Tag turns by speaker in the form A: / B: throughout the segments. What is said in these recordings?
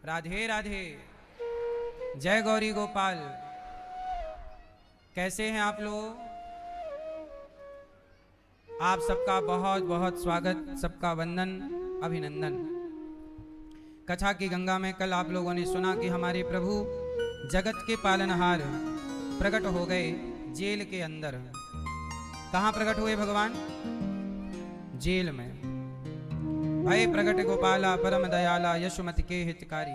A: राधे राधे। जय गौरी गोपाल। कैसे हैं आप लोग? आप सबका बहुत बहुत स्वागत, सबका वंदन, अभिनंदन। कथा की गंगा में कल आप लोगों ने सुना कि हमारे प्रभु जगत के पालनहार प्रकट हो गए जेल के अंदर। कहाँ प्रकट हुए भगवान? जेल में। भय प्रकट गोपाला परम दयाला यशुमति के हितकारी।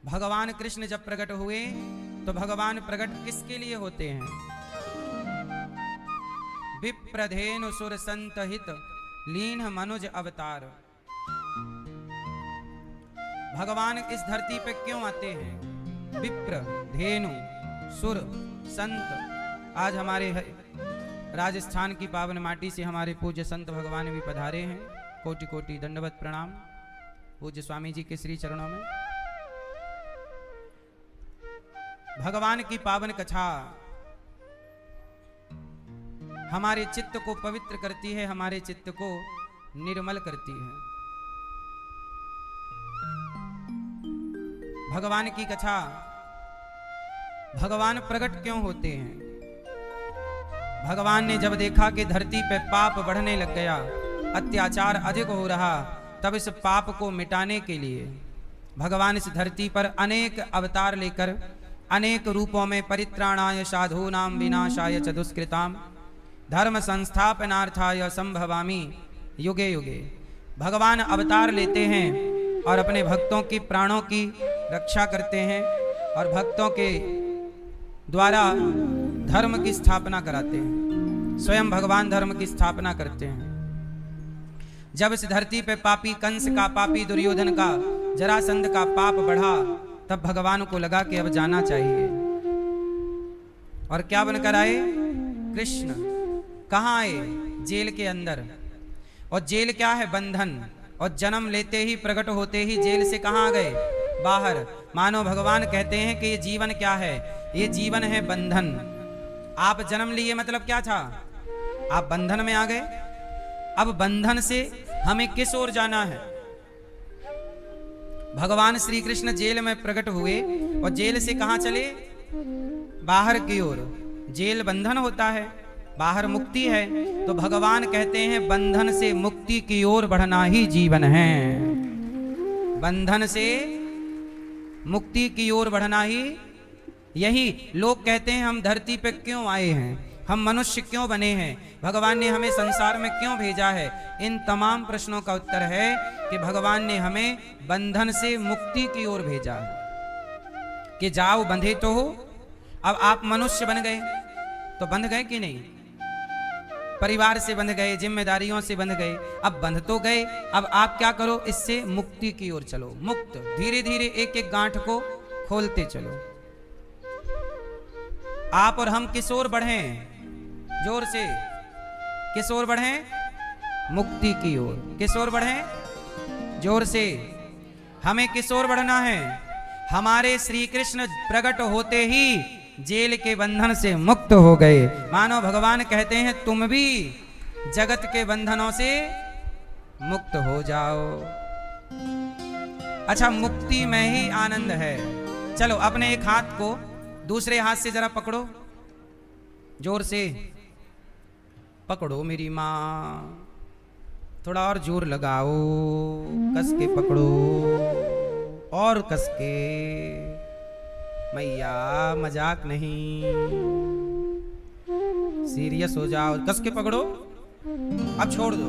A: भगवान कृष्ण जब प्रकट हुए तो भगवान प्रकट किसके लिए होते हैं? विप्रधेनु सुर संत हित लीन मनुज अवतार। भगवान इस धरती पे क्यों आते हैं? विप्र, धेनु, सुर, संत। आज हमारे राजस्थान की पावन माटी से हमारे पूज्य संत भगवान भी पधारे हैं। कोटि कोटि दंडवत प्रणाम पूज्य स्वामी जी के श्री चरणों में। भगवान की पावन कथा हमारे चित्त को पवित्र करती है, हमारे चित्त को निर्मल करती है। भगवान की कथा, भगवान प्रकट क्यों होते हैं? भगवान ने जब देखा कि धरती पे पाप बढ़ने लग गया, अत्याचार अधिक हो रहा, तब इस पाप को मिटाने के लिए भगवान इस धरती पर अनेक अवतार लेकर अनेक रूपों में परित्राणाय साधूनां विनाशाय च दुष्कृतां धर्म संस्थापनार्थाय संभवामि युगे युगे। भगवान अवतार लेते हैं और अपने भक्तों की प्राणों की रक्षा करते हैं और भक्तों के द्वारा धर्म की स्थापना कराते हैं। स्वयं भगवान धर्म की स्थापना करते हैं। जब इस धरती पे पापी कंस का, पापी दुर्योधन का, जरासंध का पाप बढ़ा, तब भगवान को लगा कि अब जाना चाहिए। और क्या बनकर आए? कृष्ण। कहाँ आए? जेल के अंदर। और जेल क्या है? बंधन। और जन्म लेते ही, प्रकट होते ही जेल से कहाँ आ गए? बाहर। मानो भगवान कहते हैं कि ये जीवन क्या है? ये जीवन है बंधन। आप जन्म लिए मतलब क्या था? आप बंधन में आ गए। अब बंधन से हमें किस ओर जाना है? भगवान श्री कृष्ण जेल में प्रकट हुए और जेल से कहां चले? बाहर की ओर। जेल बंधन होता है, बाहर मुक्ति है। तो भगवान कहते हैं बंधन से मुक्ति की ओर बढ़ना ही जीवन है। बंधन से मुक्ति की ओर बढ़ना ही। यही लोग कहते हैं हम धरती पे क्यों आए हैं, हम मनुष्य क्यों बने हैं, भगवान ने हमें संसार में क्यों भेजा है। इन तमाम प्रश्नों का उत्तर है कि भगवान ने हमें बंधन से मुक्ति की ओर भेजा है कि जाओ बंधे तो हो। अब आप मनुष्य बन गए तो बंध गए कि नहीं? परिवार से बंध गए, जिम्मेदारियों से बंध गए, अब बंध तो गए। अब आप क्या करो? इससे मुक्ति की ओर चलो। मुक्त, धीरे धीरे एक एक गांठ को खोलते चलो। आप और हम किस ओर बढ़ें? जोर से किस ओर बढ़ें? मुक्ति की ओर। किस ओर बढ़ें? जोर से। हमें किस ओर बढ़ना है? हमारे श्री कृष्ण प्रकट होते ही जेल के बंधन से मुक्त हो गए। मानो भगवान कहते हैं तुम भी जगत के बंधनों से मुक्त हो जाओ। अच्छा, मुक्ति में ही आनंद है। चलो अपने एक हाथ को दूसरे हाथ से जरा पकड़ो, जोर से पकड़ो मेरी माँ। थोड़ा और जोर लगाओ, कस के पकड़ो और कस के। मैया मजाक नहीं, सीरियस हो जाओ। कस के पकड़ो। अब छोड़ दो।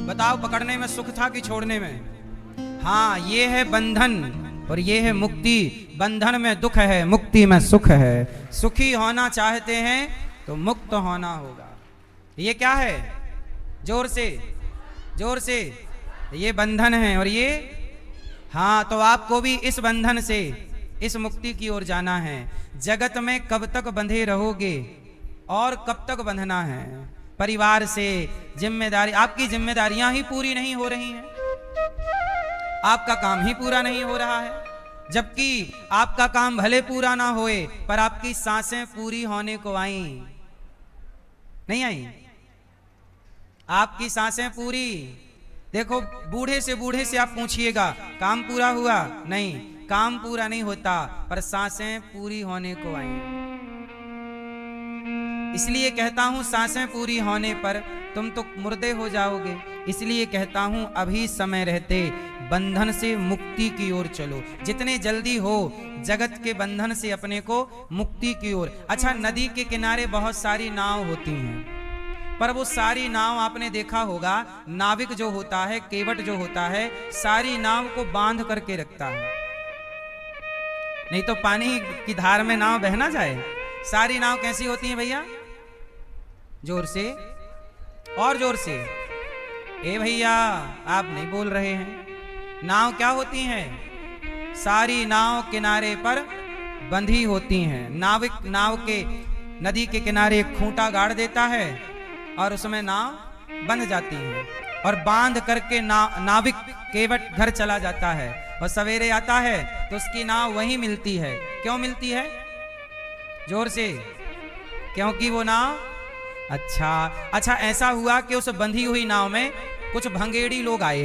A: बताओ पकड़ने में सुख था कि छोड़ने में? हाँ, ये है बंधन और ये है मुक्ति। बंधन में दुख है, मुक्ति में सुख है। सुखी होना चाहते हैं तो मुक्त होना होगा। ये क्या है? जोर से, जोर से। ये बंधन है और ये, हाँ, तो आपको भी इस बंधन से, इस मुक्ति की ओर जाना है। जगत में कब तक बंधे रहोगे और कब तक बंधना है? परिवार से, जिम्मेदारी, आपकी जिम्मेदारियां ही पूरी नहीं हो रही हैं, आपका काम ही पूरा नहीं हो रहा है। जबकि आपका काम भले पूरा ना होए, पर आपकी सांसें पूरी होने को आई नहीं आई? आपकी सांसें पूरी देखो बूढ़े से आप पूछिएगा काम पूरा हुआ? नहीं, काम पूरा नहीं होता, पर सांसें पूरी होने को आई। इसलिए कहता हूं सांसें पूरी होने पर तुम तो मुर्दे हो जाओगे। इसलिए कहता हूं अभी समय रहते बंधन से मुक्ति की ओर चलो, जितने जल्दी हो जगत के बंधन से अपने को मुक्ति की ओर। अच्छा, नदी के किनारे बहुत सारी नाव होती हैं, पर वो सारी नाव आपने देखा होगा, नाविक जो होता है, केवट जो होता है, सारी नाव को बांध करके रखता है, नहीं तो पानी की धार में नाव बह ना जाए। सारी नाव कैसी होती हैं भैया? जोर से और जोर से। ए भैया आप नहीं बोल रहे हैं। नाव क्या होती हैं? सारी नाव किनारे पर बंधी होती हैं। नाविक नाव के नदी के किनारे एक खूंटा गाड़ देता है और उसमें नाव बंध जाती है, और बांध करके नाविक केवट घर चला जाता है, और सवेरे आता है तो उसकी नाव वहीं मिलती है। क्यों मिलती है? जोर से। क्योंकि वो नाव अच्छा ऐसा हुआ कि उस बंधी हुई नाव में कुछ भंगेड़ी लोग आए।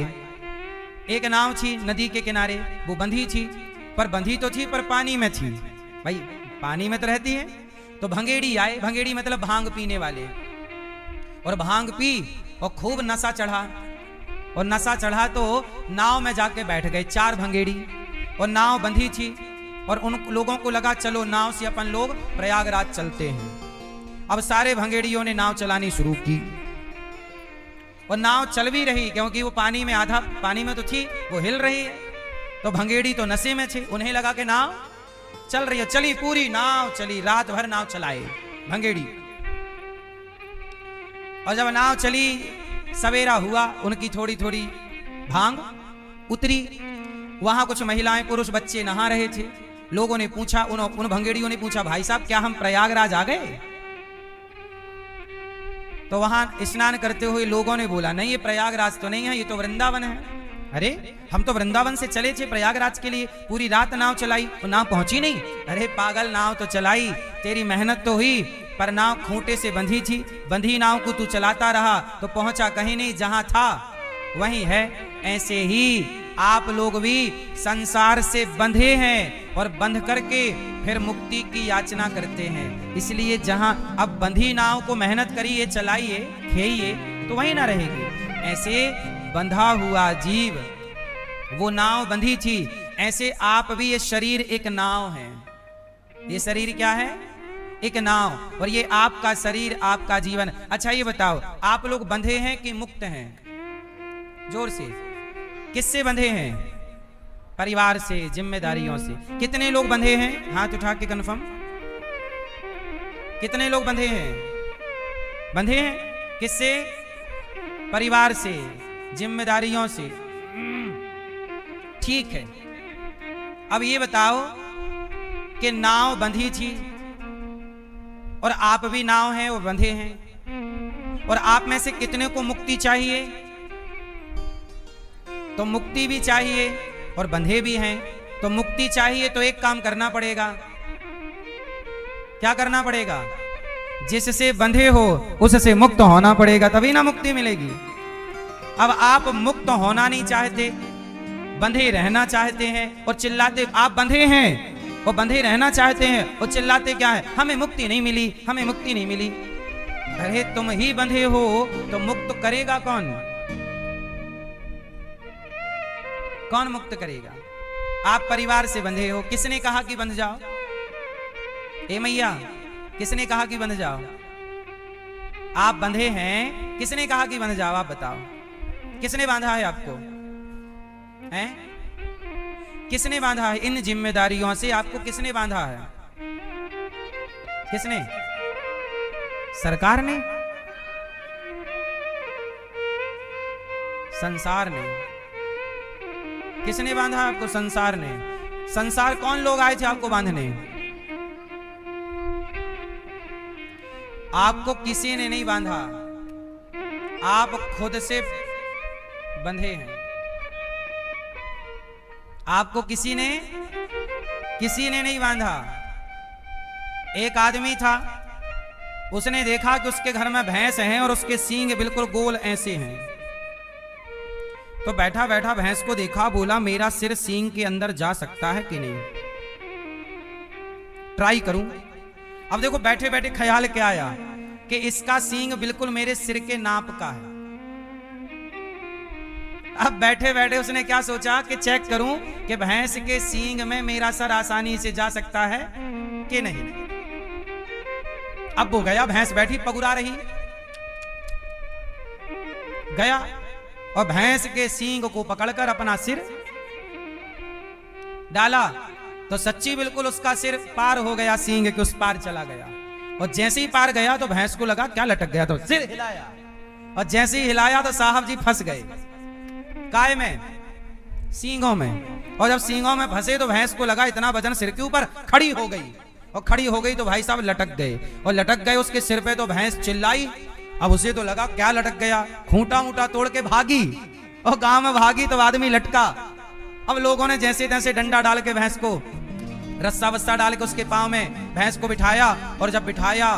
A: एक नाव थी नदी के किनारे, वो बंधी थी, पर बंधी तो थी पर पानी में थी। भाई पानी में तो रहती है। तो भंगेड़ी आए, भंगेड़ी मतलब भांग पीने वाले, और भांग पी और खूब नशा चढ़ा, और नशा चढ़ा तो नाव में जाके बैठ गए 4 भंगेड़ी, और नाव बंधी थी, और उन लोगों को लगा चलो नाव से अपन लोग प्रयागराज चलते हैं। अब सारे भंगेड़ियों ने नाव चलानी शुरू की, और नाव चल भी रही, क्योंकि वो पानी में आधा पानी में तो थी, वो हिल रही है। तो भंगेड़ी तो नशे में थे, उन्हें लगा कि नाव चल रही है। चली, पूरी नाव चली, रात भर नाव चलाए भंगेड़ी। और जब नाव चली, सवेरा हुआ, उनकी थोड़ी थोड़ी भांग उतरी। वहां कुछ महिलाएं, पुरुष, बच्चे नहा रहे थे। लोगों ने पूछा, उन भंगेड़ियों ने पूछा, भाई साहब क्या हम प्रयागराज आ गए? तो वहां स्नान करते हुए लोगों ने बोला, नहीं ये प्रयागराज तो नहीं है, ये तो वृंदावन है। अरे हम तो वृंदावन से चले थे प्रयागराज के लिए, पूरी रात नाव चलाई, वो नाव पहुंची नहीं। अरे पागल, नाव तो चलाई, तेरी मेहनत तो हुई, पर नाव खूंटे से बंधी थी। बंधी नाव को तू चलाता रहा तो पहुंचा कहीं नहीं, जहां था वहीं है। ऐसे ही आप लोग भी संसार से बंधे हैं, और बंध करके फिर मुक्ति की याचना करते हैं। इसलिए जहां अब बंधी नाव को मेहनत करिए, चलाइए, खेइए, तो वहीं ना रहेगी। ऐसे बंधा हुआ जीव, वो नाव बंधी थी, ऐसे आप भी, ये शरीर एक नाव है। ये शरीर क्या है? एक नाव, और ये आपका शरीर, आपका जीवन। अच्छा ये बताओ, आप लोग बंधे हैं कि मुक्त हैं? जोर से। किससे बंधे हैं? परिवार से, जिम्मेदारियों से। कितने लोग बंधे हैं? हाथ उठा के कन्फर्म। कितने लोग बंधे हैं? बंधे हैं किससे? परिवार से, जिम्मेदारियों से। ठीक है, अब ये बताओ कि नाव बंधी थी, और आप भी नाव हैं, वो बंधे हैं, और आप में से कितने को मुक्ति चाहिए? तो मुक्ति भी चाहिए और बंधे भी हैं। तो मुक्ति चाहिए तो एक काम करना पड़ेगा। क्या करना पड़ेगा? जिससे बंधे हो उससे मुक्त होना पड़ेगा, तभी ना मुक्ति मिलेगी। अब आप मुक्त होना नहीं चाहते, बंधे रहना चाहते हैं, और चिल्लाते, आप बंधे हैं और बंधे रहना चाहते हैं, और चिल्लाते क्या है? हमें मुक्ति नहीं मिली, हमें मुक्ति नहीं मिली। अरे तुम ही बंधे हो तो मुक्त करेगा कौन? कौन मुक्त करेगा? आप परिवार से बंधे हो, किसने कहा कि बंध जाओ? ए मैया, किसने कहा कि बंध जाओ? आप बंधे हैं, किसने कहा कि बंध जाओ? आप बताओ, किसने बांधा है आपको? हैं? किसने बांधा है? इन जिम्मेदारियों से आपको किसने बांधा है? किसने? सरकार ने? संसार ने? किसने बांधा आपको? संसार ने। संसार कौन लोग आए थे आपको बांधने? आपको किसी ने नहीं बांधा, आप खुद से बंधे हैं। आपको किसी ने नहीं बांधा। एक आदमी था, उसने देखा कि उसके घर में भैंस हैं और उसके सींग बिल्कुल गोल ऐसे हैं। तो बैठा बैठा भैंस को देखा, बोला मेरा सिर सींग के अंदर जा सकता है कि नहीं, ट्राई करूं। अब देखो बैठे बैठे ख्याल क्या आया कि इसका सींग बिल्कुल मेरे सिर के नाप का है। अब बैठे बैठे उसने क्या सोचा कि चेक करूं कि भैंस के सींग में मेरा सर आसानी से जा सकता है कि नहीं। अब वो गया, भैंस बैठी पगुरा रही, गया और भैंस के सींग को पकड़कर अपना सिर डाला, तो सच्ची बिल्कुल उसका सिर पार हो गया, सींग के उस पार चला गया। और जैसे ही पार गया तो भैंस को लगा क्या लटक गया, तो सिर हिलाया, और जैसे ही हिलाया तो साहब जी फंस गए। काय में? सींगों में। और जब सींगों में फंसे तो भैंस को लगा इतना वजन सिर के ऊपर, खड़ी हो गई, और खड़ी हो गई तो भाई साहब लटक गए, और लटक गए उसके सिर पे तो भैंस चिल्लाई। अब उसे तो लगा क्या लटक गया, खूंटा ऊंटा तोड़ के भागी, और गांव में भागी तो आदमी लटका। अब लोगों ने जैसे तैसे डंडा डाल के भैंस को, रस्सा वस्सा डाल के उसके पांव में भैंस को बिठाया, और जब बिठाया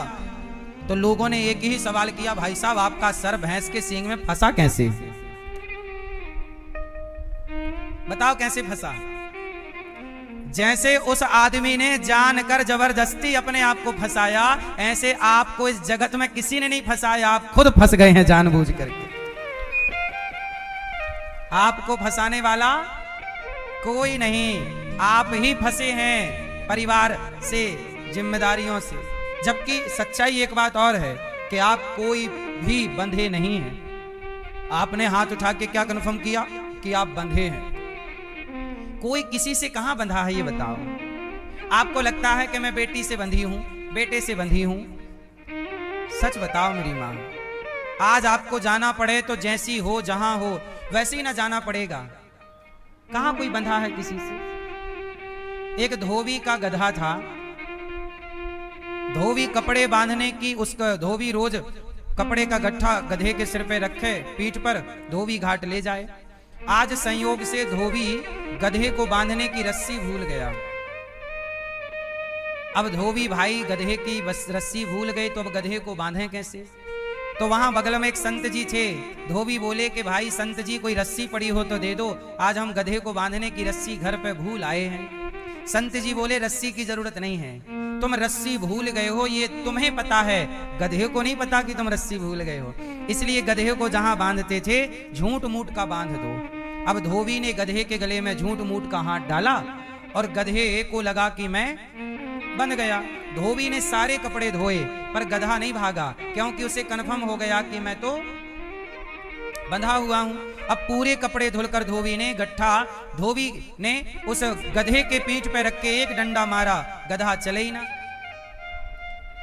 A: तो लोगों ने एक ही सवाल किया, भाई साहब आपका सर भैंस के सींग में फंसा कैसे, बताओ कैसे फंसा। जैसे उस आदमी ने जानकर जबरदस्ती अपने आप को फंसाया, ऐसे आपको इस जगत में किसी ने नहीं फंसाया, आप खुद फंस गए हैं जानबूझ करके। आपको फंसाने वाला कोई नहीं, आप ही फंसे हैं परिवार से, जिम्मेदारियों से। जबकि सच्चाई एक बात और है कि आप कोई भी बंधे नहीं हैं। आपने हाथ उठा के क्या कन्फर्म किया कि आप बंधे हैं? कोई किसी से कहां बंधा है ये बताओ। आपको लगता है कि मैं बेटी से बंधी हूं, बेटे से बंधी हूं, सच बताओ मेरी मां, आज आपको जाना पड़े तो जैसी हो जहां हो वैसे ही ना जाना पड़ेगा। कहां कोई बंधा है किसी से। एक धोबी का गधा था, धोबी कपड़े बांधने की, उसका धोबी रोज कपड़े का गट्ठा गधे के सिर पे रखे, पीठ पर धोबी घाट ले जाए। आज संयोग से धोबी गधे को बांधने की रस्सी भूल गया। अब धोबी भाई गधे की बस रस्सी भूल गए, तो अब गधे को बांधे कैसे। तो वहां बगल में एक संत जी थे, धोबी बोले कि भाई संत जी कोई रस्सी पड़ी हो तो दे दो, आज हम गधे को बांधने की रस्सी घर पे भूल आए हैं। संत जी बोले रस्सी की जरूरत नहीं है, तुम रस्सी भूल गए हो ये तुम्हें पता है, गधे को नहीं पता कि तुम रस्सी भूल गए हो, इसलिए गधे को जहां बांधते थे झूठ मूठ का बांध दो। अब धोबी ने गधे के गले में झूठ मूठ का हाथ डाला और गधे को लगा कि मैं बंध गया। धोबी ने सारे कपड़े धोए पर गधा नहीं भागा, क्योंकि उसे कन्फर्म हो गया कि मैं तो बंधा हुआ हूं। अब पूरे कपड़े धुलकर धोबी ने धोबी ने उस गधे के पीठ पे रख के एक डंडा मारा, गधा चले ही ना।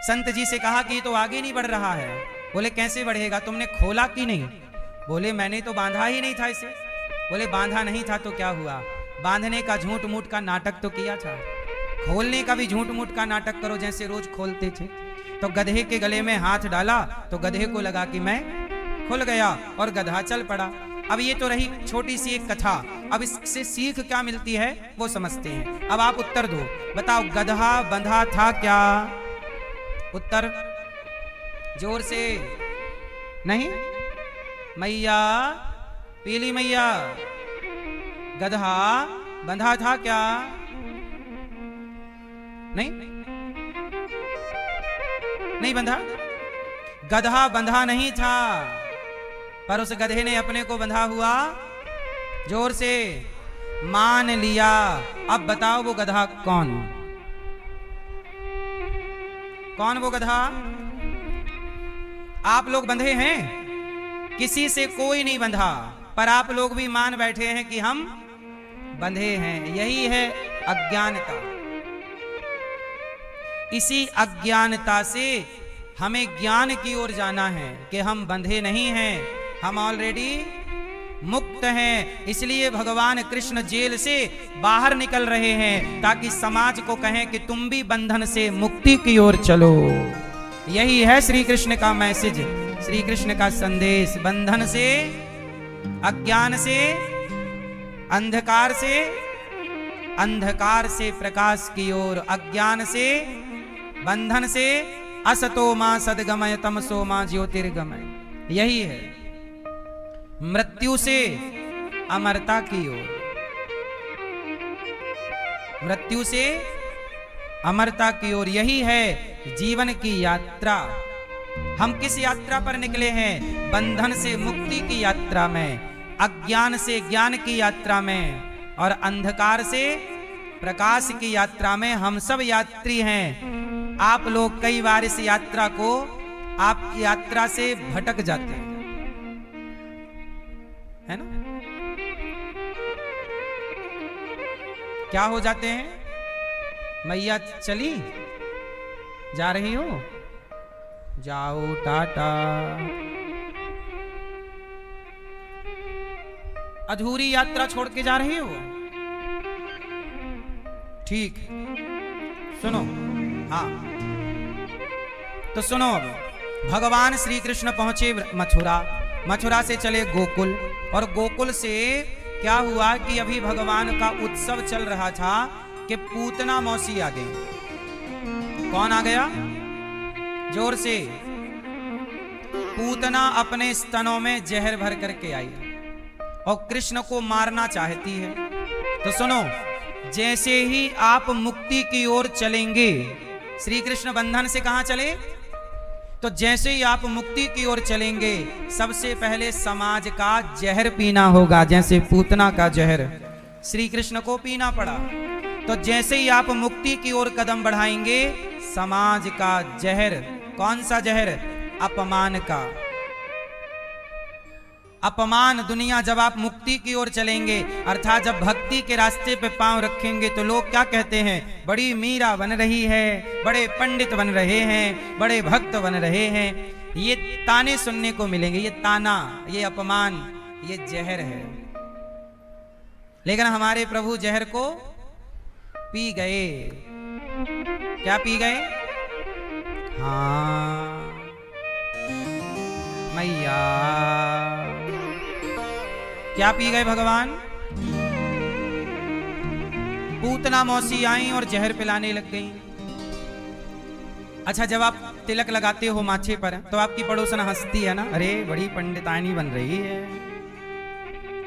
A: संत जी से कहा कि ये तो आगे नहीं बढ़ रहा है। बोले कैसे बढ़ेगा, तुमने खोला कि नहीं? बोले मैंने तो बांधा ही नहीं था इसे। बोले बांधा नहीं था तो क्या हुआ, बांधने का झूठ मूठ का नाटक तो किया था, खोलने का भी झूठ मूठ का नाटक करो जैसे रोज खोलते थे। तो गधे के गले में हाथ डाला तो गधे को लगा कि मैं खुल गया और गधा चल पड़ा। अब ये तो रही छोटी सी एक कथा, अब इससे सीख क्या मिलती है वो समझते हैं। अब आप उत्तर दो, बताओ गधा बंधा था क्या? उत्तर जोर से। नहीं? मैया, पीली मैया, गधा बंधा था क्या? नहीं, नहीं बंधा। गधा बंधा नहीं था, पर उस गधे ने अपने को बंधा हुआ जोर से मान लिया। अब बताओ वो गधा कौन? कौन वो गधा? आप लोग बंधे हैं? किसी से कोई नहीं बंधा, पर आप लोग भी मान बैठे हैं कि हम बंधे हैं। यही है अज्ञानता। इसी अज्ञानता से हमें ज्ञान की ओर जाना है कि हम बंधे नहीं हैं, हम ऑलरेडी मुक्त हैं। इसलिए भगवान कृष्ण जेल से बाहर निकल रहे हैं ताकि समाज को कहें कि तुम भी बंधन से मुक्ति की ओर चलो। यही है श्री कृष्ण का मैसेज, श्री कृष्ण का संदेश। बंधन से, अज्ञान से, अंधकार से प्रकाश की ओर, अज्ञान से, बंधन से, असतो मां सद्गमय तमसो मां ज्योतिर्गमय। यही है। मृत्यु से अमरता की ओर, मृत्यु से अमरता की ओर। यही है जीवन की यात्रा। हम किस यात्रा पर निकले हैं? बंधन से मुक्ति की यात्रा में, अज्ञान से ज्ञान की यात्रा में, और अंधकार से प्रकाश की यात्रा में हम सब यात्री हैं। आप लोग कई बार इस यात्रा को, आपकी यात्रा से भटक जाते हैं, है ना? क्या हो जाते हैं? मैया चली, जा रही हो, जाओ टाटा। अधूरी यात्रा छोड़ के जा रही हो? ठीक, सुनो, हाँ तो सुनो। अब भगवान श्री कृष्ण पहुंचे मथुरा, मथुरा से चले गोकुल, और गोकुल से क्या हुआ कि अभी भगवान का उत्सव चल रहा था कि पूतना मौसी आ गई। कौन आ गया? जोर से। पूतना अपने स्तनों में जहर भर करके आई और कृष्ण को मारना चाहती है। तो सुनो, जैसे ही आप मुक्ति की ओर चलेंगे, श्री कृष्ण बंधन से कहां चले? तो जैसे ही आप मुक्ति की ओर चलेंगे, सबसे पहले समाज का जहर पीना होगा। जैसे पूतना का जहर श्री कृष्ण को पीना पड़ा, तो जैसे ही आप मुक्ति की ओर कदम बढ़ाएंगे, समाज का जहर, कौन सा जहर? अपमान का। अपमान दुनिया, जब आप मुक्ति की ओर चलेंगे, अर्थात जब भक्ति के रास्ते पे पांव रखेंगे, तो लोग क्या कहते हैं? बड़ी मीरा बन रही है, बड़े पंडित बन रहे हैं, बड़े भक्त बन रहे हैं। ये ताने सुनने को मिलेंगे। ये ताना, ये अपमान, ये जहर है। लेकिन हमारे प्रभु जहर को पी गए। क्या पी गए? हाँ मैया, क्या पी गए भगवान? पूतना मौसी आई और जहर पिलाने लग गई। अच्छा, जब आप तिलक लगाते हो माथे पर, तो आपकी पड़ोसन हंसती है ना, अरे बड़ी पंडितानी बन रही है।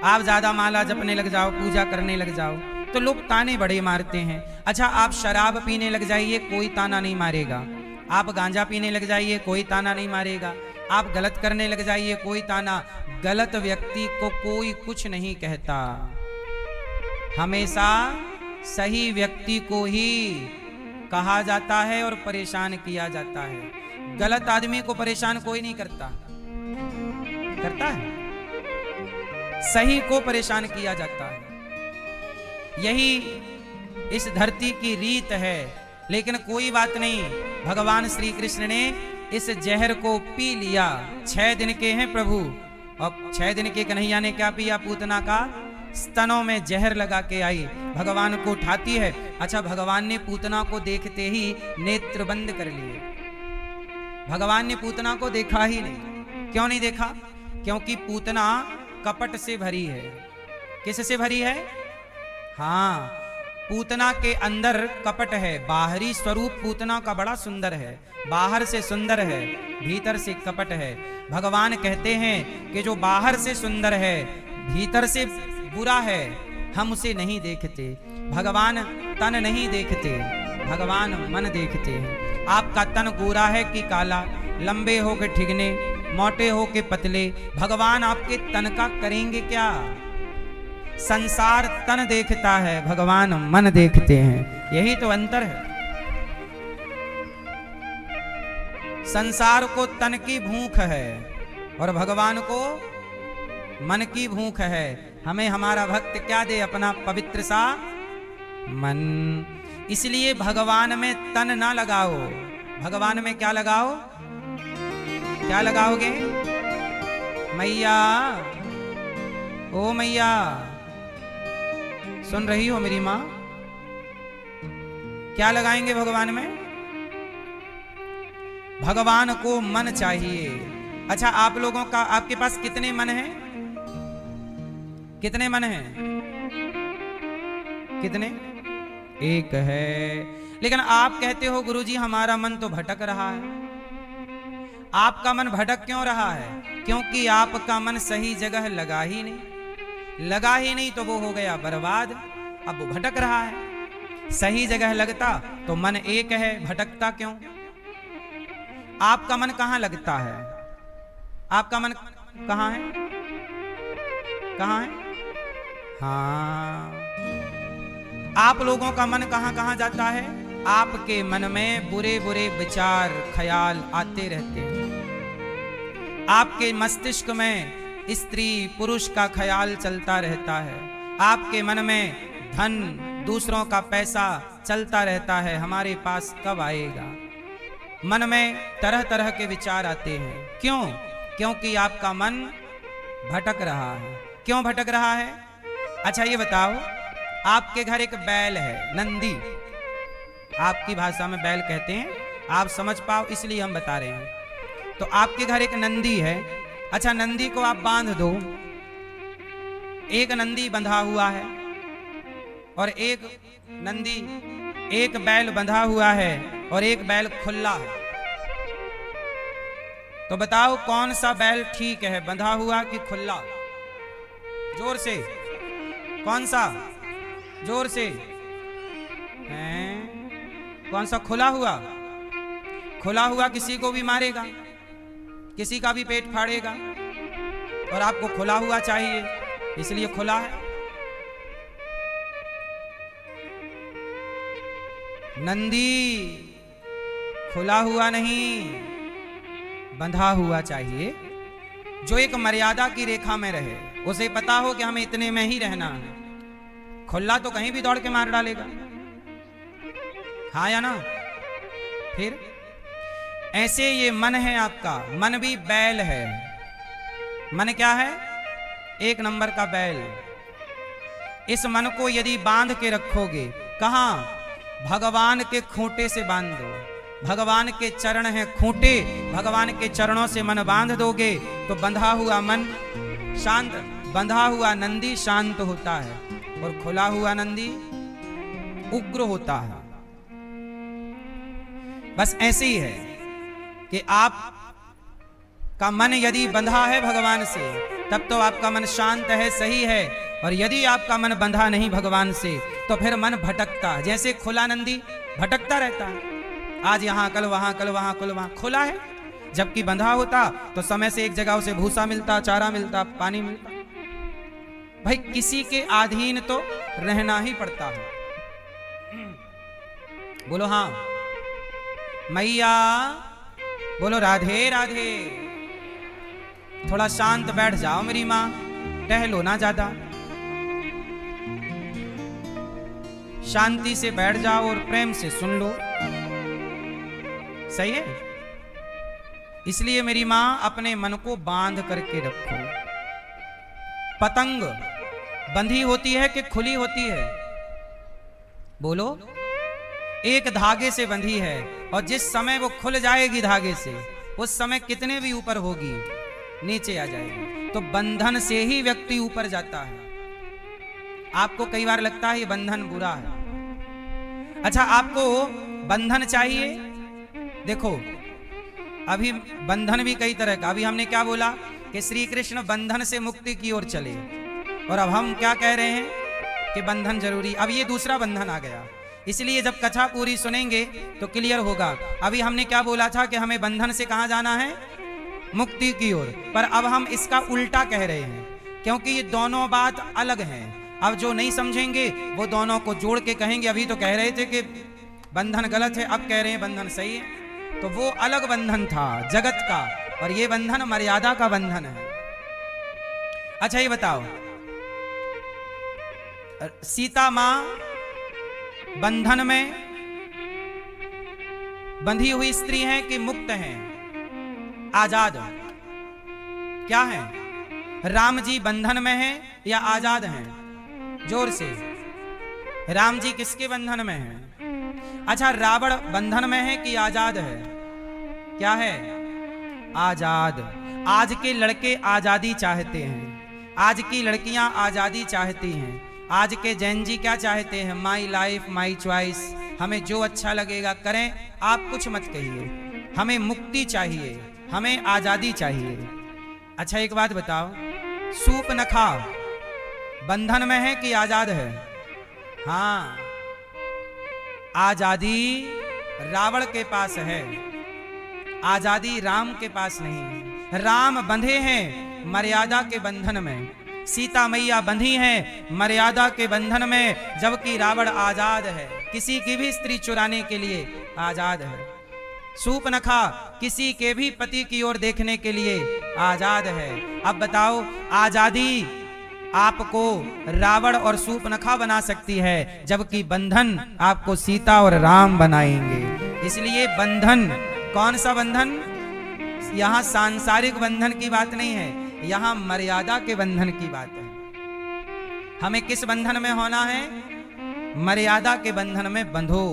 A: आप ज्यादा माला जपने लग जाओ, पूजा करने लग जाओ, तो लोग ताने बड़े मारते हैं। अच्छा, आप शराब पीने लग जाइए, कोई ताना नहीं मारेगा। आप गांजा पीने लग जाइए, कोई ताना नहीं मारेगा। आप गलत करने लग जाइए, कोई ताना। गलत व्यक्ति को कोई कुछ नहीं कहता। हमेशा सही व्यक्ति को ही कहा जाता है और परेशान किया जाता है। गलत आदमी को परेशान कोई नहीं करता, करता है? सही को परेशान किया जाता है। यही इस धरती की रीत है। लेकिन कोई बात नहीं, भगवान श्री कृष्ण ने इस जहर को पी लिया। 6 दिन के हैं प्रभु, और 6 दिन के कन्हैया ने क्या पिया? पूतना का स्तनों में जहर लगा के आई, भगवान को उठाती है। अच्छा, भगवान ने पूतना को देखते ही नेत्र बंद कर लिए। भगवान ने पूतना को देखा ही नहीं। क्यों नहीं देखा? क्योंकि पूतना कपट से भरी है। किस से भरी है? हाँ, पूतना के अंदर कपट है। बाहरी स्वरूप पूतना का बड़ा सुंदर है, बाहर से सुंदर है, भीतर से कपट है। भगवान कहते हैं कि जो बाहर से सुंदर है, भीतर से बुरा है, हम उसे नहीं देखते। भगवान तन नहीं देखते, भगवान मन देखते हैं। आपका तन गोरा है कि काला, लंबे हो के ठिगने, मोटे हो के पतले, भगवान आपके तन का करेंगे क्या? संसार तन देखता है, भगवान मन देखते हैं। यही तो अंतर है। संसार को तन की भूख है और भगवान को मन की भूख है। हमें हमारा भक्त क्या दे? अपना पवित्र सा मन। इसलिए भगवान में तन ना लगाओ। भगवान में क्या लगाओ? क्या लगाओगे? मैया, ओ मैया, सुन रही हो मेरी मां? क्या लगाएंगे भगवान में? भगवान को मन चाहिए। अच्छा, आप लोगों का, आपके पास कितने मन हैं? कितने मन हैं? कितने? एक है। लेकिन आप कहते हो गुरुजी हमारा मन तो भटक रहा है। आपका मन भटक क्यों रहा है? क्योंकि आपका मन सही जगह लगा ही नहीं। लगा ही नहीं तो वो हो गया बर्बाद। अब वो भटक रहा है। सही जगह लगता तो मन एक है, भटकता क्यों? आपका मन कहां लगता है? आपका मन कहां है? कहां है? हाँ, आप लोगों का मन कहां कहां जाता है? आपके मन में बुरे बुरे विचार ख्याल आते रहते हैं। आपके मस्तिष्क में स्त्री पुरुष का ख्याल चलता रहता है। आपके मन में धन दूसरों का पैसा चलता रहता है, हमारे पास कब आएगा। मन में तरह तरह के विचार आते हैं। क्यों? क्योंकि आपका मन भटक रहा है। क्यों भटक रहा है? अच्छा ये बताओ, आपके घर एक बैल है, नंदी, आपकी भाषा में बैल कहते हैं, आप समझ पाओ इसलिए हम बता रहे हैं। तो आपके घर एक नंदी है। अच्छा, नंदी को आप बांध दो। एक नंदी बंधा हुआ है और एक बैल बंधा हुआ है और एक बैल खुला है। तो बताओ कौन सा बैल ठीक है, बंधा हुआ कि खुला? जोर से, कौन सा? जोर से। कौन सा? खुला हुआ। खुला हुआ किसी को भी मारेगा, किसी का भी पेट फाड़ेगा, और आपको खुला हुआ चाहिए, इसलिए खुला है। नंदी खुला हुआ नहीं, बंधा हुआ चाहिए, जो एक मर्यादा की रेखा में रहे, उसे पता हो कि हमें इतने में ही रहना है। खुला तो कहीं भी दौड़ के मार डालेगा, हाँ या ना? फिर ऐसे ये मन है आपका, मन भी बैल है। मन क्या है? एक नंबर का बैल। इस मन को यदि बांध के रखोगे, कहां? भगवान के खूंटे से बांध दो। भगवान के चरण हैं खूंटे, भगवान के चरणों से मन बांध दोगे तो बंधा हुआ मन शांत, बंधा हुआ नंदी शांत होता है और खुला हुआ नंदी उग्र होता है। बस ऐसे ही है कि आप का मन यदि बंधा है भगवान से, तब तो आपका मन शांत है, सही है। और यदि आपका मन बंधा नहीं भगवान से, तो फिर मन भटकता है। जैसे खुला नंदी भटकता रहता है, आज यहाँ कल वहां, कल वहां, कल वहां। खुला है, जबकि बंधा होता तो समय से एक जगह उसे भूसा मिलता, चारा मिलता, पानी मिलता। भाई किसी के अधीन तो रहना ही पड़ता है। बोलो हाँ मैया, बोलो राधे राधे। थोड़ा शांत बैठ जाओ मेरी माँ, टहलो ना ज्यादा, शांति से बैठ जाओ और प्रेम से सुन लो, सही है? इसलिए मेरी माँ अपने मन को बांध करके रखो। पतंग बंधी होती है कि खुली होती है? बोलो। एक धागे से बंधी है, और जिस समय वो खुल जाएगी धागे से, उस समय कितने भी ऊपर होगी नीचे आ जाएगी। तो बंधन से ही व्यक्ति ऊपर जाता है। आपको कई बार लगता है ये बंधन बुरा है। अच्छा, आपको बंधन चाहिए? देखो अभी बंधन भी कई तरह का। अभी हमने क्या बोला कि श्री कृष्ण बंधन से मुक्ति की ओर चले, और अब हम क्या कह रहे हैं कि बंधन जरूरी। अब ये दूसरा बंधन आ गया, इसलिए जब कथा पूरी सुनेंगे तो क्लियर होगा। अभी हमने क्या बोला था कि हमें बंधन से कहां जाना है? मुक्ति की ओर। पर अब हम इसका उल्टा कह रहे हैं, क्योंकि ये दोनों बात अलग हैं। अब जो नहीं समझेंगे वो दोनों को जोड़ के कहेंगे। अभी तो कह रहे थे कि बंधन गलत है, अब कह रहे हैं बंधन सही है। तो वो अलग बंधन था जगत का, और ये बंधन मर्यादा का बंधन है। अच्छा ये बताओ, सीता मां बंधन में बंधी हुई स्त्री हैं कि मुक्त हैं, आजाद? क्या है? राम जी बंधन में हैं या आजाद हैं? जोर से। राम जी किसके बंधन में हैं? अच्छा, रावण बंधन में है कि आजाद है? क्या है? आजाद। आज के लड़के आजादी चाहते हैं, आज की लड़कियां आजादी चाहती हैं। आज के जैन जी क्या चाहते हैं? माई लाइफ माई चॉइस, हमें जो अच्छा लगेगा करें, आप कुछ मत कहिए, हमें मुक्ति चाहिए, हमें आजादी चाहिए। अच्छा एक बात बताओ, सूप नखा बंधन में है कि आजाद है? हाँ, आजादी रावण के पास है, आजादी राम के पास नहीं है। राम बंधे हैं मर्यादा के बंधन में, सीता मैया बंधी हैं मर्यादा के बंधन में, जबकि रावण आजाद है, किसी की भी स्त्री चुराने के लिए आजाद है। शूर्पणखा किसी के भी पति की ओर देखने के लिए आजाद है। अब बताओ, आजादी आपको रावण और शूर्पणखा बना सकती है, जबकि बंधन आपको सीता और राम बनाएंगे। इसलिए बंधन, कौन सा बंधन? यहां सांसारिक बंधन की बात नहीं है, यहां मर्यादा के बंधन की बात है। हमें किस बंधन में होना है? मर्यादा के बंधन में बंधो।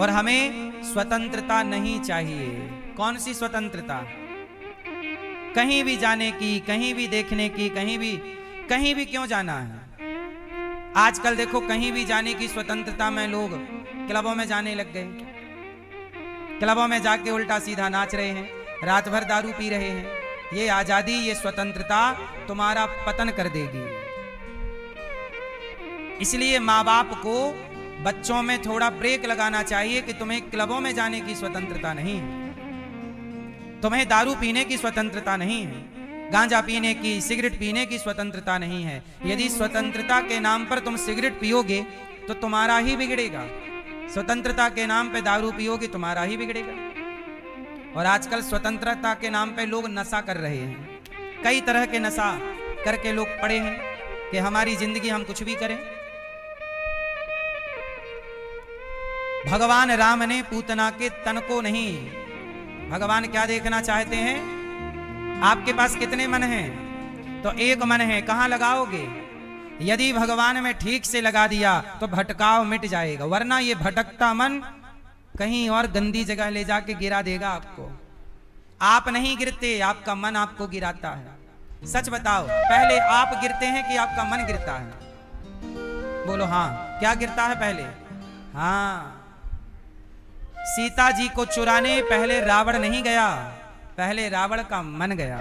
A: और हमें स्वतंत्रता नहीं चाहिए। कौन सी स्वतंत्रता? कहीं भी जाने की, कहीं भी देखने की, कहीं भी क्यों जाना है? आजकल देखो, कहीं भी जाने की स्वतंत्रता में लोग क्लबों में जाने लग गए, क्लबों में जाके उल्टा सीधा नाच रहे हैं, रात भर दारू पी रहे हैं। ये आजादी, ये स्वतंत्रता तुम्हारा पतन कर देगी। इसलिए माँ बाप को बच्चों में थोड़ा ब्रेक लगाना चाहिए कि तुम्हें क्लबों में जाने की स्वतंत्रता नहीं है, तुम्हें दारू पीने की स्वतंत्रता नहीं है, गांजा पीने की, सिगरेट पीने की स्वतंत्रता नहीं है। यदि स्वतंत्रता के नाम पर तुम सिगरेट पियोगे तो तुम्हारा ही बिगड़ेगा, स्वतंत्रता के नाम पे दारू पियोगे तुम्हारा ही बिगड़ेगा। और आजकल स्वतंत्रता के नाम पे लोग नशा कर रहे हैं, कई तरह के नशा करके लोग पड़े हैं कि हमारी जिंदगी हम कुछ भी करें। भगवान राम ने पूतना के तन को नहीं, भगवान क्या देखना चाहते हैं? आपके पास कितने मन हैं? तो एक मन है, कहां लगाओगे? यदि भगवान में ठीक से लगा दिया तो भटकाव मिट जाएगा, वरना ये भटकता मन कहीं और गंदी जगह ले जाके गिरा देगा आपको। आप नहीं गिरते, आपका मन आपको गिराता है। सच बताओ, पहले आप गिरते हैं कि आपका मन गिरता है? बोलो हाँ। क्या गिरता है पहले? हाँ, सीता जी को चुराने पहले रावण नहीं गया, पहले रावण का मन गया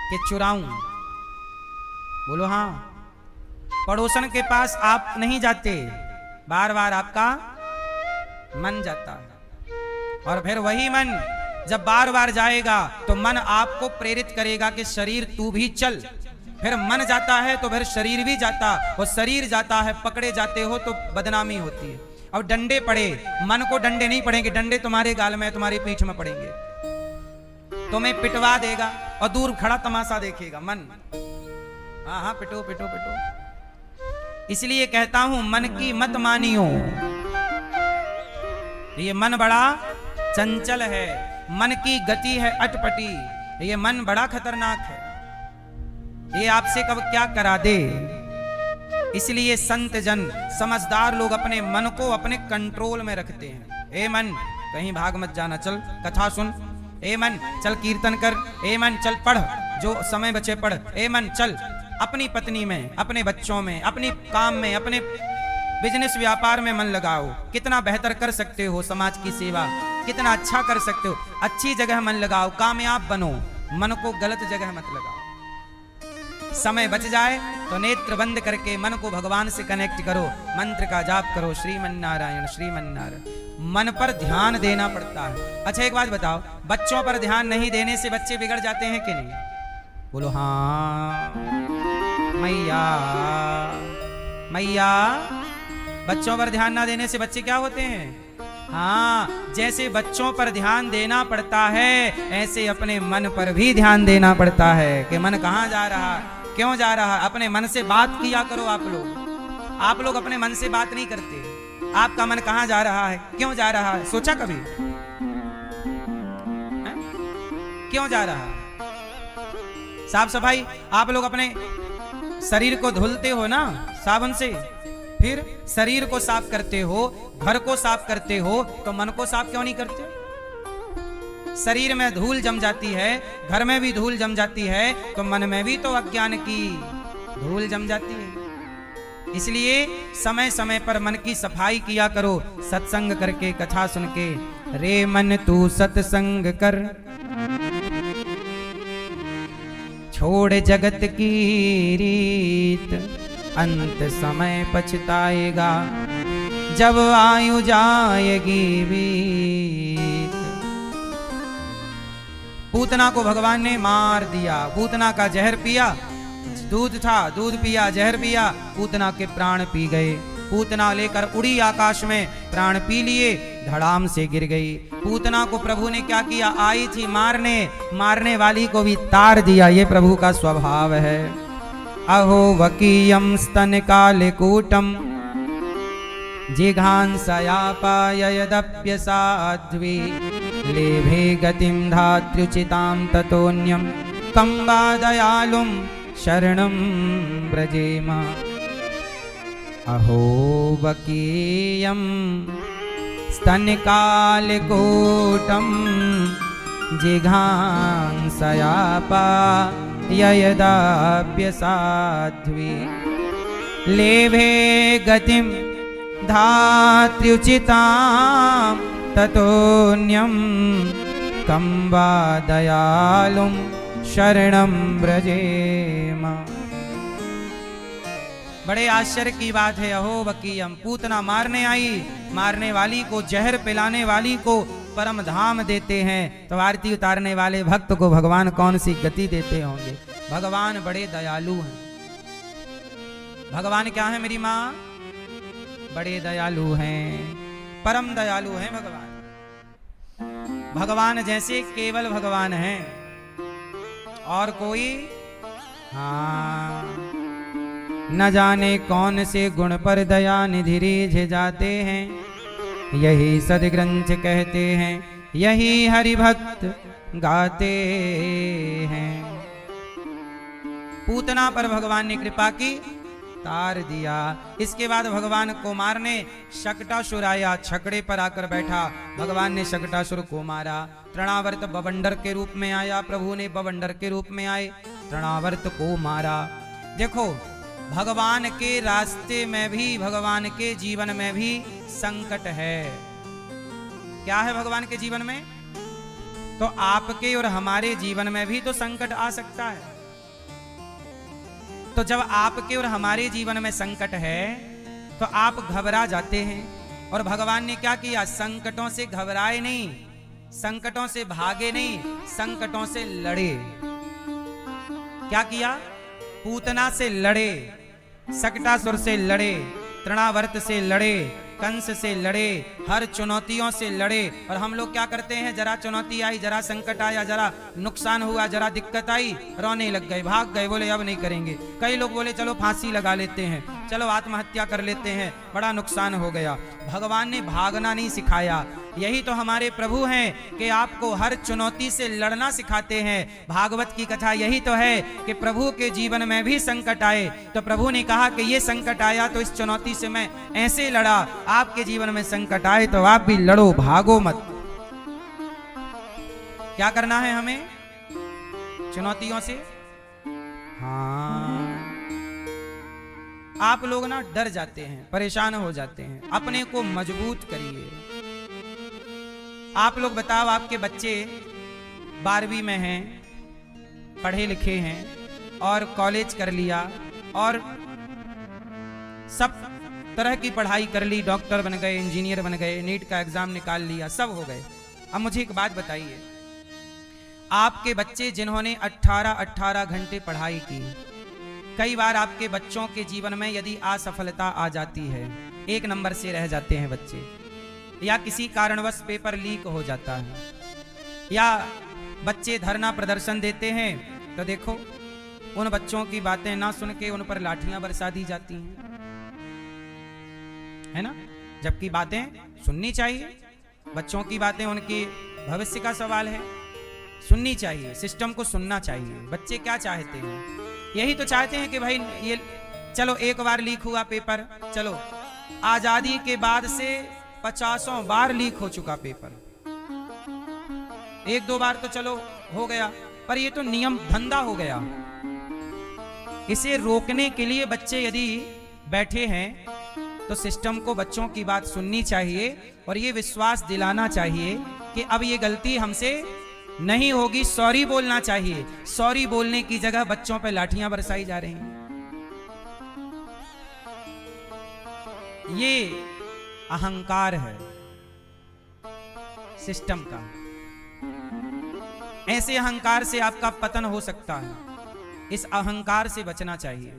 A: कि चुराऊं। बोलो हाँ। पड़ोसन के पास आप नहीं जाते, बार बार आपका मन जाता है। और फिर वही मन जब बार बार जाएगा तो मन आपको प्रेरित करेगा कि शरीर तू भी चल। फिर मन जाता है तो फिर शरीर भी जाता, और शरीर जाता है, पकड़े जाते हो तो बदनामी होती है। अब डंडे पड़े, मन को डंडे नहीं पड़ेंगे, डंडे तुम्हारे गाल में, तुम्हारी पीठ में पड़ेंगे, तुम्हें पिटवा देगा और दूर खड़ा तमाशा देखेगा मन। हाँ हाँ, पिटो पिटो पिटो। इसलिए कहता हूं, मन की मत मानियो, ये मन बड़ा चंचल है, मन की गति है अटपटी, ये मन बड़ा खतरनाक है, ये आपसे कब क्या करा दे। इसलिए संत जन, समझदार लोग अपने मन को अपने कंट्रोल में रखते हैं। ए मन, कहीं भाग मत जाना, चल कथा सुन। ए मन, चल कीर्तन कर। ए मन, चल पढ़, जो समय बचे पढ़। ए मन, चल अपनी पत्नी में, अपने बच्चों में, अपनी काम में, अपने बिजनेस व्यापार में मन लगाओ। कितना बेहतर कर सकते हो, समाज की सेवा कितना अच्छा कर सकते हो, अच्छी जगह मन लगाओ, कामयाब बनो। मन को गलत जगह मत लगाओ। समय बच जाए तो नेत्र बंद करके मन को भगवान से कनेक्ट करो, मंत्र का जाप करो, श्रीमन्नारायण श्रीमन्नारायण। मन पर ध्यान देना पड़ता है। अच्छा एक बात बताओ, बच्चों पर ध्यान नहीं देने से बच्चे बिगड़ जाते हैं कि नहीं? बोलो हाँ मैया। मैया, बच्चों पर ध्यान ना देने से बच्चे क्या होते हैं? हाँ, जैसे बच्चों पर ध्यान देना पड़ता है, ऐसे अपने मन पर भी ध्यान देना पड़ता है कि मन कहाँ जा रहा है, क्यों जा रहा है। अपने मन से बात किया करो। आप लोग अपने मन से बात नहीं करते। आपका मन कहाँ जा रहा है, क्यों जा रहा है, सोचा कभी? क्यों जा रहा है? साफ सफाई, आप लोग अपने शरीर को धुलते हो ना साबुन से, फिर शरीर को साफ करते हो, घर को साफ करते हो, तो मन को साफ क्यों नहीं करते? शरीर में धूल जम जाती है, घर में भी धूल जम जाती है, तो मन में भी तो अज्ञान की धूल जम जाती है। इसलिए समय समय पर मन की सफाई किया करो, सत्संग करके, कथा सुन के। रे मन तू सत्संग कर, छोड़ जगत की रीत, अंत समय पछताएगा जब आयु जाएगी बीत। पूतना को भगवान ने मार दिया, पूतना का जहर पिया, दूध था, दूध पिया, जहर पिया, पूतना के प्राण पी गए। पूतना लेकर उड़ी आकाश में, प्राण पी लिए, धड़ाम से गिर गई। पूतना को प्रभु ने क्या किया, आई थी मारने, मारने वाली को भी तार दिया। ये प्रभु का स्वभाव है। अहो वकीयम स्तन कालकूटम जिघांसयापाययदप्य साध्वी, लेभे गतिं धात्र्युचितां ततोऽन्यं कं वा दयालुं शरणं व्रजेम। अहो वकीयं स्तनकालकूटं जिघांसयापाययदप्य साध्वी, लेभे गतिं धात्र्युचितां ततोऽन्यं कं वा दयालुं शरणं व्रजेम। बड़े आश्चर्य की बात है। अहो वकीयम, पूतना मारने आई, मारने वाली को, जहर पिलाने वाली को परम धाम देते हैं, तो आरती उतारने वाले भक्त को भगवान कौन सी गति देते होंगे। भगवान बड़े दयालु हैं। भगवान क्या है मेरी माँ? बड़े दयालु हैं, परम दयालु हैं भगवान। भगवान जैसे केवल भगवान हैं और कोई न जाने कौन से गुण पर दया निधि रीझ जाते हैं। यही सदग्रंथ कहते हैं, यही हरि भक्त गाते हैं। पूतना पर भगवान ने कृपा की, तार दिया। इसके बाद भगवान को मारने शकटासुर आया, छकड़े पर आकर बैठा। भगवान ने शकटासुर को मारा। तृणावर्त बवंडर के रूप में आया, प्रभु ने बवंडर के रूप में आए, तृणावर्त को मारा। देखो, भगवान के रास्ते में भी, भगवान के जीवन में भी संकट है। क्या है भगवान के जीवन में? तो आपके और हमारे जीवन में भी तो संकट आ सकता है। तो जब आपके और हमारे जीवन में संकट है तो आप घबरा जाते हैं। और भगवान ने क्या किया? संकटों से घबराए नहीं, संकटों से भागे नहीं, संकटों से लड़े। क्या किया? पूतना से लड़े, शकटासुर से लड़े, तृणावर्त से लड़े, कंस से लड़े, हर चुनौतियों से लड़े। और हम लोग क्या करते हैं? जरा चुनौती आई, जरा संकट आया, जरा नुकसान हुआ, जरा दिक्कत आई, रोने लग गए, भाग गए, बोले अब नहीं करेंगे। कई लोग बोले चलो फांसी लगा लेते हैं, चलो आत्महत्या कर लेते हैं, बड़ा नुकसान हो गया। भगवान ने भागना नहीं सिखाया। यही तो हमारे प्रभु हैं कि आपको हर चुनौती से लड़ना सिखाते हैं। भागवत की कथा यही तो है कि प्रभु के जीवन में भी संकट आए तो प्रभु ने कहा कि ये संकट आया तो इस चुनौती से मैं ऐसे लड़ा। आपके जीवन में संकट आए तो आप भी लड़ो, भागो मत। क्या करना है हमें चुनौतियों से? हाँ, आप लोग ना डर जाते हैं, परेशान हो जाते हैं। अपने को मजबूत करिए। आप लोग बताओ, आपके बच्चे 12वीं में हैं, पढ़े लिखे हैं और कॉलेज कर लिया और सब तरह की पढ़ाई कर ली, डॉक्टर बन गए, इंजीनियर बन गए, नीट का एग्जाम निकाल लिया, सब हो गए। अब मुझे एक बात बताइए, आपके बच्चे जिन्होंने 18-18 घंटे पढ़ाई की, कई बार आपके बच्चों के जीवन में यदि असफलता आ जाती है, 1 नंबर से रह जाते हैं बच्चे, या किसी कारणवश पेपर लीक हो जाता है, या बच्चे धरना प्रदर्शन देते हैं, तो देखो उन बच्चों की बातें ना सुन के उन पर लाठियां बरसा दी जाती हैं, है ना? जबकि बातें सुननी चाहिए, बच्चों की बातें उनके भविष्य का सवाल है, सुननी चाहिए, सिस्टम को सुनना चाहिए। बच्चे क्या चाहते हैं? यही तो चाहते हैं कि भाई ये चलो एक बार लीक हुआ पेपर, चलो आजादी के बाद से 50 बार लीक हो चुका पेपर, 1-2 बार तो चलो हो गया, पर ये तो नियम धंधा हो गया। इसे रोकने के लिए बच्चे यदि बैठे हैं तो सिस्टम को बच्चों की बात सुननी चाहिए और ये विश्वास दिलाना चाहिए कि अब ये गलती हमसे नहीं होगी, सॉरी बोलना चाहिए। सॉरी बोलने की जगह बच्चों पे लाठियां बरसाई जा रही हैं। ये अहंकार है सिस्टम का। ऐसे अहंकार से आपका पतन हो सकता है। इस अहंकार से बचना चाहिए।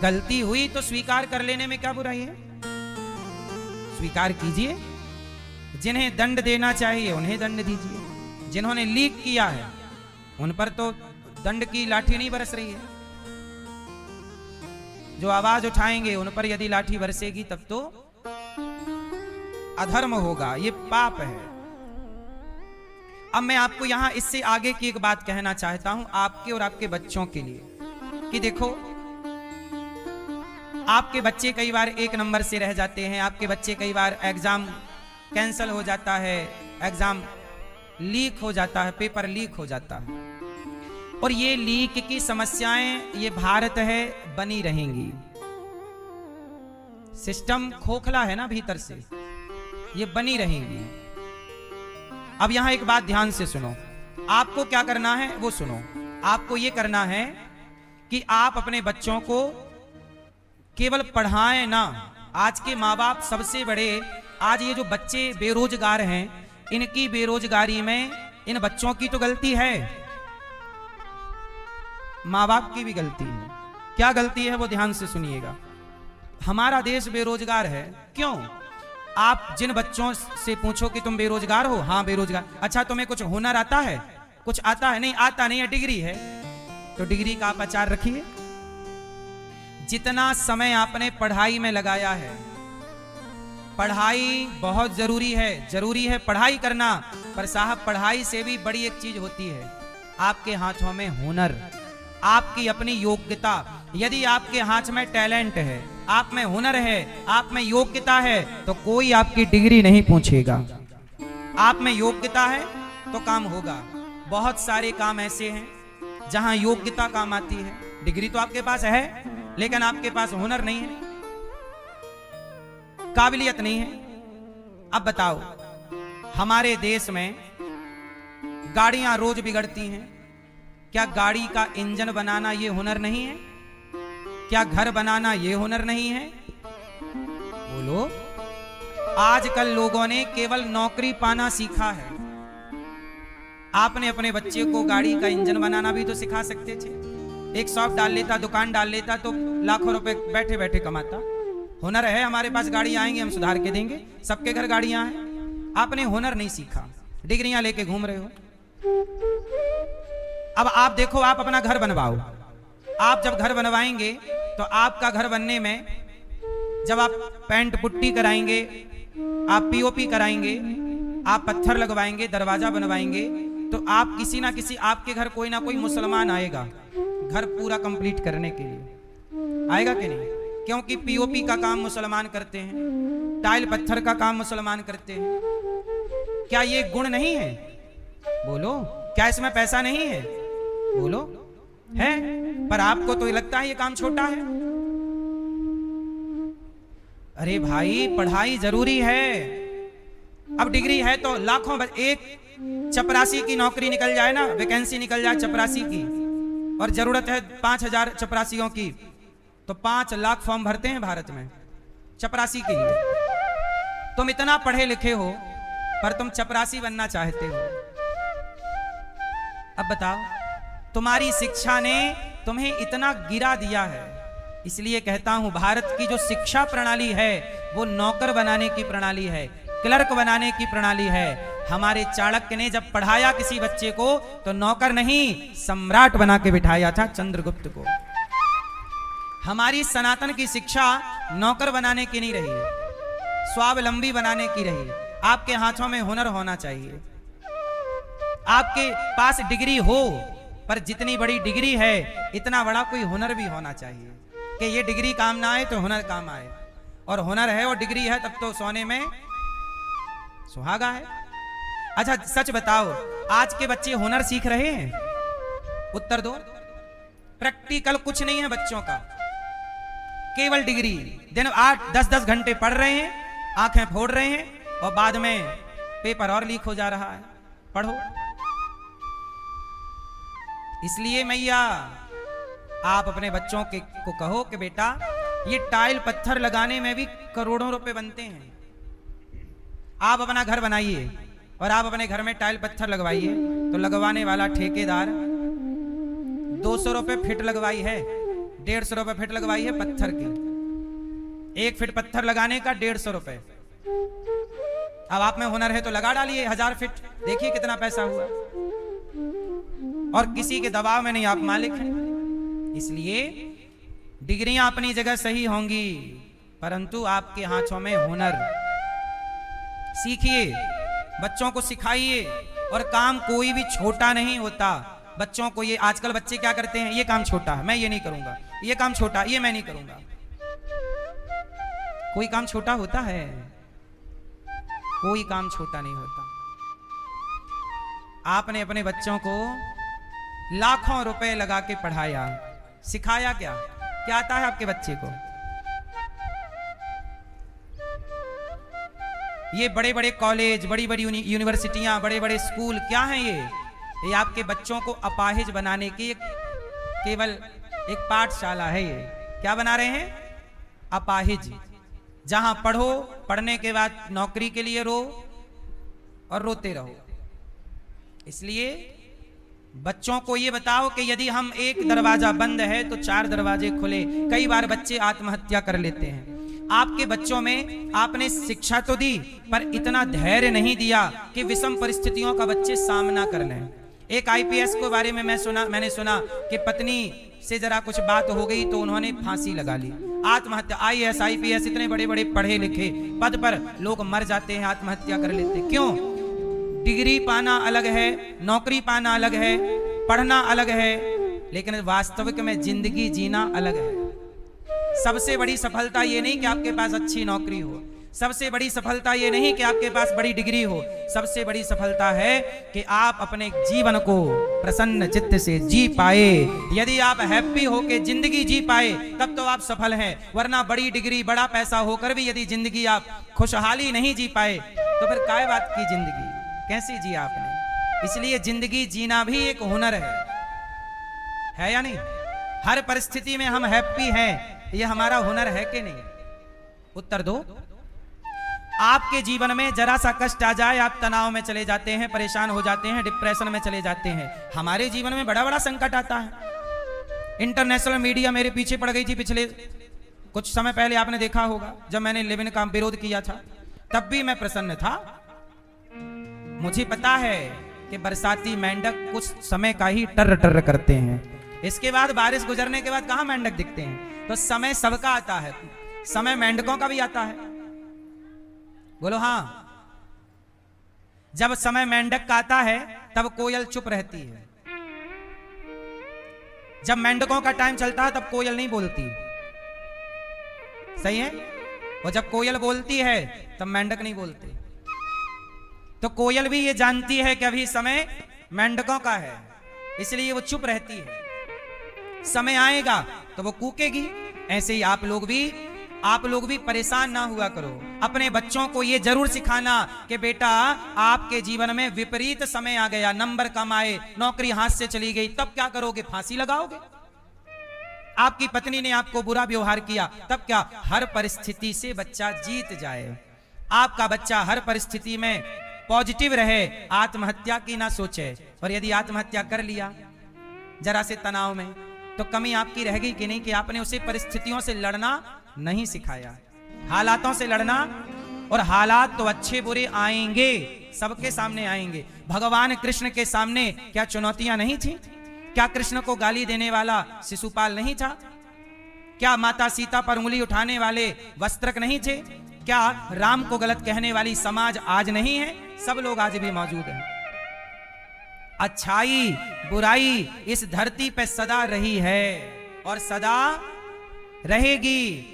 A: गलती हुई तो स्वीकार कर लेने में क्या बुराई है? स्वीकार कीजिए। जिन्हें दंड देना चाहिए उन्हें दंड दीजिए। जिन्होंने लीक किया है उन पर तो दंड की लाठी नहीं बरस रही है। जो आवाज उठाएंगे उन पर यदि लाठी बरसेगी तब तो अधर्म होगा, ये पाप है। अब मैं आपको यहां इससे आगे की एक बात कहना चाहता हूं, आपके और आपके बच्चों के लिए, कि देखो आपके बच्चे कई बार एक नंबर से रह जाते हैं। आपके बच्चे कई बार एग्जाम कैंसल हो जाता है, एग्जाम लीक हो जाता है, पेपर लीक हो जाता है। और ये लीक की समस्याएं ये भारत है बनी रहेंगी। सिस्टम खोखला है ना भीतर से, ये बनी रहेंगी। अब यहां एक बात ध्यान से सुनो। आपको क्या करना है वो सुनो। आपको ये करना है कि आप अपने बच्चों को केवल पढ़ाएं ना। आज के माँ बाप सबसे बड़े, आज ये जो बच्चे बेरोजगार हैं, इनकी बेरोजगारी में इन बच्चों की तो गलती है, माँ बाप की भी गलती है। क्या गलती है वो ध्यान से सुनिएगा। हमारा देश बेरोजगार है। क्यों? आप जिन बच्चों से पूछो कि तुम बेरोजगार हो, हाँ बेरोजगार। अच्छा तुम्हें कुछ हुनर आता है? कुछ आता है? नहीं आता नहीं है, डिग्री है। तो डिग्री का आप आचार रखिए। जितना समय आपने पढ़ाई में लगाया है, पढ़ाई बहुत जरूरी है पढ़ाई करना, पर साहब पढ़ाई से भी बड़ी एक चीज होती है, आपके हाथों में हुनर, आपकी अपनी योग्यता। यदि आपके हाथ में टैलेंट है, आप में हुनर है, आप में योग्यता है, तो कोई आपकी डिग्री नहीं पूछेगा। आप में योग्यता है तो काम होगा। बहुत सारे काम ऐसे हैं जहां योग्यता काम आती है। डिग्री तो आपके पास है लेकिन आपके पास हुनर नहीं है, काबिलियत नहीं है। अब बताओ, हमारे देश में गाड़ियां रोज बिगड़ती हैं। क्या गाड़ी का इंजन बनाना ये हुनर नहीं है? क्या घर बनाना ये हुनर नहीं है? बोलो। आजकल लोगों ने केवल नौकरी पाना सीखा है। आपने अपने बच्चे को गाड़ी का इंजन बनाना भी तो सिखा सकते थे। एक शॉप डाल लेता, दुकान डाल लेता, तो लाखों रुपए बैठे बैठे कमाता। हुनर है हमारे पास, गाड़ी आएंगी हम सुधार के देंगे। सबके घर गाड़ियां हैं। आपने हुनर नहीं सीखा, डिग्रियां लेके घूम रहे हो। अब आप देखो, आप अपना घर बनवाओ। आप जब घर बनवाएंगे तो आपका घर बनने में जब आप पेंट पुट्टी कराएंगे, आप पीओपी कराएंगे, आप पत्थर लगवाएंगे, दरवाजा बनवाएंगे, तो आप किसी ना किसी, आपके घर कोई ना कोई मुसलमान आएगा घर पूरा कंप्लीट करने के लिए। आएगा कि नहीं? क्योंकि पीओपी का काम मुसलमान करते हैं, टाइल पत्थर का काम मुसलमान करते हैं। क्या ये गुण नहीं है? बोलो। क्या इसमें पैसा नहीं है? बोलो। है, पर आपको तो लगता है ये काम छोटा है। अरे भाई, पढ़ाई जरूरी है। अब डिग्री है तो लाखों, एक चपरासी की नौकरी निकल जाए ना, वैकेंसी निकल जाए चपरासी की, और जरूरत है 5000 चपरासियों की, तो 5 लाख फॉर्म भरते हैं भारत में चपरासी के लिए। तुम इतना पढ़े लिखे हो पर तुम चपरासी बनना चाहते हो। अब बताओ, तुम्हारी शिक्षा ने तुम्हें इतना गिरा दिया है। इसलिए कहता हूं, भारत की जो शिक्षा प्रणाली है वो नौकर बनाने की प्रणाली है, क्लर्क बनाने की प्रणाली है। हमारे चाणक्य ने जब पढ़ाया किसी बच्चे को तो नौकर नहीं, सम्राट बना के बिठाया था, चंद्रगुप्त को। हमारी सनातन की शिक्षा नौकर बनाने की नहीं रही, स्वावलंबी बनाने की रही। आपके हाथों में हुनर होना चाहिए। आपके पास डिग्री हो, पर जितनी बड़ी डिग्री है इतना बड़ा कोई हुनर भी होना चाहिए कि ये डिग्री काम ना आए तो हुनर काम आए। और हुनर है और डिग्री है तब तो सोने में सुहागा है। अच्छा सच बताओ, आज के बच्चे हुनर सीख रहे हैं? उत्तर दो। प्रैक्टिकल कुछ नहीं है बच्चों का, केवल डिग्री। दिन 8-10 घंटे पढ़ रहे हैं, आंखें फोड़ रहे हैं, और बाद में पेपर और लीक हो जा रहा है। पढ़ो। इसलिए मैया आप अपने बच्चों को कहो कि बेटा ये टाइल पत्थर लगाने में भी करोड़ों रुपए बनते हैं। आप अपना घर बनाइए और आप अपने घर में टाइल पत्थर लगवाइए तो लगवाने वाला ठेकेदार 200 रुपए फिट लगवाई है, 150 रुपए फिट लगवाई है पत्थर की। 1 फीट पत्थर लगाने का 150 रुपए। अब आप में हुनर है तो लगा डालिए 1000 फीट, देखिए कितना पैसा हुआ। और किसी के दबाव में नहीं, आप मालिक हैं। इसलिए डिग्रियां अपनी जगह सही होंगी, परंतु आपके हाथों में हुनर। सीखिए, बच्चों को सिखाइए। और काम कोई भी छोटा नहीं होता। बच्चों को ये आजकल बच्चे क्या करते हैं, ये काम छोटा है मैं ये नहीं करूंगा, ये काम छोटा ये मैं नहीं करूंगा। कोई काम छोटा होता है? कोई काम छोटा नहीं होता। आपने अपने बच्चों को लाखों रुपए लगा के पढ़ाया, सिखाया क्या? क्या आता है आपके बच्चे को? ये बड़े बड़े कॉलेज, बड़ी बड़ी यूनिवर्सिटियां, बड़े बड़े स्कूल क्या हैं ये आपके बच्चों को अपाहिज बनाने की केवल एक पाठशाला है। ये क्या बना रहे हैं? अपाहिज। जहां पढ़ो, पढ़ने के बाद नौकरी के लिए रो और रोते रहो। इसलिए बच्चों को ये बताओ कि यदि हम एक दरवाजा बंद है तो 4 दरवाजे खुले। कई बार बच्चे आत्महत्या कर लेते हैं। आपके बच्चों में आपने शिक्षा तो दी पर इतना धैर्य नहीं दिया कि विषम परिस्थितियों का बच्चे सामना कर लें। एक आईपीएस के बारे में मैंने सुना कि पत्नी से जरा कुछ बात हो गई तो उन्होंने फांसी लगा ली, आत्महत्या। आईएएस आईपीएस इतने बड़े बड़े पढ़े लिखे पद पर लोग मर जाते हैं, आत्महत्या कर लेते हैं। क्यों? डिग्री पाना अलग है, नौकरी पाना अलग है, पढ़ना अलग है, लेकिन वास्तविक में जिंदगी जीना अलग है। सबसे बड़ी सफलता ये नहीं कि आपके पास अच्छी नौकरी हो, सबसे बड़ी सफलता ये नहीं कि आपके पास बड़ी डिग्री हो, सबसे बड़ी सफलता है कि आप अपने जीवन को प्रसन्न चित्त से जी पाए। यदि आप हैप्पी होके जिंदगी जी पाए तब तो आप सफल हैं, वरना बड़ी डिग्री बड़ा पैसा होकर भी यदि जिंदगी आप खुशहाली नहीं जी पाए तो फिर काय बात की जिंदगी, कैसी जी आपने? इसलिए जिंदगी जीना भी एक हुनर है या नहीं? हर परिस्थिति में हम हैप्पी हैं, ये हमारा हुनर है कि नहीं? उत्तर दो। आपके जीवन में जरा सा कष्ट आ जाए आप तनाव में चले जाते हैं, परेशान हो जाते हैं, डिप्रेशन में चले जाते हैं। हमारे जीवन में बड़ा बड़ा संकट आता है। इंटरनेशनल मीडिया मेरे पीछे पड़ गई थी पिछले कुछ समय पहले, आपने देखा होगा। जब मैंने लिव इन का विरोध किया था तब भी मैं प्रसन्न था। मुझे पता है कि बरसाती मेंढक कुछ समय का ही टर टर करते हैं, इसके बाद बारिश गुजरने के बाद कहां मेंढक दिखते हैं। तो समय सबका आता है, समय मेंढकों का भी आता है। बोलो हाँ। जब समय मेंढक का आता है तब कोयल चुप रहती है। जब मेंढकों का टाइम चलता है तब कोयल नहीं बोलती, सही है? और जब कोयल बोलती है तब मेंढक नहीं बोलते। तो कोयल भी ये जानती है कि अभी समय मेंढकों का है, इसलिए वो चुप रहती है। समय आएगा तो वो कूकेगी। ऐसे ही आप लोग भी परेशान ना हुआ करो। अपने बच्चों को ये जरूर सिखाना कि बेटा आपके जीवन में विपरीत समय आ गया, नंबर कम आए, नौकरी हाथ से चली गई, तब क्या करोगे? फांसी लगाओगे? आपकी पत्नी ने आपको बुरा व्यवहार किया, तब क्या? हर परिस्थिति से बच्चा जीत जाए। आपका बच्चा हर परिस्थिति में पॉजिटिव रहे, आत्महत्या की ना सोचे। और यदि आत्महत्या कर लिया जरा से तनाव में, तो कमी आपकी रह गई कि नहीं कि आपने उसे परिस्थितियों से लड़ना नहीं सिखाया। हालातों से लड़ना, और हालात तो अच्छे बुरे आएंगे, सबके सामने आएंगे। भगवान कृष्ण के सामने क्या चुनौतियां नहीं थी? क्या कृष्ण को गाली देने वाला शिशुपाल नहीं था? क्या माता सीता पर उंगली उठाने वाले वस्त्रक नहीं थे? क्या राम को गलत कहने वाली समाज आज नहीं है? सब लोग आज भी मौजूद हैं। अच्छाई बुराई इस धरती पे सदा रही है और सदा रहेगी।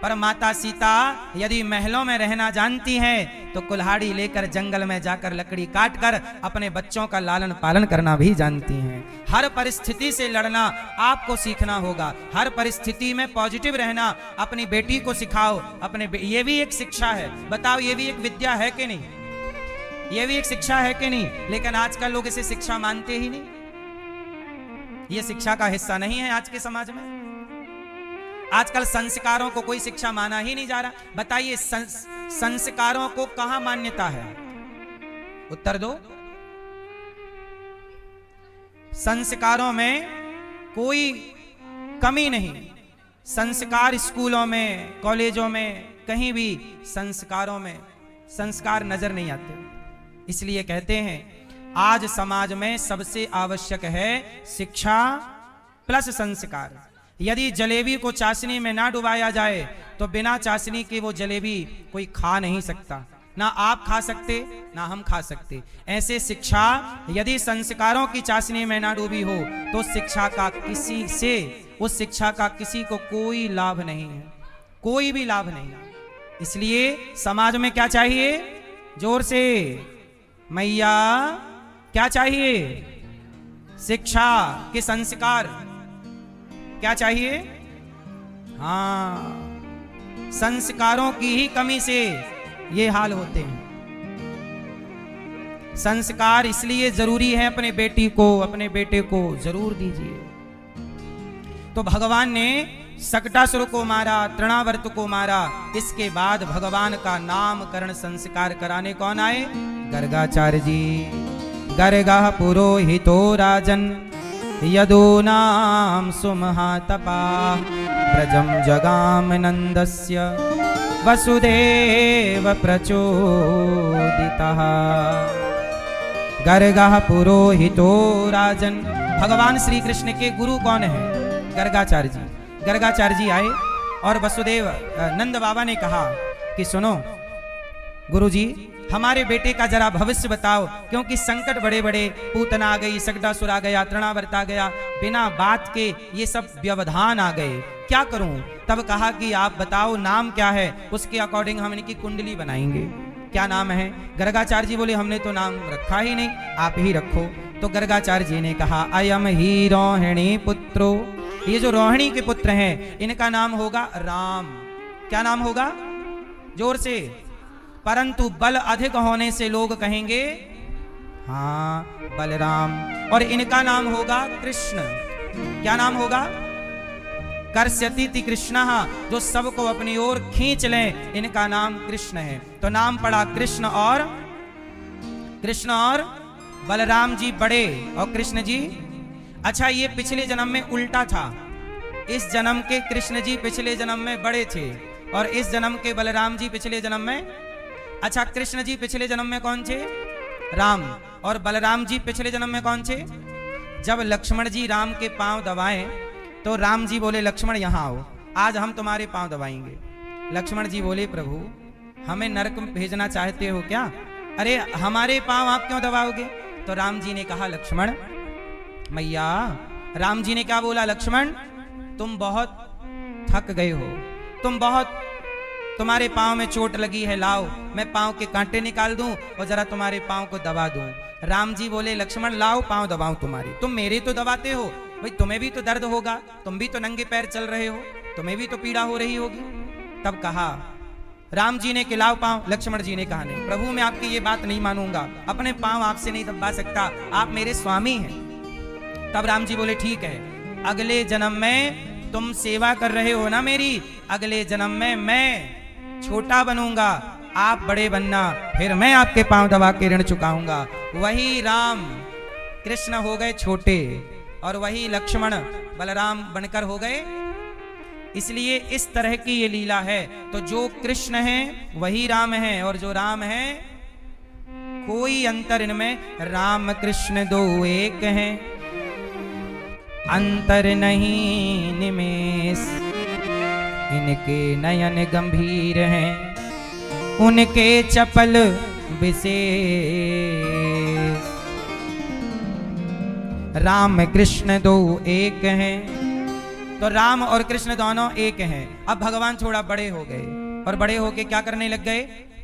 A: पर माता सीता यदि महलों में रहना जानती हैं तो कुल्हाड़ी लेकर जंगल में जाकर लकड़ी काटकर अपने बच्चों का लालन पालन करना भी जानती हैं। हर परिस्थिति से लड़ना आपको सीखना होगा। हर परिस्थिति में पॉजिटिव रहना अपनी बेटी को सिखाओ। ये भी एक शिक्षा है। बताओ, ये भी एक विद्या है कि नहीं? ये भी एक शिक्षा है कि नहीं? लेकिन आजकल लोग इसे शिक्षा मानते ही नहीं। ये शिक्षा का हिस्सा नहीं है आज के समाज में। आजकल संस्कारों को कोई शिक्षा माना ही नहीं जा रहा। बताइए संस्कारों को कहां मान्यता है? उत्तर दो। संस्कारों में कोई कमी नहीं। संस्कार स्कूलों में, कॉलेजों में, कहीं भी संस्कारों में संस्कार नजर नहीं आते। इसलिए कहते हैं आज समाज में सबसे आवश्यक है शिक्षा प्लस संस्कार। यदि जलेबी को चाशनी में ना डुबाया जाए तो बिना चाशनी के वो जलेबी कोई खा नहीं सकता। ना आप खा सकते ना हम खा सकते। ऐसे शिक्षा यदि संस्कारों की चाशनी में ना डूबी हो तो शिक्षा का किसी से, उस शिक्षा का किसी को कोई लाभ नहीं है, कोई भी लाभ नहीं। इसलिए समाज में क्या चाहिए? जोर से मैया, क्या चाहिए? शिक्षा के संस्कार। क्या चाहिए? हाँ, संस्कारों की ही कमी से ये हाल होते हैं। संस्कार इसलिए जरूरी है, अपने बेटी को, अपने बेटे को जरूर दीजिए। तो भगवान ने सकटासुर को मारा, तृणावर्त को मारा। इसके बाद भगवान का नामकरण संस्कार कराने कौन आए? गर्गाचार्य जी। गर्गः पुरोहितो राजन यदूनां सुमहातपा ब्रजं जगाम नंदस्य वसुदेव प्रचोदितः। गर्गः पुरोहितो राजन। भगवान श्री कृष्ण के गुरु कौन है? गर्गाचार्य जी। गर्गाचार्य जी आए और वसुदेव नंद बाबा ने कहा कि सुनो गुरुजी, हमारे बेटे का जरा भविष्य बताओ, क्योंकि संकट बड़े बड़े, पूतना आ गई, सकटासुर आ गया, तृणावर्त आ गया, बिना बात के ये सब व्यवधान आ गए, क्या करूं? तब कहा कि आप बताओ नाम क्या है, उसके अकॉर्डिंग हम इनकी कुंडली बनाएंगे। क्या नाम है? गर्गाचार्य जी बोले हमने तो नाम रखा ही नहीं, आप ही रखो। तो गर्गाचार्य जी ने कहा अयम ही रोहिणी पुत्रो। ये जो रोहिणी के पुत्र हैं इनका नाम होगा राम। क्या नाम होगा? जोर से। परंतु बल अधिक होने से लोग कहेंगे हाँ बलराम। और इनका नाम होगा कृष्ण। क्या नाम होगा? कर्ष्यति कृष्णः, जो सबको अपनी ओर खींच लें, इनका नाम कृष्ण है। तो नाम पड़ा कृष्ण और बलराम जी बड़े और कृष्ण जी। अच्छा, ये पिछले जन्म में उल्टा था। इस जन्म के कृष्ण जी पिछले जन्म में बड़े थे और इस जन्म के बलराम जी पिछले जन्म में। अच्छा, कृष्ण जी पिछले जन्म में कौन थे? राम। और बलराम जी पिछले जन्म में कौन थे? जब लक्ष्मण जी राम के पांव दबाए तो राम जी बोले लक्ष्मण यहाँ आओ, आज हम तुम्हारे पांव दबाएंगे। लक्ष्मण जी बोले प्रभु हमें नरक में भेजना चाहते हो क्या? अरे हमारे पांव आप क्यों दबाओगे? तो राम जी ने कहा लक्ष्मण मैया। राम जी ने क्या बोला? लक्ष्मण तुम बहुत थक गए हो, तुम्हारे पांव में चोट लगी है, लाओ मैं पांव के कांटे निकाल दूं और जरा तुम्हारे पांव को दबा दूं। राम जी बोले लक्ष्मण लाओ पांव दबाऊं तुम्हारी। तुम मेरे तो दबाते हो भाई, तुम्हें भी तो दर्द होगा, तुम भी तो नंगे पैर चल रहे हो, तुम्हें भी तो पीड़ा हो रही होगी। तब कहा राम जी ने कि लाओ पांव। लक्ष्मण जी ने कहा नहीं प्रभु मैं आपकी ये बात नहीं मानूंगा, अपने पांव आपसे नहीं दबा सकता, आप मेरे स्वामी हैं। तब राम जी बोले ठीक है, अगले जन्म में तुम सेवा कर रहे हो ना मेरी, अगले जन्म में मैं छोटा बनूंगा, आप बड़े बनना, फिर मैं आपके पांव दबा के ऋण चुकाऊंगा। वही राम कृष्ण हो गए छोटे और वही लक्ष्मण बलराम बनकर हो गए। इसलिए इस तरह की ये लीला है। तो जो कृष्ण है वही राम है और जो राम है कोई अंतर इनमें, राम कृष्ण दो एक हैं, अंतर नहीं निमेष। इनके नयन गंभीर हैं, उनके चपल विशेष। राम कृष्ण दो एक हैं। तो राम और कृष्ण दोनों एक हैं। अब भगवान थोड़ा बड़े हो गए और बड़े होके क्या करने लग गए?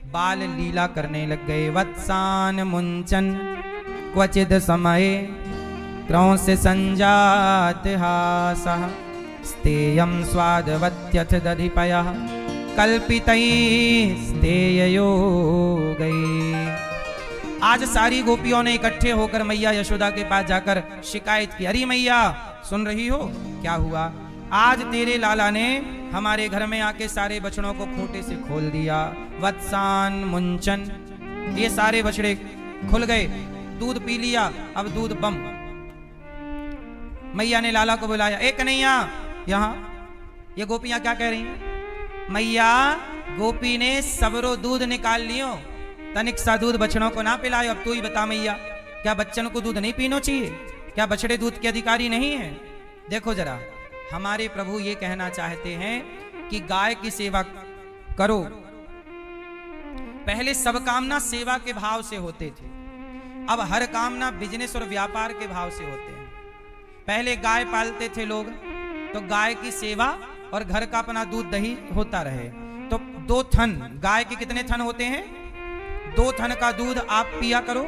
A: बाल लीला करने लग गए। वत्सान मुंचन क्वचिद समय क्रौंस संजात हासः स्तेयं स्वादवत्यथ दधिपयः कल्पितैः स्तेययोगैः। आज सारी गोपियों ने इकट्ठे होकर मैया यशोदा के पास जाकर शिकायत की, अरे मैया सुन रही हो क्या हुआ, आज तेरे लाला ने हमारे घर में आके सारे बछड़ों को खूंटे से खोल दिया, वत्सान मुंचन ये सारे बछड़े खुल गए, दूध पी लिया, अब दूध बम। मैया ने लाला को बुलाया, ए कन्हैया यहाँ, ये गोपियां क्या कह रही हैं, मैया गोपी ने सबरो दूध निकाल लियो, तनिक सा दूध बछड़ों को ना पिलायो, अब तू ही बता मैया क्या बच्चन को दूध नहीं पीना चाहिए, क्या बछड़े दूध के अधिकारी नहीं है। देखो जरा, हमारे प्रभु ये कहना चाहते हैं कि गाय की सेवा करो। पहले सब कामना सेवा के भाव से होते थे, अब हर कामना बिजनेस और व्यापार के भाव से होते हैं। पहले गाय पालते थे लोग तो गाय की सेवा और घर का अपना दूध दही होता रहे, तो 2 थन, गाय के कितने थन होते हैं, 2 थन का दूध आप पिया करो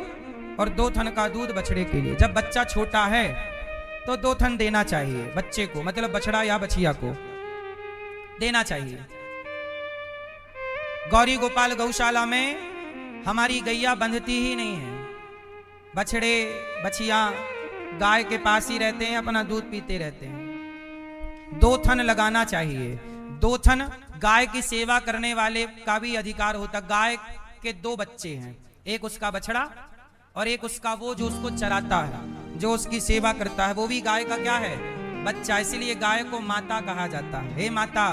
A: और 2 थन का दूध बछड़े के लिए। जब बच्चा छोटा है तो 2 थन देना चाहिए बच्चे को, मतलब बछड़ा या बछिया को देना चाहिए। गौरी गोपाल गौशाला में हमारी गैया बंधती ही नहीं है, बछड़े बछिया गाय के पास ही रहते हैं, अपना दूध पीते रहते हैं। 2 थन लगाना चाहिए। 2 थन गाय की सेवा करने वाले का भी अधिकार होता। गाय के 2 बच्चे हैं, एक उसका बछड़ा और एक उसका वो जो उसको चराता है, जो उसकी सेवा करता है, वो भी गाय का क्या है, बच्चा। इसलिए गाय को माता कहा जाता है। हे माता,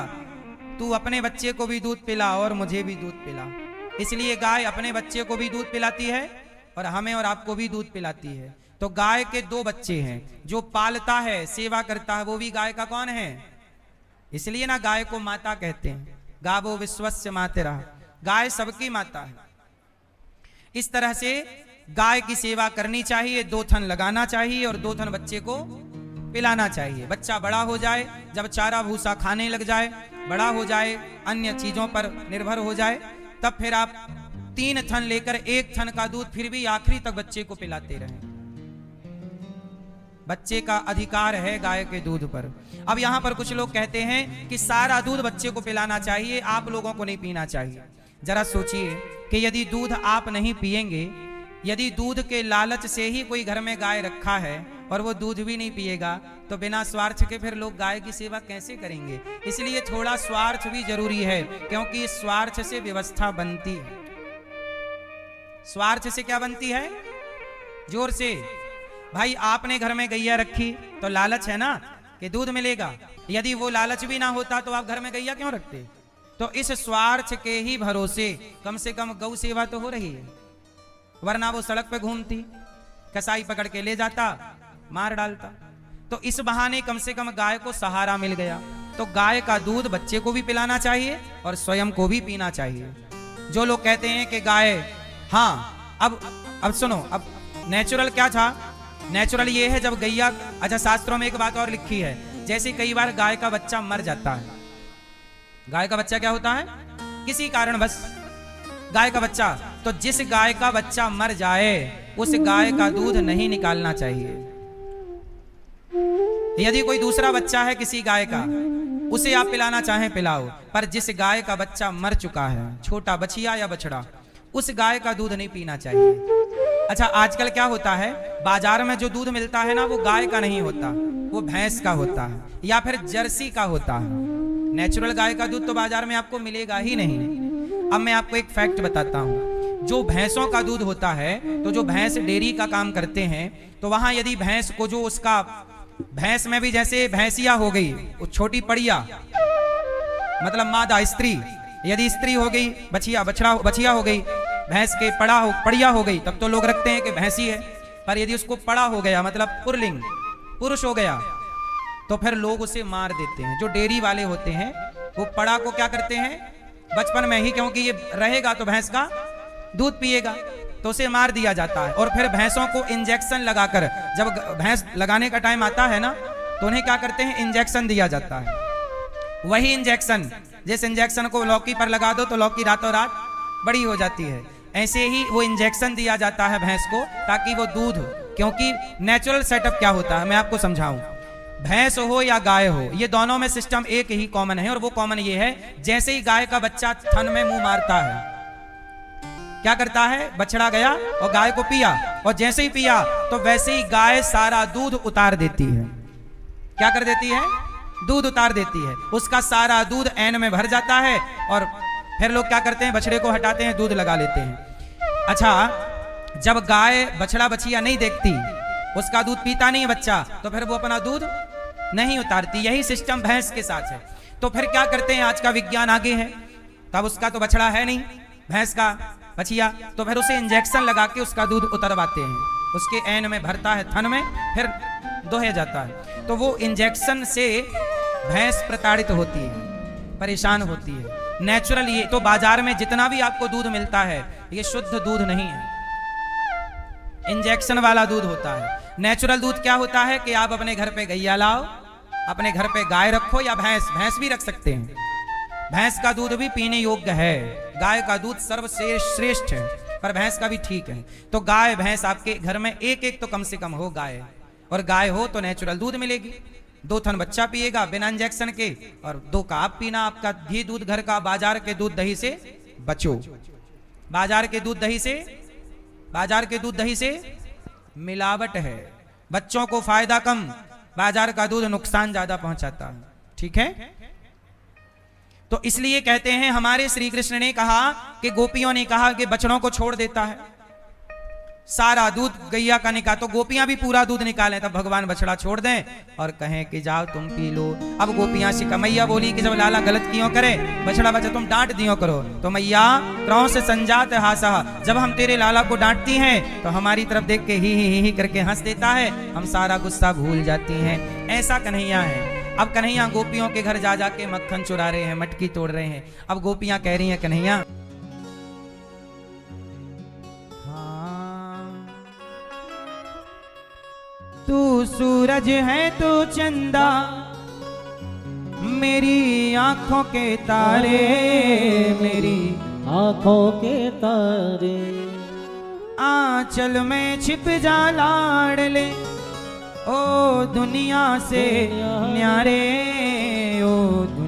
A: तू अपने बच्चे को भी दूध पिला और मुझे भी दूध पिला। इसलिए गाय अपने बच्चे को भी दूध पिलाती है और हमें और आपको भी दूध पिलाती है। तो गाय के 2 बच्चे हैं, जो पालता है सेवा करता है वो भी गाय का कौन है, इसलिए ना गाय को माता कहते हैं। गावो विश्वस्य मातरा, गाय सबकी माता है। इस तरह से गाय की सेवा करनी चाहिए, 2 थन लगाना चाहिए और 2 थन बच्चे को पिलाना चाहिए। बच्चा बड़ा हो जाए, जब चारा भूसा खाने लग जाए, बड़ा हो जाए, अन्य चीजों पर निर्भर हो जाए, तब फिर आप 3 थन लेकर 1 थन का दूध फिर भी आखिरी तक बच्चे को पिलाते रहें। बच्चे का अधिकार है गाय के दूध पर। अब यहां पर कुछ लोग कहते हैं कि सारा दूध बच्चे को पिलाना चाहिए, आप लोगों को नहीं पीना चाहिए। जरा सोचिए कि यदि दूध आप नहीं पिएंगे, यदि दूध के लालच से ही कोई घर में गाय रखा है और वो दूध भी नहीं पिएगा, तो बिना स्वार्थ के फिर लोग गाय की सेवा कैसे करेंगे। इसलिए थोड़ा स्वार्थ भी जरूरी है, क्योंकि स्वार्थ से व्यवस्था बनती है। स्वार्थ से क्या बनती है, जोर से भाई, आपने घर में गैया रखी तो लालच है ना कि दूध मिलेगा, यदि वो लालच भी ना होता तो आप घर में गैया क्यों रखते। तो इस स्वार्थ के ही भरोसे कम से कम गौ सेवा तो हो रही है, वरना वो सड़क पे घूमती, कसाई पकड़ के ले जाता, मार डालता। तो इस बहाने कम से कम गाय को सहारा मिल गया। तो गाय का दूध बच्चे को भी पिलाना चाहिए और स्वयं को भी पीना चाहिए। जो लोग कहते हैं कि गाय, हाँ अब सुनो, अब नेचुरल क्या था, नेचुरल ये है जब गैया, अच्छा शास्त्रों में एक बात और लिखी है, जैसे कई बार गाय का बच्चा मर जाता है। गाय का बच्चा क्या होता है, किसी कारण बस गाय का बच्चा, तो जिस गाय का बच्चा मर जाए उस गाय का दूध नहीं निकालना चाहिए। यदि कोई दूसरा बच्चा है किसी गाय का, उसे आप पिलाना चाहें पिलाओ, पर जिस गाय का बच्चा मर चुका है, छोटा बछिया या बछड़ा, उस गाय का दूध नहीं पीना चाहिए। अच्छा, आजकल क्या होता है, बाजार में जो दूध मिलता है ना, वो गाय का नहीं होता, वो भैंस का होता है या फिर जर्सी का होता है। नेचुरल गाय का दूध तो बाजार में आपको मिलेगा ही नहीं। अब मैं आपको एक फैक्ट बताता हूँ, जो भैंसों का दूध होता है, तो जो भैंस डेयरी का काम करते हैं, तो वहां यदि भैंस को जो उसका, भैंस में भी जैसे भैंसिया हो गई, वो छोटी पड़िया मतलब मादा स्त्री, यदि स्त्री हो गई, बछिया बछिया हो गई, भैंस के पड़िया हो गई, तब तो लोग रखते हैं कि भैंसी है। पर यदि उसको पड़ा हो गया, मतलब पुरलिंग, पुरुष हो गया, तो फिर लोग उसे मार देते हैं। जो डेयरी वाले होते हैं वो पड़ा को क्या करते हैं, बचपन में ही, क्योंकि ये रहेगा तो भैंस का दूध पिएगा, तो उसे मार दिया जाता है। और फिर भैंसों को इंजेक्शन लगाकर, जब भैंस लगाने का टाइम आता है ना, तो उन्हें क्या करते हैं, इंजेक्शन दिया जाता है। वही इंजेक्शन, जिस इंजेक्शन को लौकी पर लगा दो तो लौकी रातों रात बड़ी हो जाती है, ऐसे ही वो इंजेक्शन दिया जाता है भैंस को, ताकि वो दूध, क्योंकि नेचुरल सेटअप क्या होता है मैं आपको समझाऊं। भैंस हो या गाय हो, ये दोनों में सिस्टम एक ही कॉमन है, और वो कॉमन ये है, जैसे ही गाय का बच्चा थन में मुंह मारता है, क्या करता है, बछड़ा गया और गाय को पिया, और जैसे ही पिया तो वैसे ही गाय सारा दूध उतार देती है। क्या कर देती है, दूध उतार देती है। उसका सारा दूध ऐन में भर जाता है और फिर लोग क्या करते हैं, बछड़े को हटाते हैं, दूध लगा लेते हैं। अच्छा, जब गाय बछड़ा बछिया नहीं देखती, उसका दूध पीता नहीं है बच्चा, तो फिर वो अपना दूध नहीं उतारती। यही सिस्टम भैंस के साथ है। तो फिर क्या करते हैं, आज का विज्ञान आगे है, तब उसका तो बछड़ा है नहीं, भैंस का बछिया, तो फिर उसे इंजेक्शन लगा के उसका दूध उतरवाते हैं, उसके ऐन में भरता है थन में, फिर दोहे जाता है। तो वो इंजेक्शन से भैंस प्रताड़ित होती है, परेशान होती है। नेचुरल, ये तो बाजार में जितना भी आपको दूध मिलता है ये शुद्ध दूध नहीं है, इंजेक्शन वाला दूध होता है। नेचुरल दूध क्या होता है कि आप अपने घर पे गैया लाओ, अपने घर पे गाय रखो, या भैंस भी रख सकते हैं। भैंस का दूध भी पीने योग्य है, गाय का दूध सर्वश्रेष्ठ है, पर भैंस का भी ठीक है। तो गाय भैंस आपके घर में एक एक तो कम से कम हो गाय, और गाय हो तो नेचुरल दूध मिलेगी। 2 थन बच्चा पिएगा बिना इंजेक्शन के, और 2 का आप पीना। आपका घी दूध घर का, बाजार के दूध दही से बचो। बाजार के दूध दही से मिलावट है, बच्चों को फायदा कम, बाजार का दूध नुकसान ज्यादा पहुंचाता है। ठीक है, तो इसलिए कहते हैं, हमारे श्री कृष्ण ने कहा कि गोपियों ने कहा कि बछड़ों को छोड़ देता है, सारा दूध गैया का निकाल, तो गोपियां भी पूरा दूध निकालें, तब भगवान बछड़ा छोड़ दें और कहें कि जाओ तुम पी लो। अब गोपियां से मैया बोली कि जब लाला गलत क्यों करे, बछड़ा बच्चा तुम डांट दियो करो। तो मैया क्रौं से संजात हासा, जब हम तेरे लाला को डांटती हैं तो हमारी तरफ देख के ही करके हंस देता है, हम सारा गुस्सा भूल जाती हैं। ऐसा कन्हैया है। अब कन्हैया गोपियों के घर जा जाके मक्खन चुरा रहे हैं, मटकी तोड़ रहे हैं। अब गोपियां कह रही हैं, कन्हैया तू सूरज है तू चंदा, मेरी आंखों के तारे, मेरी
B: आंखों के तारे,
A: आंचल में छिप जा लाडले, ओ दुनिया से न्यारे, ओ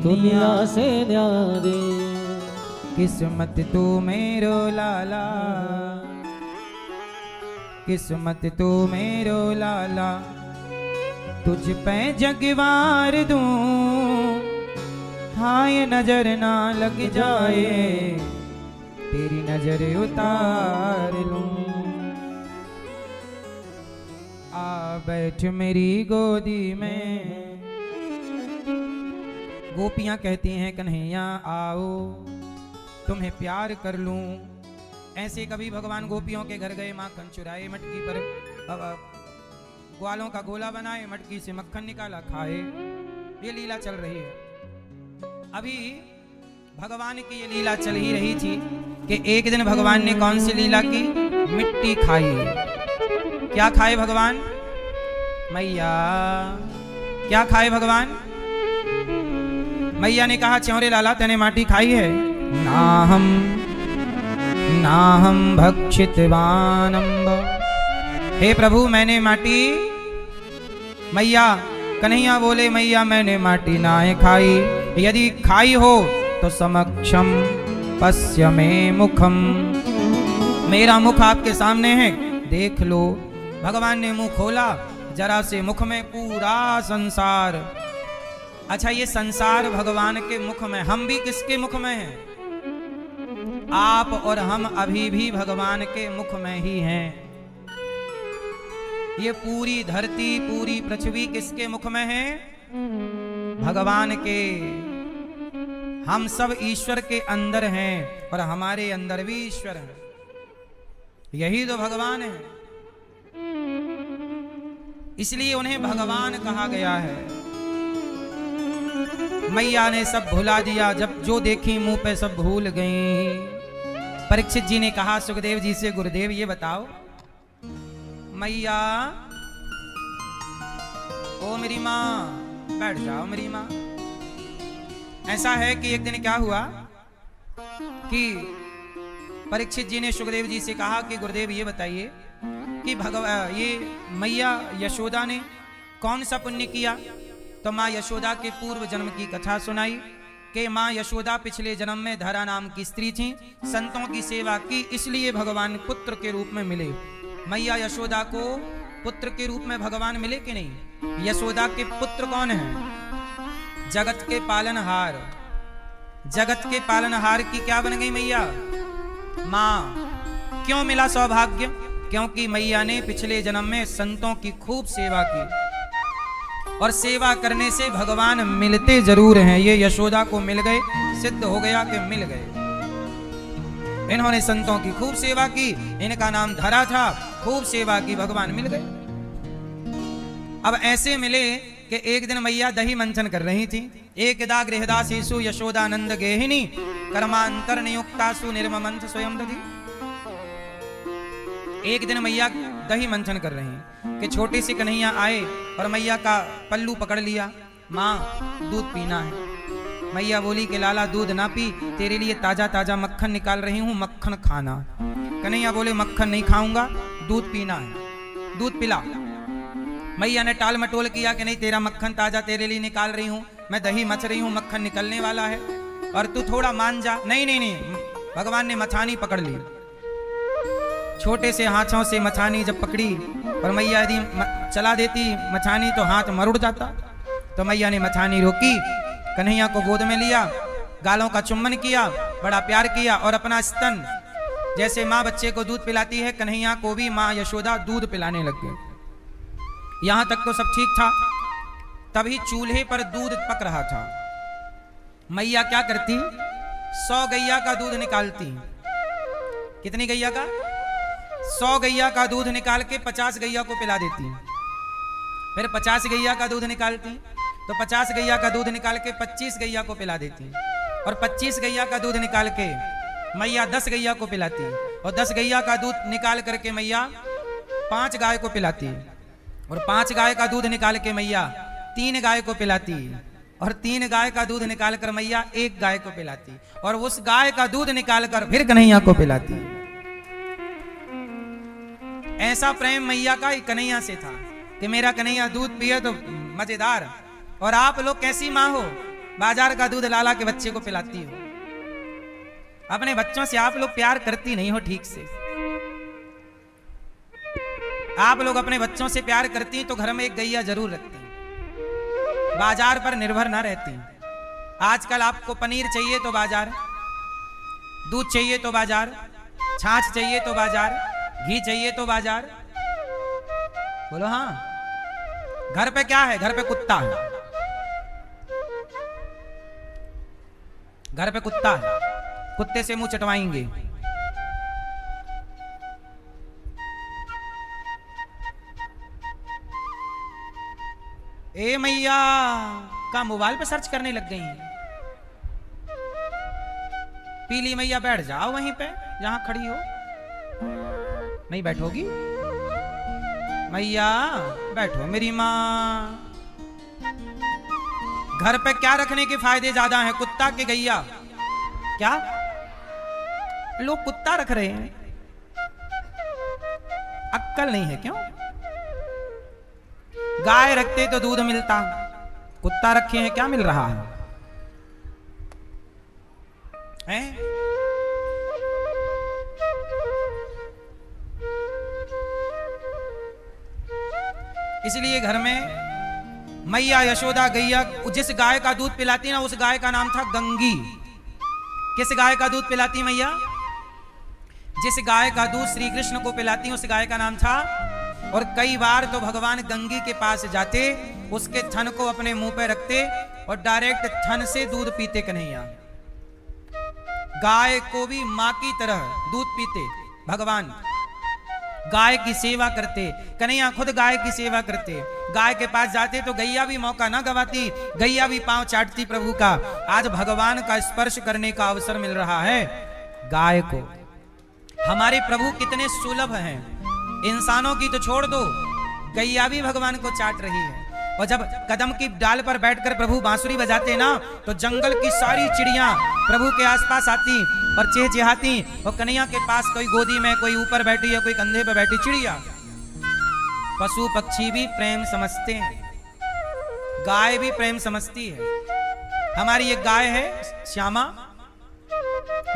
A: दुनिया
B: से न्यारे,
A: किस्मत तू मेरो लाला, किस्मत तू मेरो लाला, तुझ पे जगवार दूं, हाय नजर ना लग जाए, तेरी नजर उतार लूं। आ बैठ मेरी गोदी में। गोपियां कहती हैं, कन्हैया आओ तुम्हें प्यार कर लूं। ऐसे कभी भगवान गोपियों के घर गए, माखन चुराए, मटकी पर ग्वालों का गोला बनाए, मटकी से मक्खन निकाला, खाए। ये लीला चल रही है। अभी भगवान की ये लीला चल ही रही थी कि एक दिन भगवान ने कौन सी लीला की, मिट्टी खाई। क्या खाए भगवान, मैया क्या खाए भगवान। मैया ने कहा, च्योरे लाला तेने माटी खाई है। ना हम भक्षितवानम्ब, हे प्रभु मैंने माटी। मैया कन्हैया बोले, मैया मैंने माटी ना खाई, यदि खाई हो तो समक्षम पश्य में मुखम, मेरा मुख आपके सामने है, देख लो। भगवान ने मुंह खोला, जरा से मुख में पूरा संसार। अच्छा, ये संसार भगवान के मुख में, हम भी किसके मुख में हैं? आप और हम अभी भी भगवान के मुख में ही हैं। ये पूरी धरती, पूरी पृथ्वी किसके मुख में है? भगवान के। हम सब ईश्वर के अंदर हैं और हमारे अंदर भी ईश्वर है। यही तो भगवान है, इसलिए उन्हें भगवान कहा गया है। मैया ने सब भुला दिया, जब जो देखी मुंह पे सब भूल गई। परीक्षित जी ने कहा सुखदेव जी से, गुरुदेव ये बताओ, मैया ओ मेरी माँ, बैठ जाओ मेरी माँ। ऐसा है कि एक दिन क्या हुआ कि परीक्षित जी ने सुखदेव जी से कहा कि गुरुदेव ये बताइए कि ये मैया यशोदा ने कौन सा पुण्य किया। तो माँ यशोदा के पूर्व जन्म की कथा सुनाई कि माँ यशोदा पिछले जन्म में धरा नाम की स्त्री थी, संतों की सेवा की, इसलिए भगवान पुत्र के रूप में मिले। मैया यशोदा को पुत्र के रूप में भगवान मिले कि नहीं? यशोदा के पुत्र कौन हैं? जगत के पालनहार। जगत के पालनहार की क्या बन गई मैया? माँ। क्यों मिला सौभाग्य? क्योंकि मैया ने पिछले जन्म में संतों की खूब सेवा की, और सेवा करने से भगवान मिलते जरूर हैं। ये यशोदा को मिल गए, सिद्ध हो गया कि मिल गए। इन्होंने संतों की खूब सेवा की, इनका नाम धरा था, खूब सेवा की, भगवान मिल गए। अब ऐसे मिले कि एक दिन मैया दही मंथन कर रही थी। एकदा गृहदासीसु यशोदानंद गेहिनी कर्मांतर नियुक्तासु निर्ममंथ स्वयं दधी। एक दिन मैया दही मंथन कर रही हैं कि छोटे से कन्हैया आए और मैया का पल्लू पकड़ लिया। माँ, दूध पीना है। मैया बोली कि लाला दूध ना पी, तेरे लिए ताजा ताजा मक्खन निकाल रही हूँ, मक्खन खाना। कन्हैया बोले मक्खन नहीं खाऊंगा, दूध पीना है, दूध पिला। मैया ने टाल मटोल किया कि नहीं, तेरा मक्खन ताजा तेरे लिए निकाल रही हूँ, मैं दही मच रही हूँ, मक्खन निकलने वाला है और तू थोड़ा मान जा। नहीं नहीं नहीं, भगवान ने मछानी पकड़ ली। छोटे से हाथों से मछानी जब पकड़ी और मैया यदि चला देती मछानी तो हाथ मरुड़ जाता। तो मैया ने मछानी रोकी, कन्हैया को गोद में लिया, गालों का चुम्बन किया, बड़ा प्यार किया और अपना स्तन, जैसे माँ बच्चे को दूध पिलाती है, कन्हैया को भी माँ यशोदा दूध पिलाने लग गई। यहां तक तो सब ठीक था। तभी चूल्हे पर दूध पक रहा था। मैया क्या करती? 100 गैया का दूध निकालती। कितनी गैया का? 100 गैया का दूध निकाल के 50 गैया को पिला देती। फिर 50 गैया का दूध निकालती तो 50 गैया का दूध निकाल के 25 गैया को पिला देती, और 25 गैया का दूध निकाल के मैया 10 गैया को पिलाती, और 10 गैया का दूध निकाल करके मैया 5 गाय को पिलाती, और 5 गाय का दूध निकाल के मैया 3 गाय को पिलाती, और 3 गाय का दूध निकाल कर मैया 1 गाय को पिलाती, और उस गाय का दूध निकाल कर फिर कन्हैया को पिलाती। ऐसा प्रेम मैया का कन्हैया से था कि मेरा कन्हैया दूध पिए तो मजेदार। और आप लोग कैसी माँ हो, बाजार का दूध लाला के बच्चे को पिलाती हो। अपने बच्चों से आप लोग प्यार करती नहीं हो ठीक से। आप लोग अपने बच्चों से प्यार करती तो घर में एक गैया जरूर रखती, बाजार पर निर्भर ना रहती। आजकल आपको पनीर चाहिए तो बाजार, दूध चाहिए तो बाजार, छाछ चाहिए तो बाजार, घी चाहिए तो बाजार। बोलो हाँ। घर पे क्या है? घर पे कुत्ता है। घर पे कुत्ता है, कुत्ते से मुंह चटवाएंगे। ए मैया का मोबाइल पे सर्च करने लग गई। पीली मैया बैठ जाओ वहीं पे जहां खड़ी हो। नहीं बैठोगी? मैया बैठो मेरी माँ। घर पे क्या रखने के फायदे ज्यादा हैं, कुत्ता के गैया? क्या लोग कुत्ता रख रहे हैं? अक्कल नहीं है क्यों? गाय रखते तो दूध मिलता, कुत्ता रखे हैं क्या मिल रहा है? हैं? इसलिए घर में मैया यशोदा गैया जिस गाय का दूध पिलाती ना, उस गाय का नाम था गंगी। किस गाय का दूध पिलाती मैया? जिस गाय का दूध श्री कृष्ण को पिलाती उस गाय का नाम था। और कई बार तो भगवान गंगी के पास जाते, उसके थन को अपने मुंह पे रखते और डायरेक्ट थन से दूध पीते कन्हैया। गाय को भी मां की तरह दूध पीते भगवान, गाय की सेवा करते। कन्हैया खुद गाय की सेवा करते। गाय के पास जाते तो गैया भी मौका ना गवाती, गैया भी पांव चाटती प्रभु का। आज भगवान का स्पर्श करने का अवसर मिल रहा है गाय को। हमारे प्रभु कितने सुलभ हैं, इंसानों की तो छोड़ दो, गैया भी भगवान को चाट रही है। और जब कदम की डाल पर बैठकर प्रभु बांसुरी बजाते ना, तो जंगल की सारी चिड़ियां प्रभु के आसपास आती और चहचहाती। और कन्हैया के पास कोई गोदी में, कोई ऊपर बैठी है, कोई कंधे पर बैठी चिड़िया। पशु पक्षी भी प्रेम समझते हैं, गाय भी प्रेम समझती है। हमारी एक गाय है श्यामा,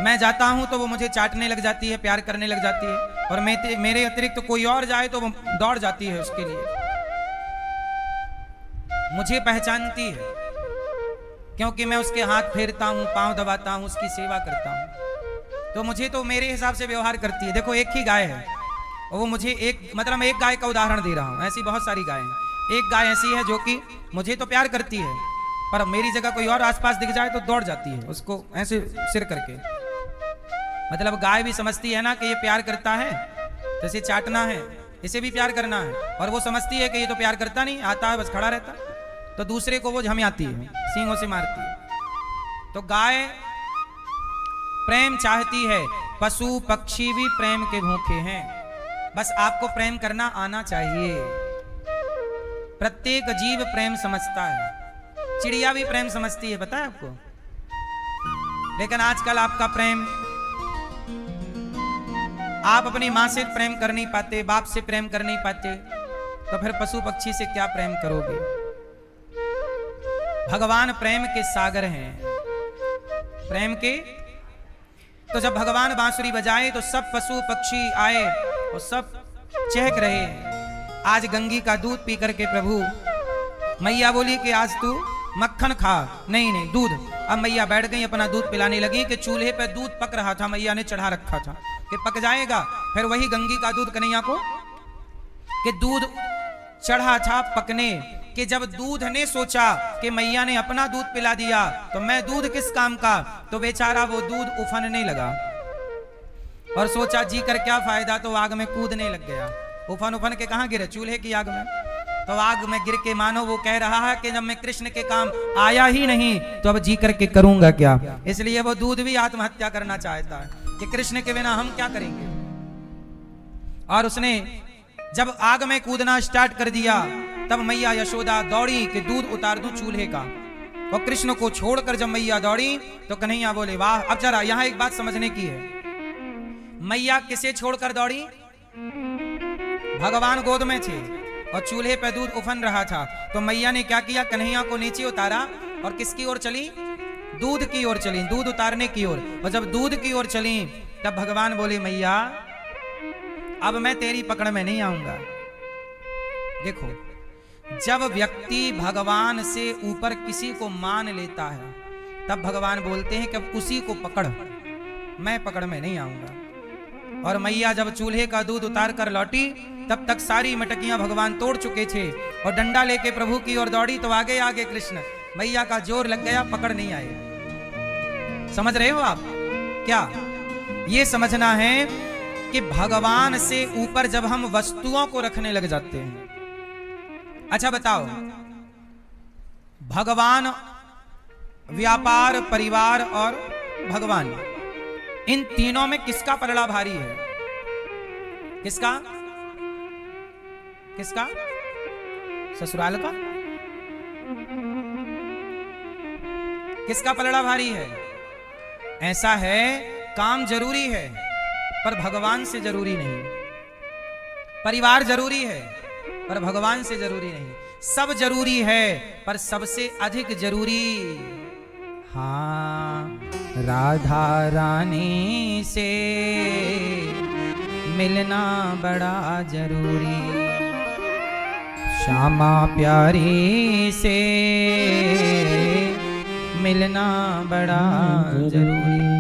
A: मैं जाता हूं तो वो मुझे चाटने लग जाती है, प्यार करने लग जाती है, और मेरे अतिरिक्त तो कोई और जाए तो वो दौड़ जाती है उसके लिए। मुझे पहचानती है क्योंकि मैं उसके हाथ फेरता हूं, पांव दबाता हूं, उसकी सेवा करता हूं, तो मुझे तो मेरे हिसाब से व्यवहार करती है। देखो एक ही गाय है और वो मुझे एक गाय का उदाहरण दे रहा हूं, ऐसी बहुत सारी गायें। एक गाय ऐसी है जो कि मुझे तो प्यार करती है, पर मेरी जगह कोई और आसपास दिख जाए तो दौड़ जाती है, उसको ऐसे सिर करके। मतलब गाय भी समझती है ना कि ये प्यार करता है तो इसे चाटना है, इसे भी प्यार करना है, और वो समझती है कि ये तो प्यार करता नहीं, आता है बस खड़ा रहता, तो दूसरे को वो झमियाती है, सींगों से मारती है। तो गाय प्रेम चाहती है, पशु पक्षी भी प्रेम के भूखे हैं, बस आपको प्रेम करना आना चाहिए। प्रत्येक जीव प्रेम समझता है, चिड़िया भी प्रेम समझती है, पता है आपको। लेकिन आजकल आपका प्रेम, आप अपनी मां से प्रेम कर नहीं पाते, बाप से प्रेम कर नहीं पाते, तो फिर पशु पक्षी से क्या प्रेम करोगे। भगवान प्रेम के सागर हैं, प्रेम के। तो जब भगवान बांसुरी बजाए तो सब पशु पक्षी आए और सब चहक रहे। आज गंगी का दूध पी करके प्रभु, मैया बोली कि आज तू मक्खन खा, नहीं दूध। अब मैया बैठ गई, अपना दूध पिलाने लगी कि चूल्हे पे दूध पक रहा था, मैया ने चढ़ा रखा था कि पक जाएगा। फिर वही गंगी का दूध कन्हैया को कि दूध चढ़ा था पकने, कि जब दूध ने सोचा कि मैया ने अपना दूध पिला दिया तो मैं दूध किस काम का, तो बेचारा वो दूध उफनने लगा और सोचा जी कर क्या फायदा, तो आग में कूदने लग गया। उफन के कहां गिरे, चूल्हे की आग में। तो आग में गिर के मानो वो कह रहा है कि जब मैं कृष्ण के काम आया ही नहीं तो अब जी करके करूंगा क्या। इसलिए वो दूध भी आत्महत्या करना चाहता है कि कृष्ण के बिना हम क्या करेंगे। और उसने जब आग में कूदना स्टार्ट कर दिया तब मैया यशोदा दौड़ी कि दूध उतार दूं चूल्हे का, और कृष्ण को छोड़कर जब मैया दौड़ी तो कन्हैया बोले वाह। अब जरा यहां एक बात समझने की है, मैया किसे छोड़कर दौड़ी, भगवान गोद में थे और चूल्हे पे दूध उफन रहा था, तो मैया ने क्या किया, कन्हैया को नीचे उतारा और किसकी ओर चली, दूध की ओर चली, दूध उतारने की ओर। और जब दूध की ओर चली तब भगवान बोले मैया अब मैं तेरी पकड़ में नहीं आऊंगा। देखो, जब व्यक्ति भगवान से ऊपर किसी को मान लेता है तब भगवान बोलते हैं कि अब उसी को पकड़, मैं पकड़ में नहीं आऊंगा। और मैया जब चूल्हे का दूध उतार कर लौटी तब तक सारी मटकियां भगवान तोड़ चुके थे और डंडा लेके प्रभु की ओर दौड़ी तो आगे आगे कृष्ण। मैया का जोर लग गया, पकड़ नहीं आए। समझ रहे हो आप क्या? ये समझना है कि भगवान से ऊपर जब हम वस्तुओं को रखने लग जाते हैं। अच्छा बताओ, भगवान, व्यापार, परिवार और भगवान, इन तीनों में किसका पलड़ा भारी है? किसका किसका? ससुराल का? किसका पलड़ा भारी है? ऐसा है, काम जरूरी है पर भगवान से जरूरी नहीं, परिवार जरूरी है पर भगवान से जरूरी नहीं, सब जरूरी है पर सबसे अधिक जरूरी, हाँ, राधा रानी से मिलना बड़ा जरूरी, श्यामा प्यारी से मिलना बड़ा जरूरी।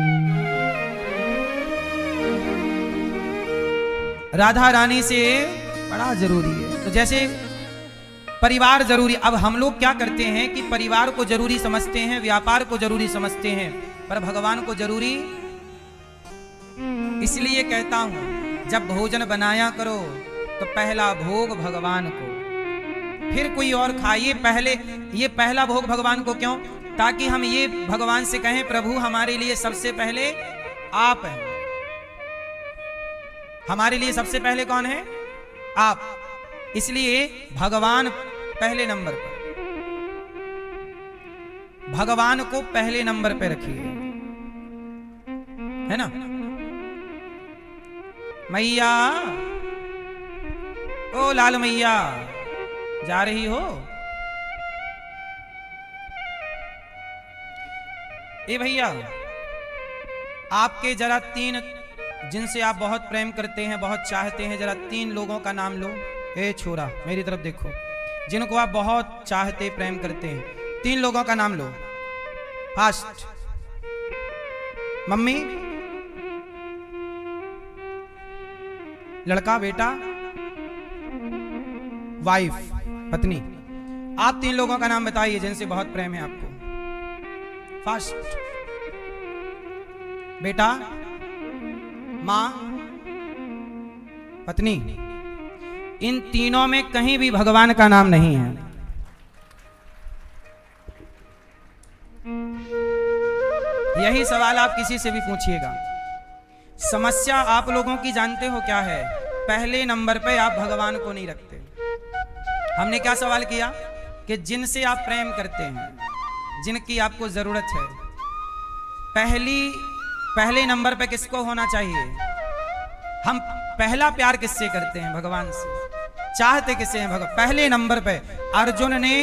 A: राधा रानी से बड़ा जरूरी है। तो जैसे परिवार जरूरी, अब हम लोग क्या करते हैं कि परिवार को जरूरी समझते हैं, व्यापार को जरूरी समझते हैं, पर भगवान को जरूरी। इसलिए कहता हूं जब भोजन बनाया करो तो पहला भोग भगवान को, फिर कोई और खाइए। ये पहला भोग भगवान को क्यों? ताकि हम ये भगवान से कहें प्रभु हमारे लिए सबसे पहले आप हैं। हमारे लिए सबसे पहले कौन है? आप। इसलिए भगवान पहले नंबर पर, भगवान को पहले नंबर पे रखिए, है ना। मैया, ओ लाल मैया, जा रही हो? ए भैया, आपके जरा 3 जिनसे आप बहुत प्रेम करते हैं, बहुत चाहते हैं, जरा 3 लोगों का नाम लो। ए छोरा, मेरी तरफ देखो, जिनको आप बहुत चाहते प्रेम करते हैं, 3 लोगों का नाम लो फास्ट। मम्मी, लड़का, बेटा, वाइफ, पत्नी। आप 3 लोगों का नाम बताइए जिनसे बहुत प्रेम है आपको। फास्ट। बेटा, मां, पत्नी। इन तीनों में कहीं भी भगवान का नाम नहीं है। यही सवाल आप किसी से भी पूछिएगा। समस्या आप लोगों की जानते हो क्या है? पहले नंबर पे आप भगवान को नहीं रखते। हमने क्या सवाल किया कि जिनसे आप प्रेम करते हैं, जिनकी आपको जरूरत है, पहले नंबर पे किसको होना चाहिए? हम पहला प्यार किससे करते हैं? भगवान से। चाहते किससे हैं? भगवान। पहले नंबर पे अर्जुन ने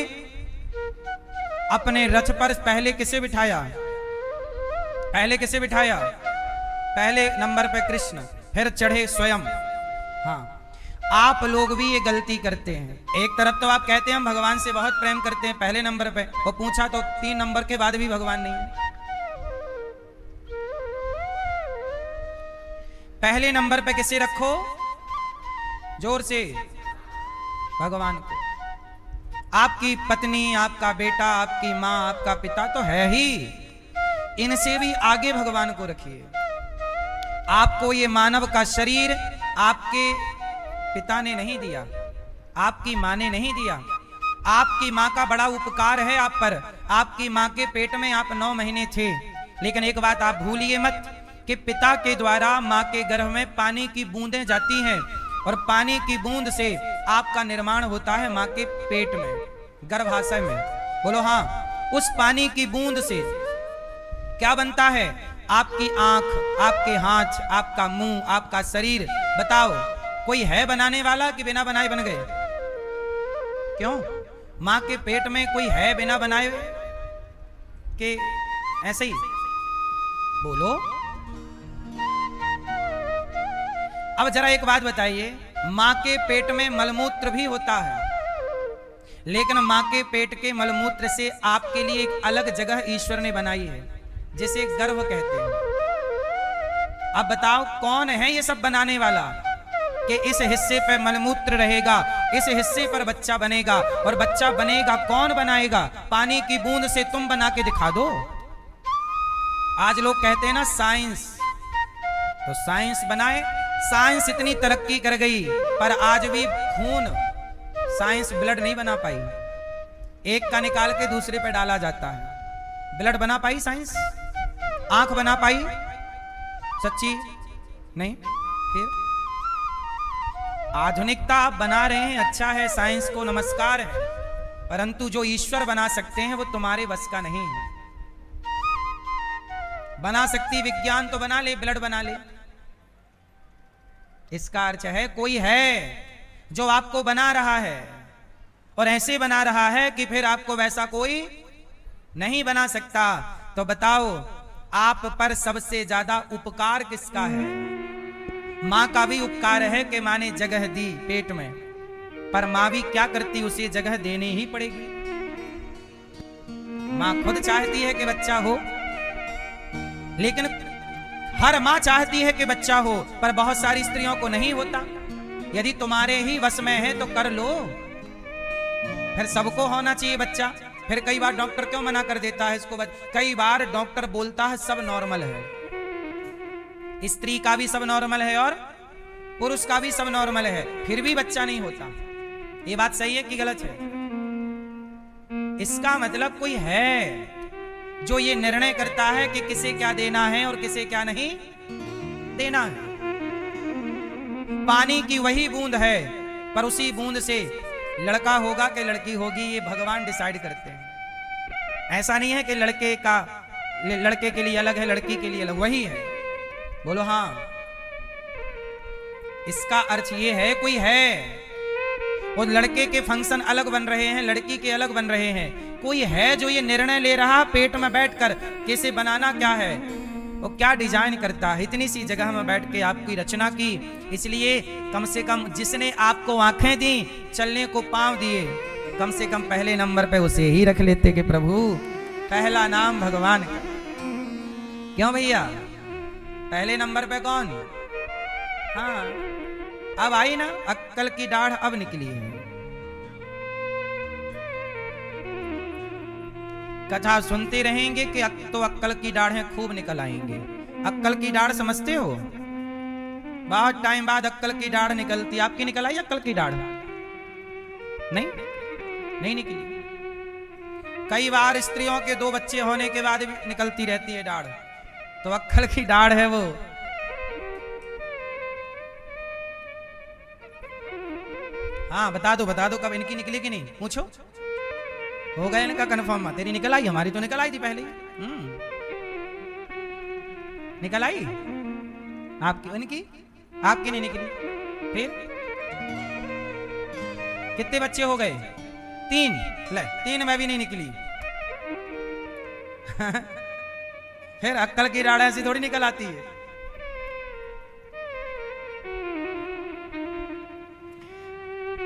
A: अपने रथ पर पहले किसे बिठाया? पहले किसे बिठाया? पहले नंबर पे कृष्ण, फिर चढ़े स्वयं। हाँ, आप लोग भी ये गलती करते हैं। एक तरफ तो आप कहते हैं हम भगवान से बहुत प्रेम करते हैं पहले नंबर पे, वो पूछा तो 3 नंबर के बाद भी भगवान नहीं है। पहले नंबर पे किसे रखो? जोर से, भगवान को। आपकी पत्नी, आपका बेटा, आपकी मां, आपका पिता तो है ही, इनसे भी आगे भगवान को रखिए। आपको ये मानव का शरीर आपके पिता ने नहीं दिया, आपकी मां ने नहीं दिया। आपकी मां का बड़ा उपकार है आप पर। आपकी मां के पेट में आप 9 महीने थे, लेकिन एक बात आप भूलिए मत कि पिता के द्वारा मां के गर्भ में पानी की बूंदें जाती हैं और पानी की बूंद से आपका निर्माण होता है मां के पेट में, गर्भाशय में। बोलो हाँ। उस पानी की बूंद से क्या बनता है? आपकी आंख, आपके हाथ, आपका मुंह, आपका शरीर। बताओ, कोई है बनाने वाला कि बिना बनाए बन गए? क्यों? मां के पेट में कोई है बिना बनाए कि ऐसे ही? बोलो। अब जरा एक बात बताइए, मां के पेट में मलमूत्र भी होता है, लेकिन मां के पेट के मलमूत्र से आपके लिए एक अलग जगह ईश्वर ने बनाई है, जिसे गर्भ कहते हैं। अब बताओ, कौन है ये सब बनाने वाला कि इस हिस्से पर मलमूत्र रहेगा, इस हिस्से पर बच्चा बनेगा, और बच्चा बनेगा कौन बनाएगा? पानी की बूंद से तुम बना के दिखा दो। आज लोग कहते हैं ना साइंस, तो साइंस बनाए। साइंस इतनी तरक्की कर गई, पर आज भी खून, साइंस ब्लड नहीं बना पाई। एक का निकाल के दूसरे पे डाला जाता है। ब्लड बना पाई साइंस? आंख बना पाई? सच्ची नहीं। फिर आधुनिकता आप बना रहे हैं, अच्छा है, साइंस को नमस्कार है, परंतु जो ईश्वर बना सकते हैं वो तुम्हारे बस का नहीं है। बना सकती विज्ञान तो बना ले, ब्लड बना ले। इसका अर्थ है कोई है जो आपको बना रहा है, और ऐसे बना रहा है कि फिर आपको वैसा कोई नहीं बना सकता। तो बताओ, आप पर सबसे ज्यादा उपकार किसका है? मां का भी उपकार है कि मां ने जगह दी पेट में, पर मां भी क्या करती, उसे जगह देनी ही पड़ेगी। मां खुद चाहती है कि बच्चा हो, लेकिन हर मां चाहती है कि बच्चा हो, पर बहुत सारी स्त्रियों को नहीं होता। यदि तुम्हारे ही वश में है तो कर लो, फिर सबको होना चाहिए बच्चा। फिर कई बार डॉक्टर क्यों मना कर देता है इसको? कई बार डॉक्टर बोलता है सब नॉर्मल है, स्त्री का भी सब नॉर्मल है और पुरुष का भी सब नॉर्मल है, फिर भी बच्चा नहीं होता। ये बात सही है कि गलत है? इसका मतलब कोई है जो ये निर्णय करता है कि किसे क्या देना है और किसे क्या नहीं देना है। पानी की वही बूंद है, पर उसी बूंद से लड़का होगा कि लड़की होगी, ये भगवान डिसाइड करते हैं। ऐसा नहीं है कि लड़के के लिए अलग है, लड़की के लिए अलग, वही है। बोलो हाँ। इसका अर्थ ये है कोई है, और लड़के के फंक्शन अलग बन रहे हैं, लड़की के अलग बन रहे हैं। कोई है जो ये निर्णय ले रहा पेट में बैठकर कैसे बनाना क्या है, वो क्या डिजाइन करता है। इतनी सी जगह में बैठ के आपकी रचना की, इसलिए कम से कम जिसने आपको आंखें दी, चलने को पांव दिए, कम से कम पहले नंबर पे उसे ही रख लेते कि प्रभु पहला नाम भगवान का। क्यों भैया, पहले नंबर पे कौन? हाँ, अब आई ना अक्कल की दाढ़, अब निकली है। कथा सुनते रहेंगे कि तो अक्कल की दाढ़ें खूब निकल आएंगे। अक्कल की दाढ़ समझते हो? बहुत टाइम बाद अक्कल की दाढ़ निकलती। आपकी निकल आई अक्कल की दाढ़? नहीं निकली। कई बार स्त्रियों के 2 बच्चे होने के बाद भी निकलती रहती है दाढ़, तो अक्कल की दाढ़ है वो। हाँ बता दो कब इनकी निकली कि नहीं, पूछो। हो गया इनका कन्फर्म। तेरी निकल आई, हमारी तो निकल आई थी पहले। निकल आई आपकी, इनकी आपकी नहीं निकली। फिर कितने बच्चे हो गए? 3। ले 3 में भी नहीं निकली। फिर अक्कल की दाढ़ ऐसी थोड़ी निकल आती है।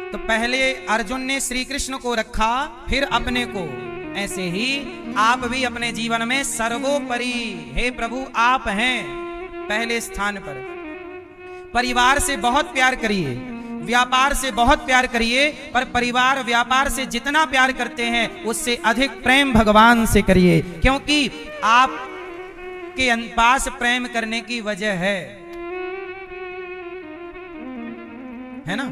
A: तो पहले अर्जुन ने श्री कृष्ण को रखा, फिर अपने को। ऐसे ही आप भी अपने जीवन में सर्वोपरि, हे प्रभु आप हैं पहले स्थान पर। परिवार से बहुत प्यार करिए, व्यापार से बहुत प्यार करिए, पर परिवार व्यापार से जितना प्यार करते हैं उससे अधिक प्रेम भगवान से करिए, क्योंकि आप के पास प्रेम करने की वजह है ना?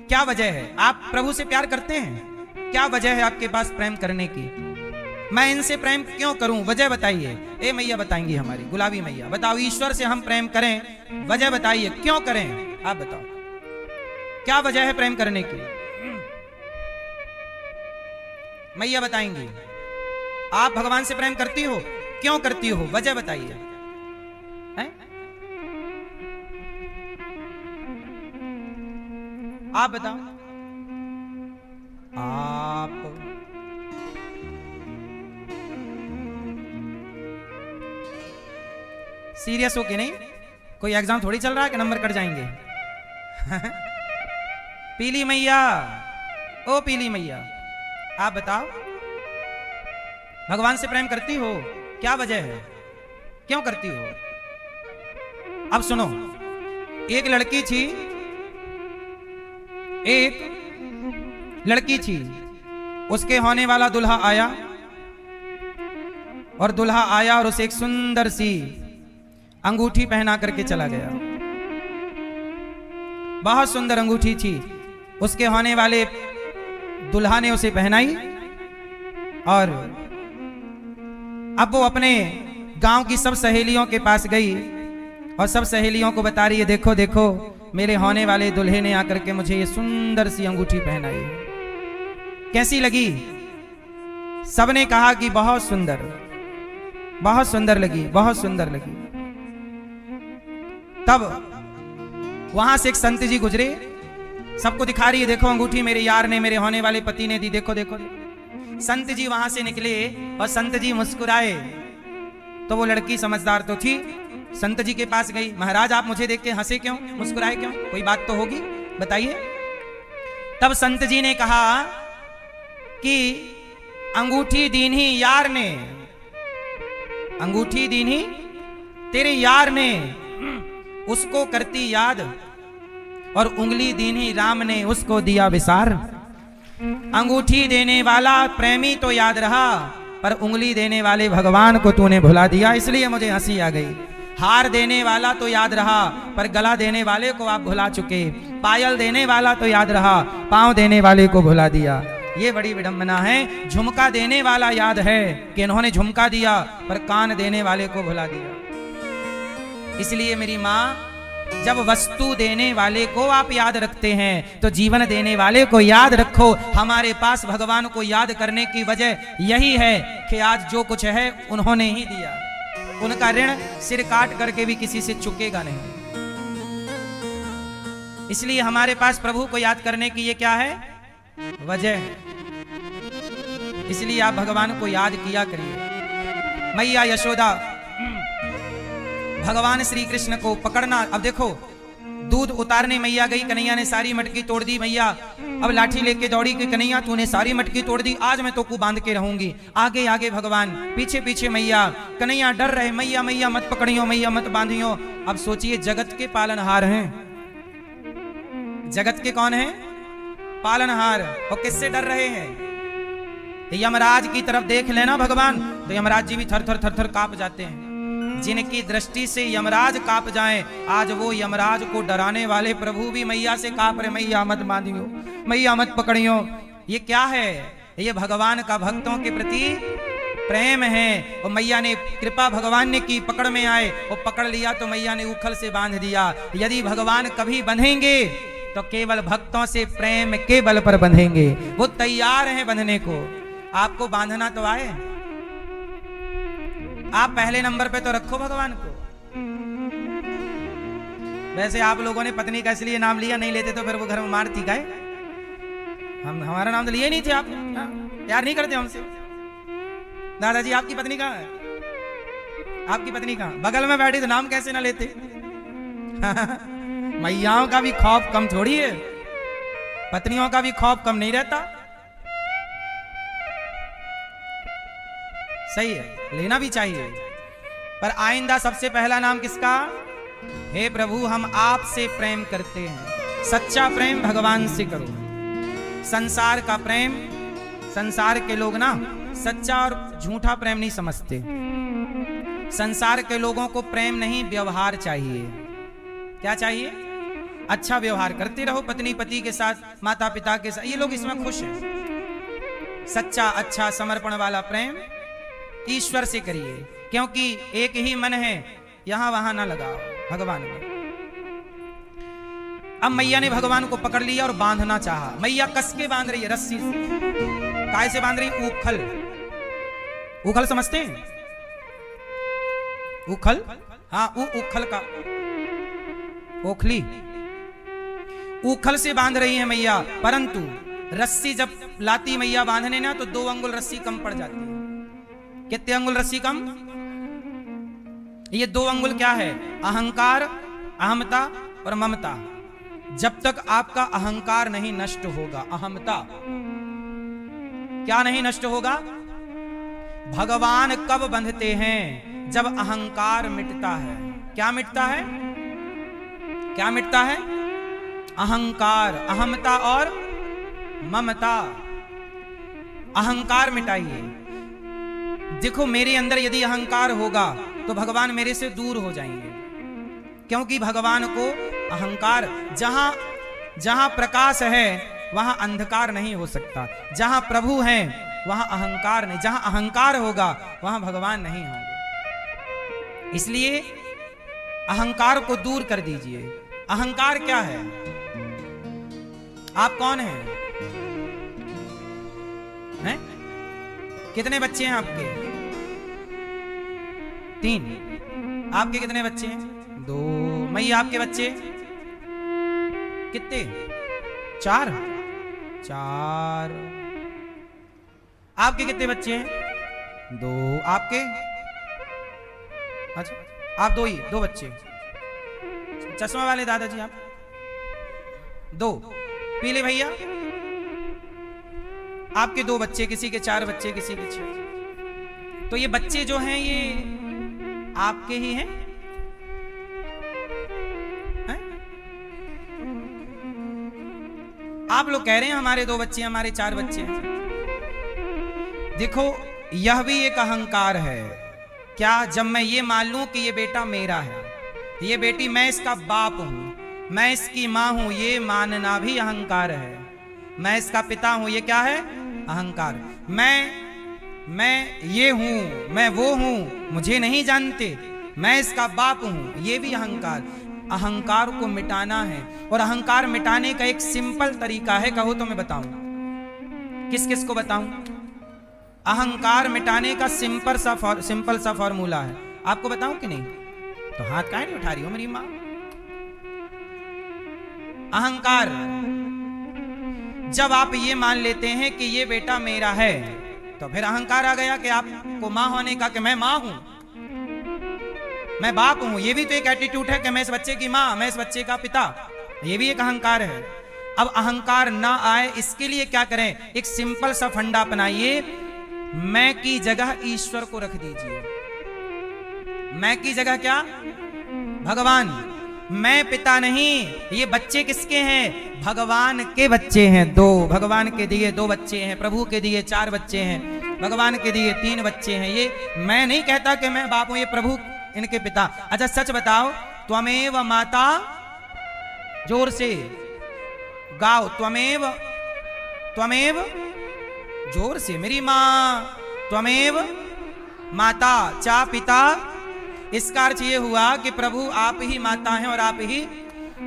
A: क्या वजह है? आप प्रभु से प्यार करते हैं, क्या वजह है आपके पास प्रेम करने की? मैं इनसे प्रेम क्यों करूं, वजह बताइए। ए मैया बताएंगी, हमारी गुलाबी मैया, बताओ ईश्वर से हम प्रेम करें, वजह बताइए क्यों करें, आप बताओ क्या वजह है प्रेम करने की? मैया बताएंगी। आप भगवान से प्रेम करती हो, क्यों करती हो, वजह बताइए। आप बताओ। आप सीरियस हो कि नहीं? कोई एग्जाम थोड़ी चल रहा है कि नंबर कट जाएंगे। पीली मैया, ओ पीली मैया, आप बताओ भगवान से प्रेम करती हो, क्या वजह है, क्यों करती हो? अब सुनो, एक लड़की थी, उसके होने वाला दुल्हा आया, और उसे एक सुंदर सी अंगूठी पहना करके चला गया। बहुत सुंदर अंगूठी थी, उसके होने वाले दुल्हा ने उसे पहनाई, और अब वो अपने गांव की सब सहेलियों के पास गई और सब सहेलियों को बता रही है, देखो देखो मेरे होने वाले दुल्हे ने आकर के मुझे ये सुंदर सी अंगूठी पहनाई, कैसी लगी? सबने कहा कि बहुत सुंदर, बहुत सुंदर लगी, बहुत सुंदर लगी। तब वहां से एक संत जी गुजरे, सबको दिखा रही है, देखो अंगूठी मेरे यार ने, मेरे होने वाले पति ने दी, देखो देखो देखो। संत जी वहां से निकले और संत जी मुस्कुराए, तो वो लड़की समझदार तो थी, संत जी के पास गई, महाराज आप मुझे देख के हंसे क्यों, मुस्कुराए क्यों, कोई बात तो होगी, बताइए। तब संत जी ने कहा कि अंगूठी दीन्ही यार ने, अंगूठी दीन्ही तेरे यार ने, उसको करती याद, और उंगली दीन्ही राम ने, उसको दिया विसार। अंगूठी देने वाला प्रेमी तो याद रहा, पर उंगली देने वाले भगवान को तूने भुला दिया, इसलिए मुझे हंसी आ गई। हार देने वाला तो याद रहा, पर गला देने वाले को आप भुला चुके। पायल देने वाला तो याद रहा, पांव देने वाले को भुला दिया। ये बड़ी विडंबना है। झुमका देने वाला याद है कि इन्होंने झुमका दिया, पर कान देने वाले को भुला दिया। इसलिए मेरी माँ, जब वस्तु देने वाले को आप याद रखते हैं तो जीवन देने वाले को याद रखो। हमारे पास भगवान को याद करने की वजह यही है कि आज जो कुछ है उन्होंने ही दिया, उनका ऋण सिर काट करके भी किसी से चुकेगा नहीं। इसलिए हमारे पास प्रभु को याद करने की ये क्या है, वजह है। इसलिए आप भगवान को याद किया करिए। मैया यशोदा भगवान श्री कृष्ण को पकड़ना, अब देखो दूध उतारने मैया गई, कन्हैया ने सारी मटकी तोड़ दी। मैया अब लाठी लेके दौड़ी कि कन्हैया तूने सारी मटकी तोड़ दी, आज मैं तो को बांध के रहूंगी। आगे आगे भगवान, पीछे पीछे मैया। कन्हैया डर रहे, मैया मैया मत पकड़ियो, मैया मत बांधियो। अब सोचिए जगत के पालनहार हैं, जगत के कौन है? पालनहार। और किससे डर रहे हैं? यमराज की तरफ देख लेना भगवान, तो यमराज जी भी थर थर थर थर कांप जाते हैं। जिनकी दृष्टि से यमराज कांप जाएं, आज वो यमराज को डराने वाले प्रभु भी मैया से कांप रहे, मैया मत बांधियो, मैया मत पकड़ियो। ये क्या है? ये भगवान का भक्तों के प्रति प्रेम है। और मैया ने कृपा भगवान ने की, पकड़ में आए और पकड़ लिया तो मैया ने उखल से बांध दिया। यदि भगवान कभी बंधेंगे तो केवल भक्तों से प्रेम के बल पर बंधेंगे। वो तैयार हैं बंधने को। आपको बांधना तो आए, आप पहले नंबर पे तो रखो भगवान को। वैसे आप लोगों ने पत्नी का इसलिए नाम लिया, नहीं लेते तो फिर वो घर में मारती का है। हमारा नाम तो लिए नहीं थे आप, प्यार नहीं करते हमसे। दादाजी आपकी पत्नी कहाँ है? आपकी पत्नी कहाँ? बगल में बैठी तो नाम कैसे ना लेते? मैयाओं का भी खौफ कम थोड़ी है, पत्नियों का भी खौफ कम नहीं रहता। सही है, लेना भी चाहिए। पर आइंदा सबसे पहला नाम किसका? हे प्रभु हम आपसे प्रेम करते हैं, सच्चा प्रेम भगवान से करो। संसार का प्रेम, संसार के लोग ना सच्चा और झूठा प्रेम नहीं समझते। संसार के लोगों को प्रेम नहीं, व्यवहार चाहिए। क्या चाहिए? अच्छा व्यवहार करते रहो पत्नी पति के साथ, माता पिता के साथ, ये लोग इसमें खुश हैं। सच्चा अच्छा समर्पण वाला प्रेम ईश्वर से करिए, क्योंकि एक ही मन है, यहां वहां ना लगाओ भगवान में। अब मैया ने भगवान को पकड़ लिया और बांधना चाहा। मैया कस के बांध रही है रस्सी से। काय से बांध रही? उखल। उखल समझते हैं? उखल, हाँ उखल का ओखली, उखल से बांध रही है मैया। परंतु रस्सी जब लाती मैया बांधने ना, तो 2 अंगुल रस्सी कम पड़ जाती है। कितने अंगुल रस्सी कम? ये 2 अंगुल क्या है? अहंकार, अहमता और ममता। जब तक आपका अहंकार नहीं नष्ट होगा, अहमता क्या नहीं नष्ट होगा? भगवान कब बंधते हैं? जब अहंकार मिटता है। क्या मिटता है? क्या मिटता है? अहंकार, अहमता और ममता। अहंकार मिटाइए। देखो मेरे अंदर यदि अहंकार होगा तो भगवान मेरे से दूर हो जाएंगे, क्योंकि भगवान को अहंकार, जहां प्रकाश है वहां अंधकार नहीं हो सकता। जहां प्रभु हैं वहां अहंकार नहीं, जहां अहंकार होगा वहां भगवान नहीं होंगे। इसलिए अहंकार को दूर कर दीजिए। अहंकार क्या है? आप कौन हैं? हैं? कितने बच्चे हैं आपके? 3। आपके कितने बच्चे हैं? 2। मैया आपके बच्चे कितने? 4। आपके कितने बच्चे हैं? 2। आपके? अच्छा आप 2 ही, 2 बच्चे। चश्मा वाले दादाजी आप? 2। पीले भैया? आपके 2 बच्चे, किसी के 4 बच्चे, किसी के 6। तो ये बच्चे जो हैं ये आपके ही हैं? हैं? आप लोग कह रहे हैं हमारे 2 बच्चे, हमारे 4 बच्चे हैं। देखो यह भी एक अहंकार है। क्या? जब मैं ये मान लूं कि ये बेटा मेरा है, ये बेटी मैं इसका बाप हूं, मैं इसकी मां हूं, ये मानना भी अहंकार है। मैं इसका पिता हूं, ये क्या है? अहंकार। मैं ये हूं, मैं वो हूं, मुझे नहीं जानते, मैं इसका बाप हूं, ये भी अहंकार। अहंकार को मिटाना है, और अहंकार मिटाने का एक सिंपल तरीका है। कहो तो मैं बताऊं। किस किस को बताऊं? अहंकार मिटाने का सिंपल सा फॉर्मूला है। आपको बताऊं कि नहीं? तो हाथ काहे नहीं उठा रही हो मेरी मां? अहंकार, जब आप ये मान लेते हैं कि ये बेटा मेरा है, तो फिर अहंकार आ गया कि आपको मां होने का, कि मैं मां हूं, मैं बाप हूं। ये भी तो एक एटीट्यूड है कि मैं इस बच्चे की मां, मैं इस बच्चे का पिता, ये भी एक अहंकार है। अब अहंकार ना आए इसके लिए क्या करें? एक सिंपल सा फंडा अपनाइए, मैं की जगह ईश्वर को रख दीजिए। मैं की जगह क्या? भगवान। मैं पिता नहीं, ये बच्चे किसके हैं? भगवान के बच्चे हैं। दो भगवान के दिए 2 बच्चे हैं, प्रभु के दिए 4 बच्चे हैं, भगवान के दिए 3 बच्चे हैं। ये मैं नहीं कहता कि मैं बाप हूं, ये प्रभु इनके पिता। अच्छा सच बताओ, त्वमेव माता, जोर से गाओ, त्वमेव, त्वमेव, जोर से, मेरी मां, त्वमेव माता चा पिता। इसका अर्थ ये हुआ कि प्रभु आप ही माता हैं और आप ही।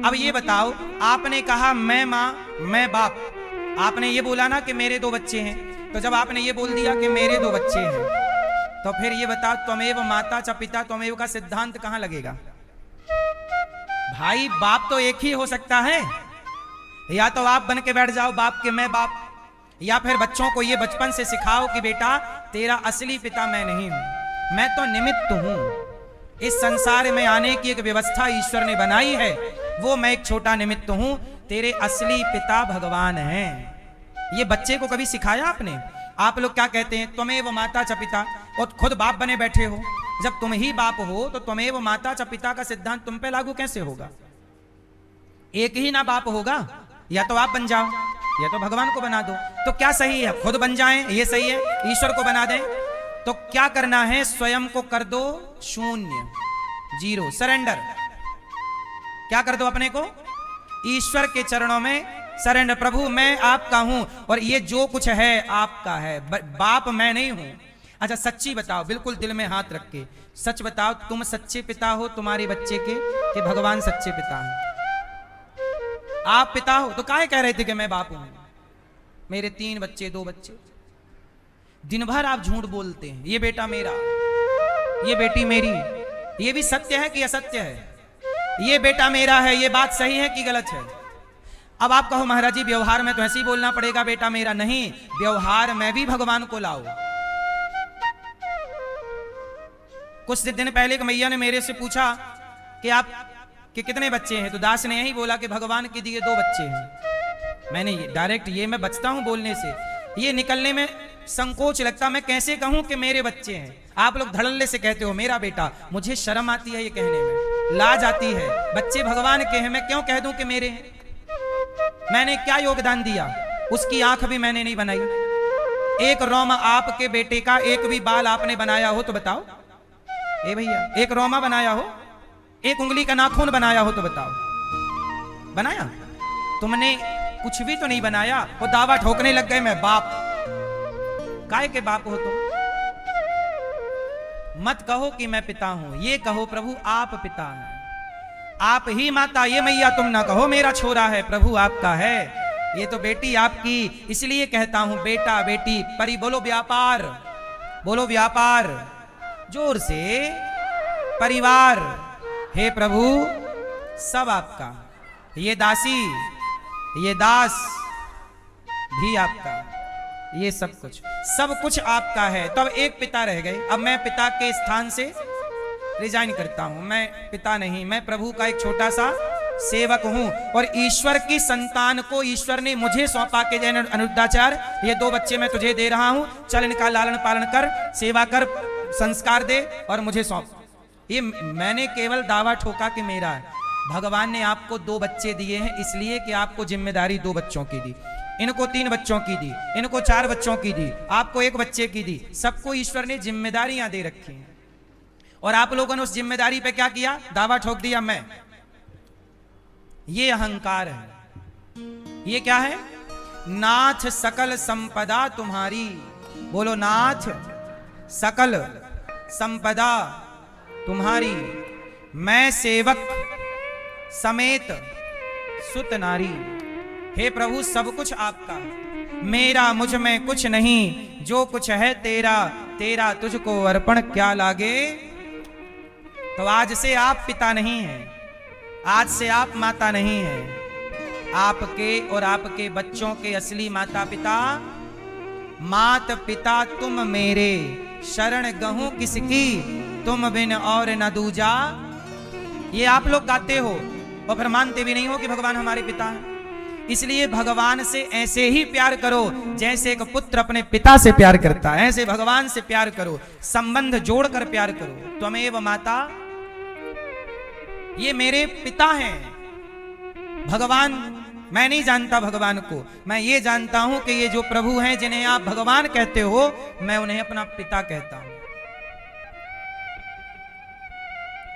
A: अब ये बताओ, आपने कहा मैं मां मैं बाप, आपने ये बोला ना कि मेरे 2 बच्चे हैं, तो जब आपने ये बोल दिया कि मेरे 2 बच्चे हैं, तो फिर ये बताओ त्वमेव माता च पिता त्वमेव का सिद्धांत कहां लगेगा? भाई बाप तो एक ही हो सकता है, या तो आप बन के बैठ जाओ बाप के मैं बाप, या फिर बच्चों को ये बचपन से सिखाओ कि बेटा तेरा असली पिता मैं नहीं हूं, मैं तो निमित्त हूं। इस संसार में आने की एक व्यवस्था ईश्वर ने बनाई है, वो मैं एक छोटा निमित्त हूं, तेरे असली पिता भगवान हैं। ये बच्चे को कभी सिखाया आपने? आप लोग क्या कहते हैं? त्वमेव माता च पिता, और खुद बाप बने बैठे हो। जब तुम ही बाप हो तो त्वमेव माता च पिता का सिद्धांत तुम पे लागू कैसे होगा? एक ही ना बाप होगा, या तो आप बन जाओ या तो भगवान को बना दो। तो क्या सही है? खुद बन जाएं, ये सही है? ईश्वर को बना दें? तो क्या करना है? स्वयं को कर दो शून्य, 0, सरेंडर। क्या कर दो अपने को? ईश्वर के चरणों में सरेंडर। प्रभु मैं आपका हूं और ये जो कुछ है आपका है, बाप मैं नहीं हूं। अच्छा सच्ची बताओ, बिल्कुल दिल में हाथ रख के सच बताओ, तुम सच्चे पिता हो तुम्हारे बच्चे के, कि भगवान सच्चे पिता हैं? आप पिता हो तो काहे कह रहे थे कि मैं बाप हूं? मेरे 3 बच्चे 2 बच्चे। दिन भर आप झूठ बोलते हैं, ये बेटा मेरा, ये बेटी मेरी। ये भी सत्य है कि असत्य है? ये बेटा मेरा है, ये बात सही है कि गलत है? अब आप कहो महाराज जी व्यवहार में तो ऐसे ही बोलना पड़ेगा बेटा मेरा। नहीं, व्यवहार में भी भगवान को लाओ। कुछ दिन पहले एक मैया ने मेरे से पूछा कि आप कि कितने बच्चे हैं, तो दास ने यही बोला कि भगवान के दिए 2 बच्चे हैं। मैंने डायरेक्ट, ये मैं बचता हूं बोलने से, ये निकलने में संकोच लगता, मैं कैसे कहूं कि मेरे बच्चे हैं? आप लोग धड़ल्ले से कहते हो मेरा बेटा, मुझे शर्म आती है ये कहने में, लाज आती है। बच्चे भगवान के हैं, मैं क्यों कह दूं कि मेरे हैं? मैंने क्या योगदान दिया? उसकी आंख भी मैंने नहीं बनाई। एक रोमा आपके बेटे का, एक भी बाल आपने बनाया हो तो बताओ? ए भैया, एक रोमा बनाया हो, एक उंगली का नाखून बनाया हो तो बताओ? बनाया? तुमने कुछ भी तो नहीं बनाया। वो दावा ठोकने लग गए मैं बाप। काय के बाप हो तुम? मत कहो कि मैं पिता हूं, ये कहो प्रभु आप पिता हैं, आप ही माता। ये मैया तुम ना कहो मेरा छोरा है, प्रभु आपका है, ये तो बेटी आपकी। इसलिए कहता हूं बेटा बेटी परी। बोलो व्यापार, बोलो व्यापार, जोर से। परिवार, हे प्रभु सब आपका, ये दासी ये दास भी आपका, ये सब कुछ आपका है। तब एक पिता रह गए। अब मैं पिता के स्थान से रिजाइन करता हूं, मैं पिता नहीं, मैं प्रभु का एक छोटा सा सेवक हूं। और ईश्वर की संतान को ईश्वर ने मुझे सौंपा के जैन अनुद्धाचार, ये 2 बच्चे मैं तुझे दे रहा हूं, चल इनका लालन पालन कर, सेवा कर, संस्कार दे और मुझे सौंप। ये मैंने केवल दावा ठोका कि मेरा है। भगवान ने आपको 2 बच्चे दिए हैं इसलिए कि आपको जिम्मेदारी 2 बच्चों की दी, इनको 3 बच्चों की दी, इनको 4 बच्चों की दी, आपको 1 बच्चे की दी। सबको ईश्वर ने जिम्मेदारियां दे रखी हैं और आप लोगों ने उस जिम्मेदारी पे क्या किया? दावा ठोक दिया मैं। ये अहंकार है। ये क्या है? नाथ सकल संपदा तुम्हारी। बोलो नाथ सकल संपदा तुम्हारी, मैं सेवक समेत सुत नारी। हे प्रभु सब कुछ आपका, मेरा मुझ में कुछ नहीं, जो कुछ है तेरा, तेरा तुझको अर्पण क्या लागे। तो आज से आप पिता नहीं हैं, आज से आप माता नहीं हैं। आपके और आपके बच्चों के असली माता पिता मात पिता तुम मेरे, शरण गहूं किसकी, तुम बिन और न दूजा। ये आप लोग गाते हो और फिर मानते भी नहीं हो कि भगवान हमारे पिता हैं। इसलिए भगवान से ऐसे ही प्यार करो जैसे एक पुत्र अपने पिता से प्यार करता है, ऐसे भगवान से प्यार करो, संबंध जोड़कर प्यार करो। त्वमेव माता, ये मेरे पिता हैं। भगवान, मैं नहीं जानता भगवान को, मैं ये जानता हूं कि ये जो प्रभु हैं जिन्हें आप भगवान कहते हो, मैं उन्हें अपना पिता कहता हूं।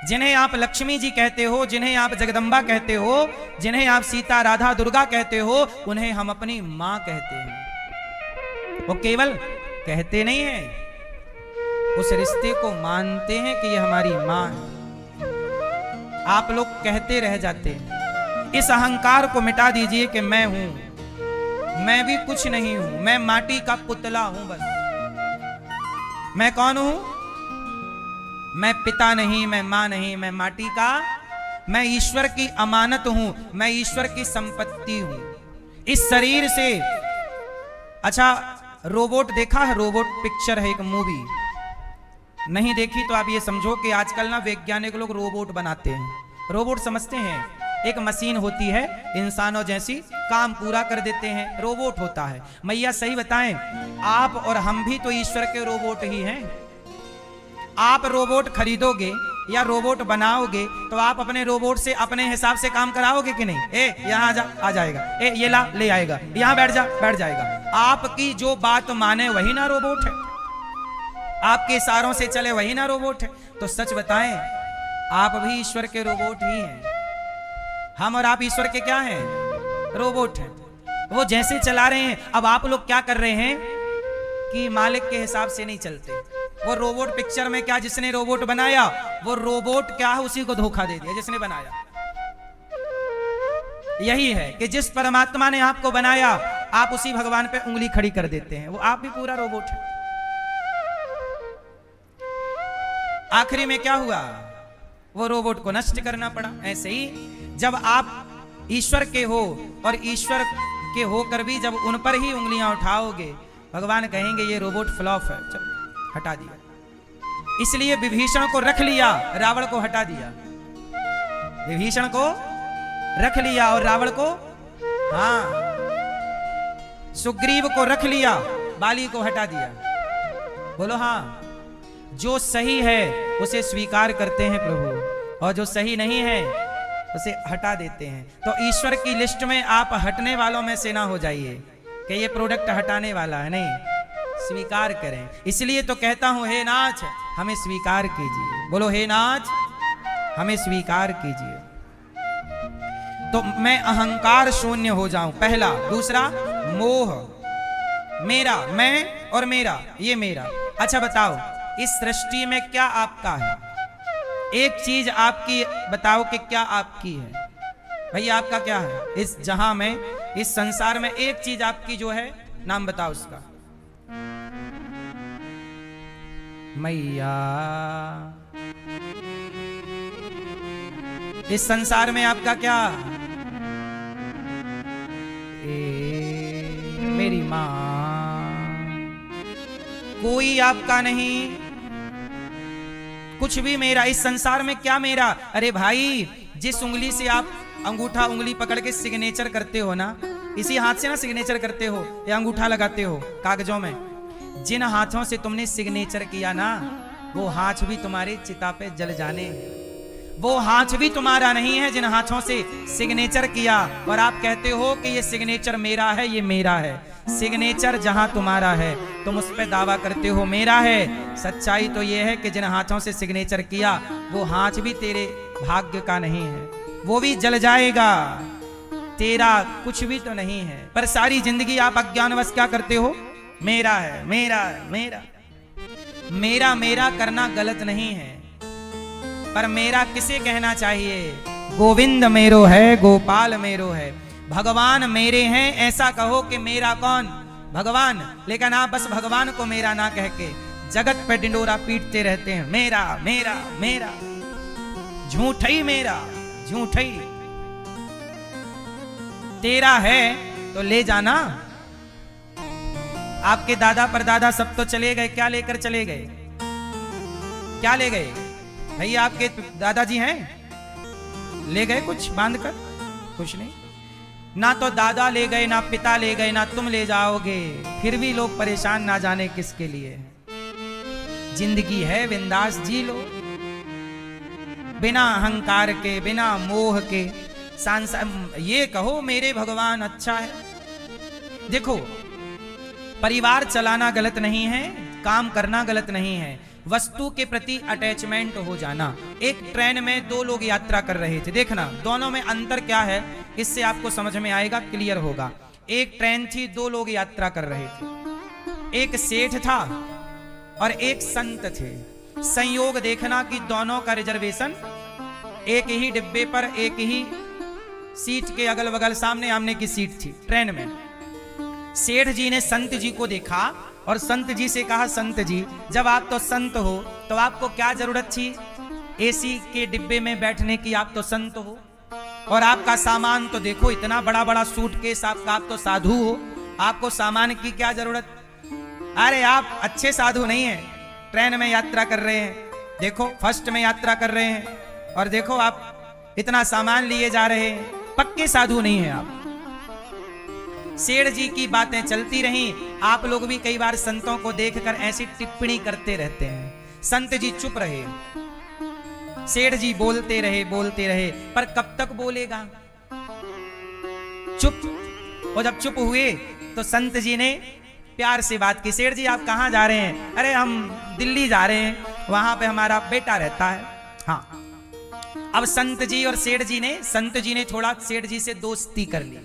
A: जिन्हें आप लक्ष्मी जी कहते हो, जिन्हें आप जगदम्बा कहते हो, जिन्हें आप सीता राधा दुर्गा कहते हो, उन्हें हम अपनी मां कहते हैं। वो केवल कहते नहीं है, उस रिश्ते को मानते हैं कि ये हमारी मां है। आप लोग कहते रह जाते हैं। इस अहंकार को मिटा दीजिए कि मैं हूं, मैं भी कुछ नहीं हूं, मैं माटी का पुतला हूं बस। मैं कौन हूं? मैं पिता नहीं, मैं मां नहीं, मैं माटी का, मैं ईश्वर की अमानत हूं, मैं ईश्वर की संपत्ति हूं। इस शरीर से, अच्छा रोबोट देखा है? रोबोट पिक्चर है, एक मूवी। नहीं देखी तो आप ये समझो कि आजकल ना वैज्ञानिक लोग रोबोट बनाते हैं। रोबोट समझते हैं एक मशीन होती है इंसानों जैसी, काम पूरा कर देते हैं, रोबोट होता है। मैया सही बताएं, आप और हम भी तो ईश्वर के रोबोट ही हैं। आप रोबोट खरीदोगे या रोबोट बनाओगे तो आप अपने रोबोट से अपने हिसाब से काम कराओगे कि नहीं? ए यहाँ जा, आ जाएगा, ए ये ला, ले आएगा, यहाँ बैठ जा, बैठ जाएगा। आपकी जो बात माने वही ना रोबोट है, आपके इशारों से चले वही ना रोबोट है। तो सच बताएं, आप भी ईश्वर के रोबोट ही हैं। हम और आप ईश्वर के क्या हैं? रोबोट हैं। वो जैसे चला रहे हैं। अब आप लोग क्या कर रहे हैं कि मालिक के हिसाब से नहीं चलते। वो रोबोट पिक्चर में क्या, जिसने रोबोट बनाया वो रोबोट क्या है, उसी को धोखा दे दिया जिसने बनाया। यही है कि जिस परमात्मा ने आपको बनाया, आप उसी भगवान पे उंगली खड़ी कर देते हैं। वो आप भी पूरा रोबोट है। आखिरी में क्या हुआ? वो रोबोट को नष्ट करना पड़ा। ऐसे ही जब आप ईश्वर के हो और ईश्वर के होकर भी जब उन पर ही उंगलियां उठाओगे, भगवान कहेंगे ये रोबोट फ्लॉप है, चलो हटा दिया। इसलिए विभीषण को रख लिया, रावण को हटा दिया। विभीषण को रख लिया और रावण को, हाँ, सुग्रीव को रख लिया, बाली को हटा दिया। बोलो हाँ। जो सही है उसे स्वीकार करते हैं प्रभु, और जो सही नहीं है उसे हटा देते हैं। तो ईश्वर की लिस्ट में आप हटने वालों में से ना हो जाइए कि ये प्रोडक्ट हटाने वाला है, नहीं, स्वीकार करें। इसलिए तो कहता हूं, हे नाथ हमें स्वीकार कीजिए। बोलो हे नाथ हमें स्वीकार कीजिए। तो मैं अहंकार शून्य हो जाऊं, पहला। दूसरा, मोह, मेरा, मैं और मेरा, ये मेरा। अच्छा बताओ, इस सृष्टि में क्या आपका है? एक चीज आपकी बताओ कि क्या आपकी है? भैया आपका क्या है? इस जहां में, इस संसार में एक चीज आपकी जो है, नाम बताओ उसका। मैया, इस संसार में आपका क्या? मेरी मां। कोई आपका नहीं, कुछ भी मेरा। इस संसार में क्या मेरा? अरे भाई, जिस उंगली से आप अंगूठा उंगली पकड़ के सिग्नेचर करते हो ना, इसी हाथ से ना सिग्नेचर करते हो या अंगूठा लगाते हो कागजों में, जिन हाथों से तुमने सिग्नेचर किया ना, वो हाथ भी तुम्हारे चिता पे जल जाने। वो हाथ भी तुम्हारा नहीं है जिन हाथों से सिग्नेचर किया, और आप कहते हो कि ये सिग्नेचर मेरा है, ये मेरा है। सिग्नेचर जहां तुम्हारा है तुम उस पर दावा करते हो मेरा है। सच्चाई तो ये है कि जिन हाथों से सिग्नेचर किया वो हाथ भी तेरे भाग्य का नहीं है, वो भी जल जाएगा। तेरा कुछ भी तो नहीं है। पर सारी जिंदगी आप अज्ञानवश क्या करते हो? मेरा है, मेरा है, मेरा। मेरा मेरा करना गलत नहीं है, पर मेरा किसे कहना चाहिए? गोविंद मेरो है, गोपाल मेरो है, भगवान मेरे हैं, ऐसा कहो कि मेरा कौन? भगवान। लेकिन आप बस भगवान को मेरा ना कह के जगत पे डिंडोरा पीटते रहते हैं, मेरा मेरा मेरा। झूठ ही मेरा, झूठ ही। तेरा है तो ले जाना, आपके दादा परदादा सब तो चले गए, क्या लेकर चले गए? क्या ले गए? भैया आपके दादाजी हैं, ले गए कुछ बांध कर? कुछ नहीं। ना तो दादा ले गए, ना पिता ले गए, ना तुम ले जाओगे, फिर भी लोग परेशान ना जाने किसके लिए। जिंदगी है बिंदास जी लो, बिना अहंकार के, बिना मोह के। ये कहो मेरे भगवान अच्छा है। देखो, परिवार चलाना गलत नहीं है, काम करना गलत नहीं है, वस्तु के प्रति अटैचमेंट हो जाना। एक ट्रेन में दो लोग यात्रा कर रहे थे, देखना दोनों में अंतर क्या है, इससे आपको समझ में आएगा, क्लियर होगा। एक ट्रेन थी, दो लोग यात्रा कर रहे थे, एक सेठ था और एक संत थे। संयोग देखना कि दोनों का रिजर्वेशन एक ही डिब्बे पर, एक ही सीट के अगल बगल सामने आमने की सीट थी ट्रेन में। सेठ जी ने संत जी को देखा और संत जी से कहा, संत जी जब आप तो संत हो तो आपको क्या जरूरत थी एसी के डिब्बे में बैठने की? आप तो संत हो और आपका सामान तो देखो इतना बड़ा बड़ा सूटकेस आपका, आप तो साधु हो, आपको सामान की क्या जरूरत? अरे आप अच्छे साधु नहीं हैं, ट्रेन में यात्रा कर रहे हैं, देखो फर्स्ट में यात्रा कर रहे हैं और देखो आप इतना सामान लिए जा रहे हैं, पक्के साधु नहीं हैं आप। सेठ जी की बातें चलती रहीं। आप लोग भी कई बार संतों को देखकर ऐसी टिप्पणी करते रहते हैं। संत जी चुप रहे, सेठ जी बोलते रहे, पर कब तक बोलेगा? चुप। और जब चुप हुए तो संत जी ने प्यार से बात की, सेठ जी आप कहाँ जा रहे हैं? अरे हम दिल्ली जा रहे हैं, वहां पे हमारा बेटा रहता है। हाँ, अब संत जी और सेठ जी ने थोड़ा सेठ जी से दोस्ती कर ली,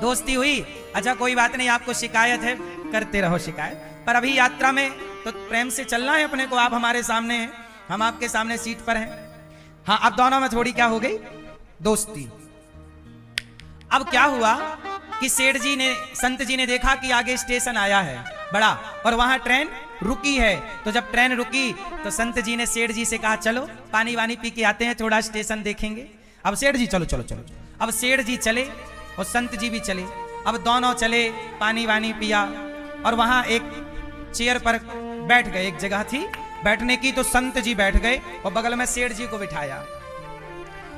A: दोस्ती हुई। अच्छा कोई बात नहीं, आपको शिकायत है, करते रहो शिकायत, पर अभी यात्रा में तो प्रेम से चलना है अपने को, आप हमारे सामने हैं, हम आपके सामने सीट पर हैं। हाँ, अब दोनों में थोड़ी क्या हो गई? दोस्ती। अब क्या हुआ कि सेठ जी ने, संत जी ने देखा कि आगे स्टेशन आया है बड़ा और वहां ट्रेन रुकी है। तो जब ट्रेन रुकी तो संत जी ने सेठ जी से कहा, चलो पानी वानी पी के आते हैं, थोड़ा स्टेशन देखेंगे। अब सेठ जी चलो चलो चलो, अब सेठ जी चले और संत जी भी चले। अब दोनों चले, पानी वानी पिया और वहां एक चेयर पर बैठ गए, एक जगह थी बैठने की, तो संत जी बैठ गए और बगल में सेठ जी को बिठाया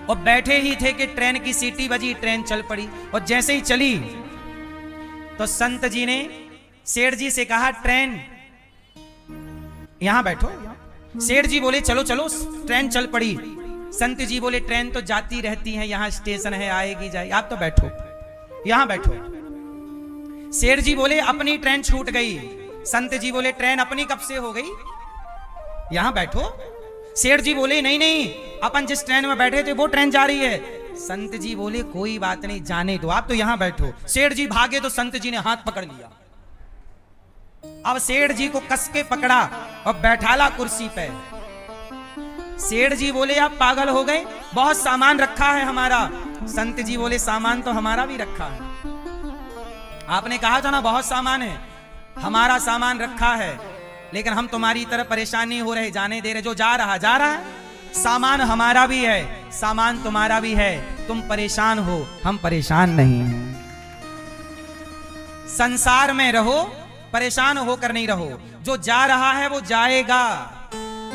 A: और बैठे ही थे कि ट्रेन की सीटी बजी, ट्रेन चल पड़ी। और जैसे ही चली तो संत जी ने सेठ जी से कहा, ट्रेन यहां बैठो। सेठ जी बोले, चलो चलो, ट्रेन चल पड़ी। संत जी बोले, ट्रेन तो जाती रहती है, यहां स्टेशन है, आएगी जाएगी, आप तो बैठो, यहां बैठो। सेठ जी बोले, अपनी ट्रेन छूट गई। संत जी बोले, ट्रेन अपनी कब से हो गई, यहां बैठो। सेठ जी बोले, नहीं नहीं, अपन जिस ट्रेन में बैठे थे वो ट्रेन जा रही है। संत जी बोले, कोई बात नहीं, जाने दो, आप तो यहां बैठो। सेठ जी भागे तो संत जी ने हाथ पकड़ लिया। अब सेठ जी को कस के पकड़ा और बैठाला कुर्सी पे। सेठ जी बोले, आप पागल हो गए, बहुत सामान रखा है हमारा। संत जी बोले, सामान तो हमारा भी रखा है, आपने कहा था ना बहुत सामान है, हमारा सामान रखा है, लेकिन हम तुम्हारी तरह परेशान नहीं हो रहे, जाने दे रहे, जो जा रहा है। सामान हमारा भी है, सामान तुम्हारा भी है, तुम परेशान हो, हम परेशान नहीं हैं। संसार में रहो, परेशान होकर नहीं रहो, जो जा रहा है वो जाएगा।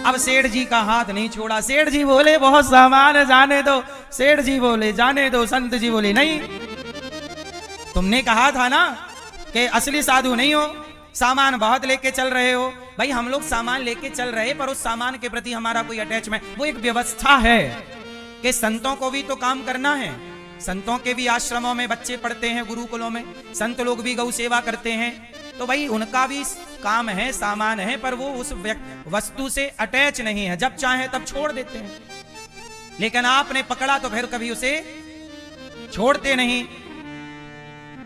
A: अब सेठ जी का हाथ नहीं छोड़ा। सेठ जी बोले, बहुत सामान है, जाने दो। सेठ जी बोले, जाने दो। संत जी बोले, नहीं, तुमने कहा था ना कि असली साधु नहीं हो, सामान बहुत लेके चल रहे हो। भाई हम लोग सामान लेके चल रहे, पर उस सामान के प्रति हमारा कोई अटैचमेंट, वो एक व्यवस्था है कि संतों को भी तो काम करना है, संतों के भी आश्रमों में बच्चे पढ़ते हैं, गुरुकुलों में संत लोग भी गौ सेवा करते हैं, तो भाई उनका भी काम है, सामान है, पर वो उस वस्तु से अटैच नहीं है, जब चाहे तब छोड़ देते हैं। लेकिन आपने पकड़ा तो फिर कभी उसे छोड़ते नहीं।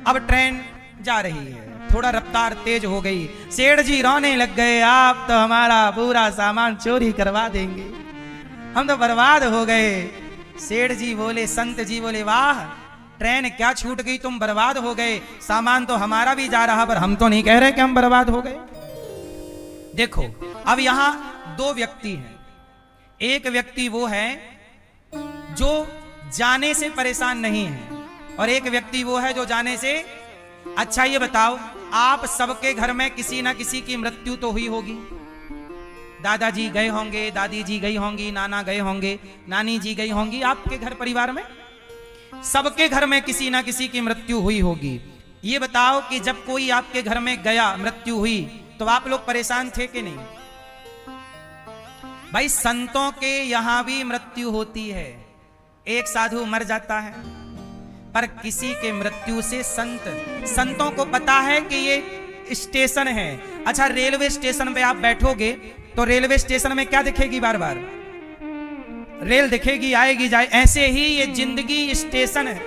A: अब ट्रेन जा रही है, थोड़ा रफ्तार तेज हो गई, सेठ जी रोने लग गए, आप तो हमारा पूरा सामान चोरी करवा देंगे, हम तो बर्बाद हो गए। सेठ जी बोले, संत जी बोले, वाह, ट्रेन क्या छूट गई, तुम बर्बाद हो गए, सामान तो हमारा भी जा रहा, पर हम तो नहीं कह रहे कि हम बर्बाद हो गए। देखो, अब यहां दो व्यक्ति हैं, एक व्यक्ति वो है जो जाने से परेशान नहीं है और एक व्यक्ति वो है जो जाने से। अच्छा ये बताओ, आप सबके घर में किसी ना किसी की मृत्यु तो हुई होगी। दादाजी गए होंगे, दादी जी गई होंगी, नाना गए होंगे, नानी जी गई होंगी। आपके घर परिवार में सबके घर में किसी ना किसी की मृत्यु हुई होगी। ये बताओ कि जब कोई आपके घर में गया, मृत्यु हुई, तो आप लोग परेशान थे कि नहीं? भाई संतों के यहां भी मृत्यु होती है। एक साधु मर जाता है, पर किसी के मृत्यु से संतों को पता है कि ये स्टेशन है। अच्छा, रेलवे स्टेशन पे आप बैठोगे तो रेलवे स्टेशन में क्या दिखेगी? बार बार रेल दिखेगी, आएगी जाए। ऐसे ही ये जिंदगी स्टेशन है।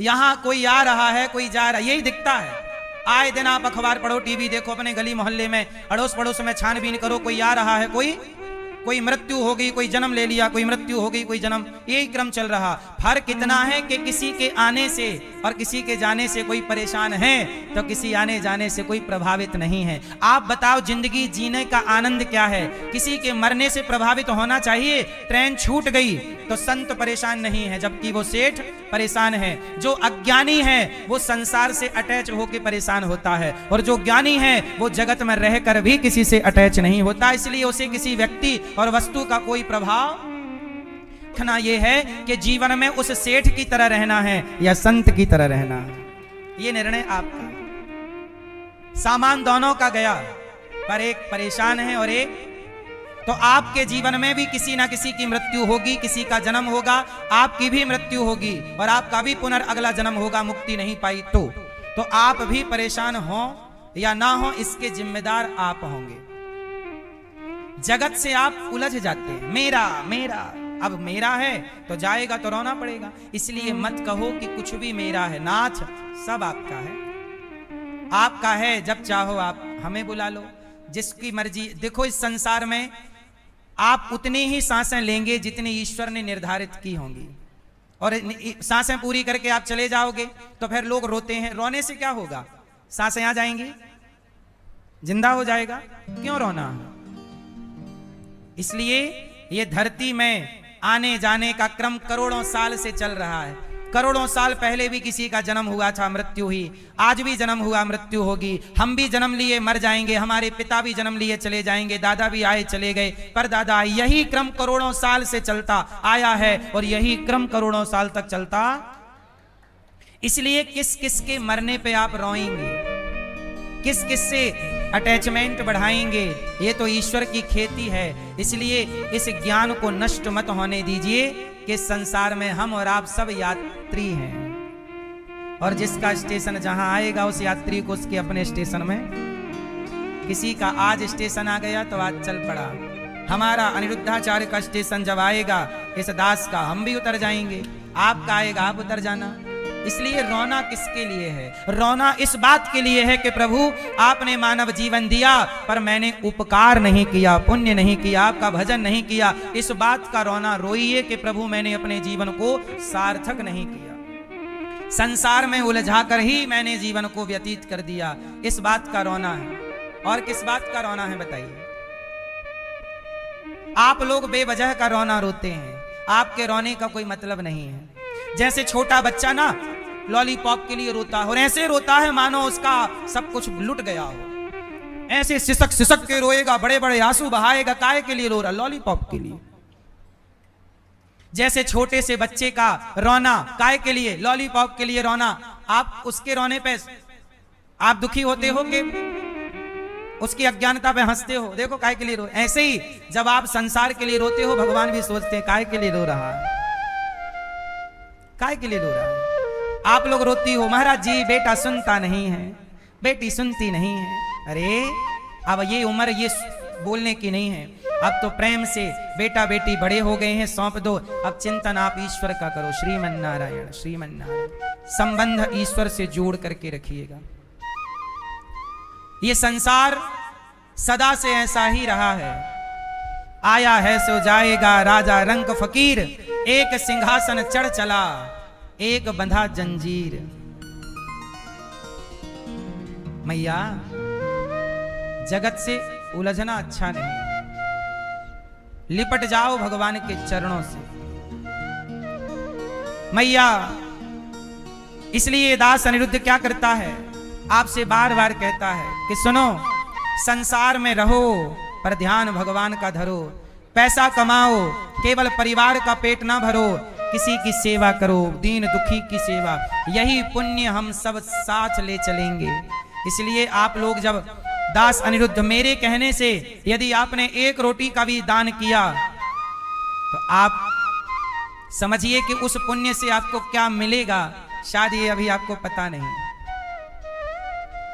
A: यहां कोई आ रहा है, कोई जा रहा है, यही दिखता है। आए दिन आप अखबार पढ़ो, टीवी देखो, अपने गली मोहल्ले में, अड़ोस पड़ोस में छानबीन करो, कोई आ रहा है, कोई मृत्यु हो गई, कोई जन्म ले लिया, कोई मृत्यु हो गई, कोई जन्म, यही क्रम चल रहा। फर्क इतना है कि किसी के आने से और किसी के जाने से कोई परेशान है, तो किसी आने जाने से कोई प्रभावित नहीं है। आप बताओ, जिंदगी जीने का आनंद क्या है? किसी के मरने से प्रभावित होना चाहिए। ट्रेन छूट गई तो संत परेशान नहीं है, जबकि वो सेठ परेशान है। जो अज्ञानी है वो संसार से अटैच होकर परेशान होता है, और जो ज्ञानी है वो जगत में रहकर भी किसी से अटैच नहीं होता। इसलिए उसे किसी व्यक्ति और वस्तु का कोई प्रभाव रखना। यह है कि जीवन में उस सेठ की तरह रहना है या संत की तरह रहना है, यह निर्णय आपका। सामान दोनों का गया, पर एक परेशान है और एक। तो आपके जीवन में भी किसी ना किसी की मृत्यु होगी, किसी का जन्म होगा, आपकी भी मृत्यु होगी, और आपका भी पुनर्अगला जन्म होगा, मुक्ति नहीं पाई तो आप भी परेशान हो या ना हो, इसके जिम्मेदार आप होंगे। जगत से आप उलझ जाते हैं, मेरा मेरा। अब मेरा है तो जाएगा तो रोना पड़ेगा। इसलिए मत कहो कि कुछ भी मेरा है। नाथ सब आपका है, आपका है। जब चाहो आप हमें बुला लो, जिसकी मर्जी। देखो, इस संसार में आप उतनी ही सांसें लेंगे जितनी ईश्वर ने निर्धारित की होंगी, और सांसें पूरी करके आप चले जाओगे तो फिर लोग रोते हैं। रोने से क्या होगा? सांसें आ जाएंगी, जिंदा हो जाएगा, क्यों रोना? इसलिए ये धरती में आने जाने का क्रम करोड़ों साल से चल रहा है। करोड़ों साल पहले भी किसी का जन्म हुआ था, मृत्यु हुई। आज भी जन्म हुआ, मृत्यु होगी। हम भी जन्म लिए, मर जाएंगे। हमारे पिता भी जन्म लिए, चले जाएंगे। दादा भी आए, चले गए, पर दादा। यही क्रम करोड़ों साल से चलता आया है, और यही क्रम करोड़ों साल तक चलता। इसलिए किस किस के मरने पे आप रोएंगे, किस किस से अटैचमेंट बढ़ाएंगे, ये तो ईश्वर की खेती है। इसलिए इस ज्ञान को नष्ट मत होने दीजिए कि संसार में हम और आप सब यात्री हैं, और जिसका स्टेशन जहां आएगा उस यात्री को उसके अपने स्टेशन में। किसी का आज स्टेशन आ गया तो आज चल पड़ा। हमारा अनिरुद्धाचार्य का स्टेशन जब आएगा, इस दास का, हम भी उतर जाएंगे। आपका आएगा, आप उतर जाना। इसलिए रोना किसके लिए है? रोना इस बात के लिए है कि प्रभु आपने मानव जीवन दिया, पर मैंने उपकार नहीं किया, पुण्य नहीं किया, आपका भजन नहीं किया। इस बात का रोना रोइए कि प्रभु मैंने अपने जीवन को सार्थक नहीं किया, संसार में उलझाकर ही मैंने जीवन को व्यतीत कर दिया। इस बात का रोना है। और किस बात का रोना है बताइए? आप लोग बेवजह का रोना रोते हैं, आपके रोने का कोई मतलब नहीं है। जैसे छोटा बच्चा ना लॉलीपॉप के लिए रोता है, और ऐसे रोता है मानो उसका सब कुछ लुट गया हो। ऐसे सिसक सिसक के रोएगा, बड़े बड़े आंसू बहाएगा। काहे के लिए रो रहा? लॉलीपॉप के लिए। जैसे छोटे से बच्चे का रोना काहे के लिए? लॉलीपॉप के लिए रोना। आप उसके रोने पे आप दुखी होते हो कि उसकी अज्ञानता पे हंसते हो? देखो काहे के लिए रो। ऐसे ही जब आप संसार के लिए रोते हो, भगवान भी सोचते हैं काहे के लिए रो रहा है, काहे के लिए रो रहा है। आप लोग रोती हो, महाराज जी बेटा सुनता नहीं है, बेटी सुनती नहीं है। अरे अब ये उम्र ये बोलने की नहीं है। अब तो प्रेम से बेटा बेटी बड़े हो गए हैं, सौंप दो। अब चिंतन आप ईश्वर का करो। श्रीमन नारायण, श्रीमन नारायण। संबंध ईश्वर से जोड़ करके रखिएगा। ये संसार सदा से ऐसा ही रहा है। आया है सो जाएगा, राजा रंक फकीर। एक सिंहासन चढ़ चला, एक बंधा जंजीर। मैया, जगत से उलझना अच्छा नहीं, लिपट जाओ भगवान के चरणों से। मैया, इसलिए दास अनिरुद्ध क्या करता है? आपसे बार बार कहता है कि सुनो, संसार में रहो पर ध्यान भगवान का धरो, पैसा कमाओ केवल परिवार का पेट ना भरो, किसी की सेवा करो, दीन दुखी की सेवा, यही पुण्य हम सब साथ ले चलेंगे। इसलिए आप लोग जब दास अनिरुद्ध मेरे कहने से यदि आपने एक रोटी का भी दान किया तो आप समझिए कि उस पुण्य से आपको क्या मिलेगा, शायद ये अभी आपको पता नहीं।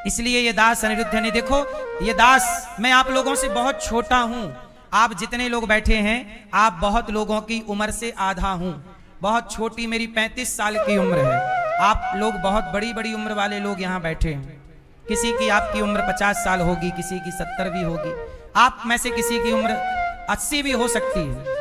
A: इसलिए ये दास अनिरुद्ध ने, देखो ये दास, मैं आप लोगों से बहुत छोटा हूं, आप जितने लोग बैठे हैं आप बहुत लोगों की उम्र से आधा हूं, बहुत छोटी मेरी 35 साल की उम्र है, आप लोग बहुत बड़ी बड़ी उम्र वाले लोग यहाँ बैठे हैं, किसी की आपकी उम्र 50 साल होगी, किसी की 70 भी होगी, आप में से किसी की उम्र 80 भी हो सकती है।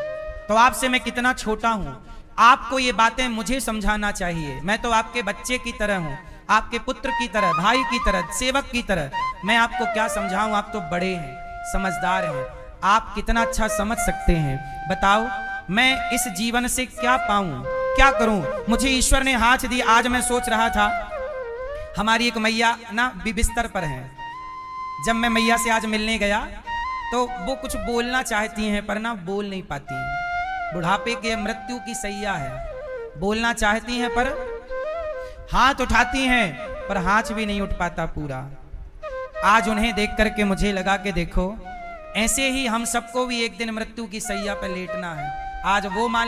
A: तो आपसे मैं कितना छोटा हूं, आपको ये बातें मुझे समझाना चाहिए। मैं तो आपके बच्चे की तरह हूं, आपके पुत्र की तरह, भाई की तरह, सेवक की तरह, मैं आपको क्या समझाऊं, आप तो बड़े हैं, समझदार हैं, आप कितना अच्छा समझ सकते हैं। बताओ मैं इस जीवन से क्या पाऊं, क्या करूं, मुझे ईश्वर ने हाथ दी। आज मैं सोच रहा था, हमारी एक मैया ना बिस्तर पर है, जब मैं मैया से आज मिलने गया तो वो कुछ बोलना चाहती हैं पर ना बोल नहीं पाती, बुढ़ापे के मृत्यु की सैया है, बोलना चाहती हैं पर हाथ उठाती हैं पर हाथ भी नहीं उठ पाता पूरा। आज उन्हें देख करके मुझे लगा कि देखो ऐसे ही हम सबको भी एक दिन मृत्यु की सैया पर लेटना है। आज वो माँ